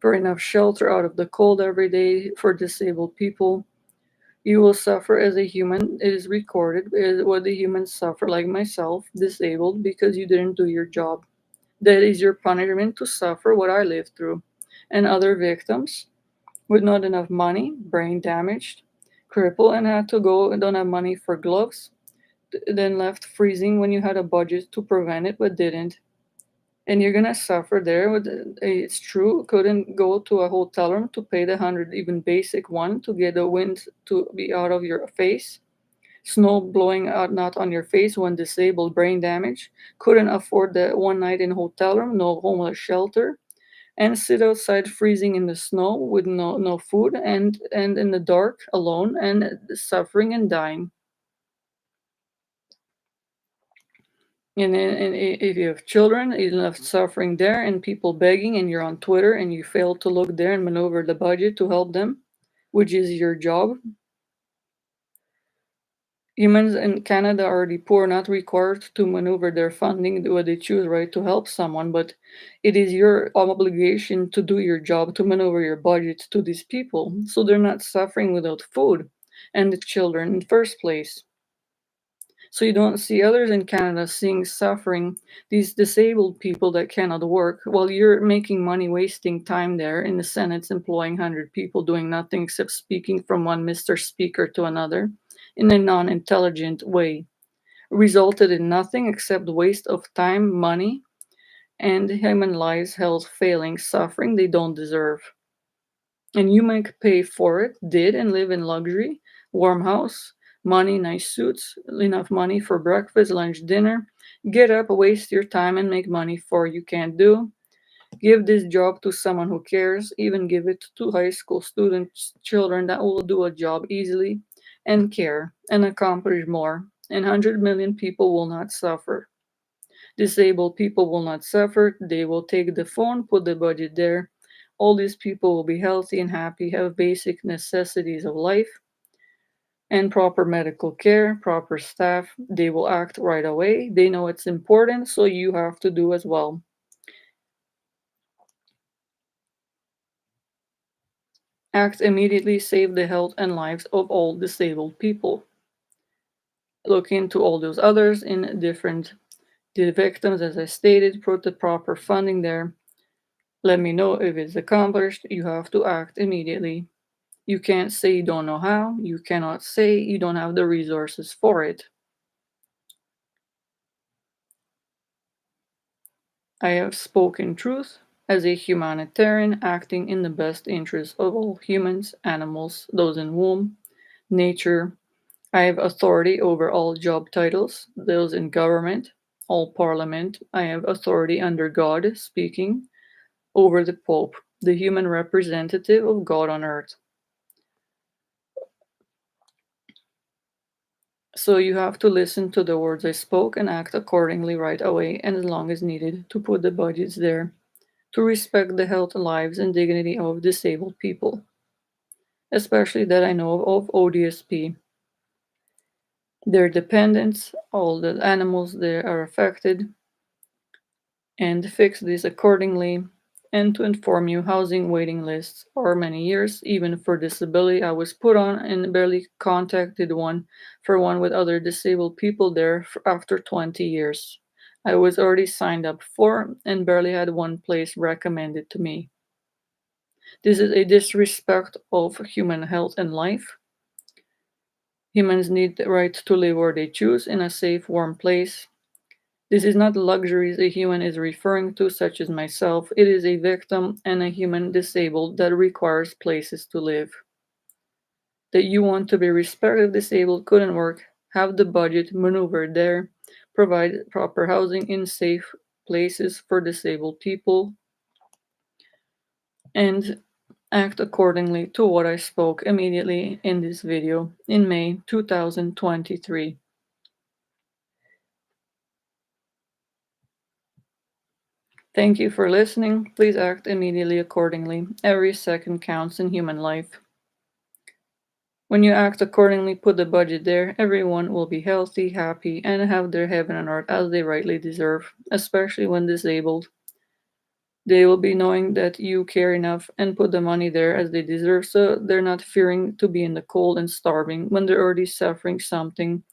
enough shelter out of the cold every day for disabled people. You will suffer as a human. It is recorded what the humans suffer, like myself, disabled because you didn't do your job. That is your punishment to suffer what I lived through. And other victims with not enough money, brain damaged, crippled, and had to go and don't have money for gloves, then left freezing when you had a budget to prevent it but didn't. And you're gonna suffer there. It's true. Couldn't go to a hotel room to pay the 100, even basic one, to get the wind to be out of your face. Snow blowing out not on your face when disabled, brain damage. Couldn't afford the one night in hotel room, no homeless shelter, and sit outside freezing in the snow with no food and in the dark alone and suffering and dying. And if you have children, you left suffering there and people begging, and you're on Twitter and you fail to look there and maneuver the budget to help them, which is your job. Humans in Canada are already poor, not required to maneuver their funding when they choose, right, to help someone, but it is your obligation to do your job, to maneuver your budget to these people so they're not suffering without food and the children in the first place. So you don't see others in Canada seeing suffering, these disabled people that cannot work, while you're making money wasting time there in the Senate's employing 100 people doing nothing except speaking from one Mr. Speaker to another in a non-intelligent way. Resulted in nothing except waste of time, money, and human lives, health failing, suffering they don't deserve. And you might pay for it, did, and live in luxury, warm house, money, nice suits, enough money for breakfast, lunch, dinner. Get up, waste your time, and make money for you can't do. Give this job to someone who cares, even give it to high school students, children that will do a job easily and care and accomplish more. And 100 million people will not suffer. Disabled people will not suffer. They will take the phone, put the budget there. All these people will be healthy and happy, have basic necessities of life and proper medical care, proper staff. They will act right away. They know it's important, so you have to do as well. Act immediately, save the health and lives of all disabled people. Look into all those others in different the victims, as I stated, put the proper funding there. Let me know if it's accomplished. You have to act immediately. You can't say you don't know how. You cannot say you don't have the resources for it. I have spoken truth as a humanitarian acting in the best interest of all humans, animals, those in womb, nature. I have authority over all job titles, those in government, all parliament. I have authority under God, speaking over the Pope, the human representative of God on earth. So you have to listen to the words I spoke and act accordingly right away and as long as needed to put the budgets there to respect the health, lives, and dignity of disabled people, especially that I know of ODSP. Their dependents, all the animals that are affected, and fix this accordingly. And to inform you, housing waiting lists are many years, even for disability. I was put on and barely contacted one for one with other disabled people there after 20 years. I was already signed up for and barely had one place recommended to me. This is a disrespect of human health and life. Humans need the right to live where they choose in a safe, warm place. This is not luxuries a human is referring to, such as myself. It is a victim and a human disabled that requires places to live. That you want to be respected, disabled, couldn't work, have the budget, maneuver there, provide proper housing in safe places for disabled people, and act accordingly to what I spoke immediately in this video in May 2023. Thank you for listening. Please act immediately accordingly. Every second counts in human life. When you act accordingly, put the budget there, everyone will be healthy, happy, and have their heaven on earth as they rightly deserve, especially when disabled. They will be knowing that you care enough and put the money there as they deserve, so they're not fearing to be in the cold and starving when they're already suffering something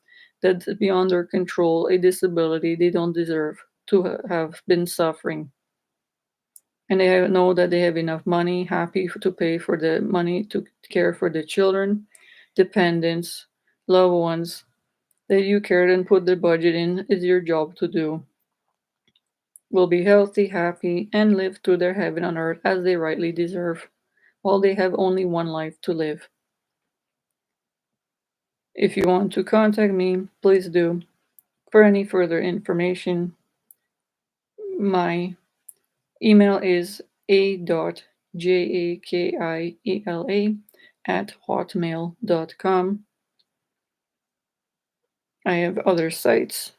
that's beyond their control, a disability they don't deserve to have been suffering. And they know that they have enough money, happy to pay for the money to care for the children, dependents, loved ones that you cared and put the budget in is your job to do. Will be healthy, happy, and live through their heaven on earth as they rightly deserve, while they have only one life to live. If you want to contact me, please do. For any further information, my email is a.jakiela@hotmail.com. I have other sites.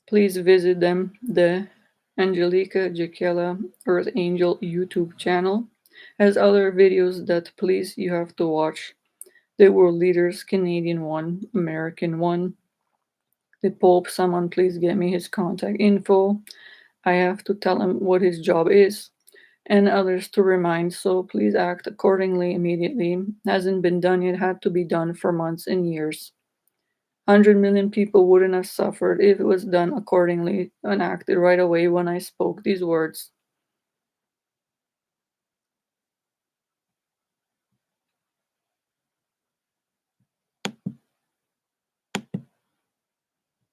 Please visit them. The Angelica Jaquela Earth Angel YouTube channel has other videos that please you have to watch. The World Leaders Canadian one, American one. The Pope, someone please get me his contact info. I have to tell him what his job is. And others to remind, so please act accordingly immediately. Hasn't been done yet, had to be done for months and years. 100 million people wouldn't have suffered if it was done accordingly and acted right away when I spoke these words.